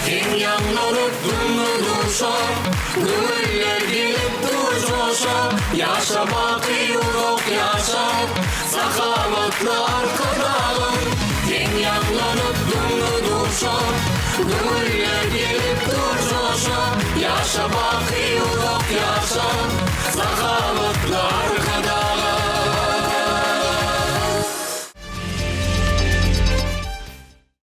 Kim yanlarıp dumluduşa, gümüller gelip durcoşa. Yaşa bakı uluk yaşa, sakamatlı arkadan. Kim yanlarıp dumluduşa, gümüller gelip durcoşa. Yaşa bakı uluk yaşa,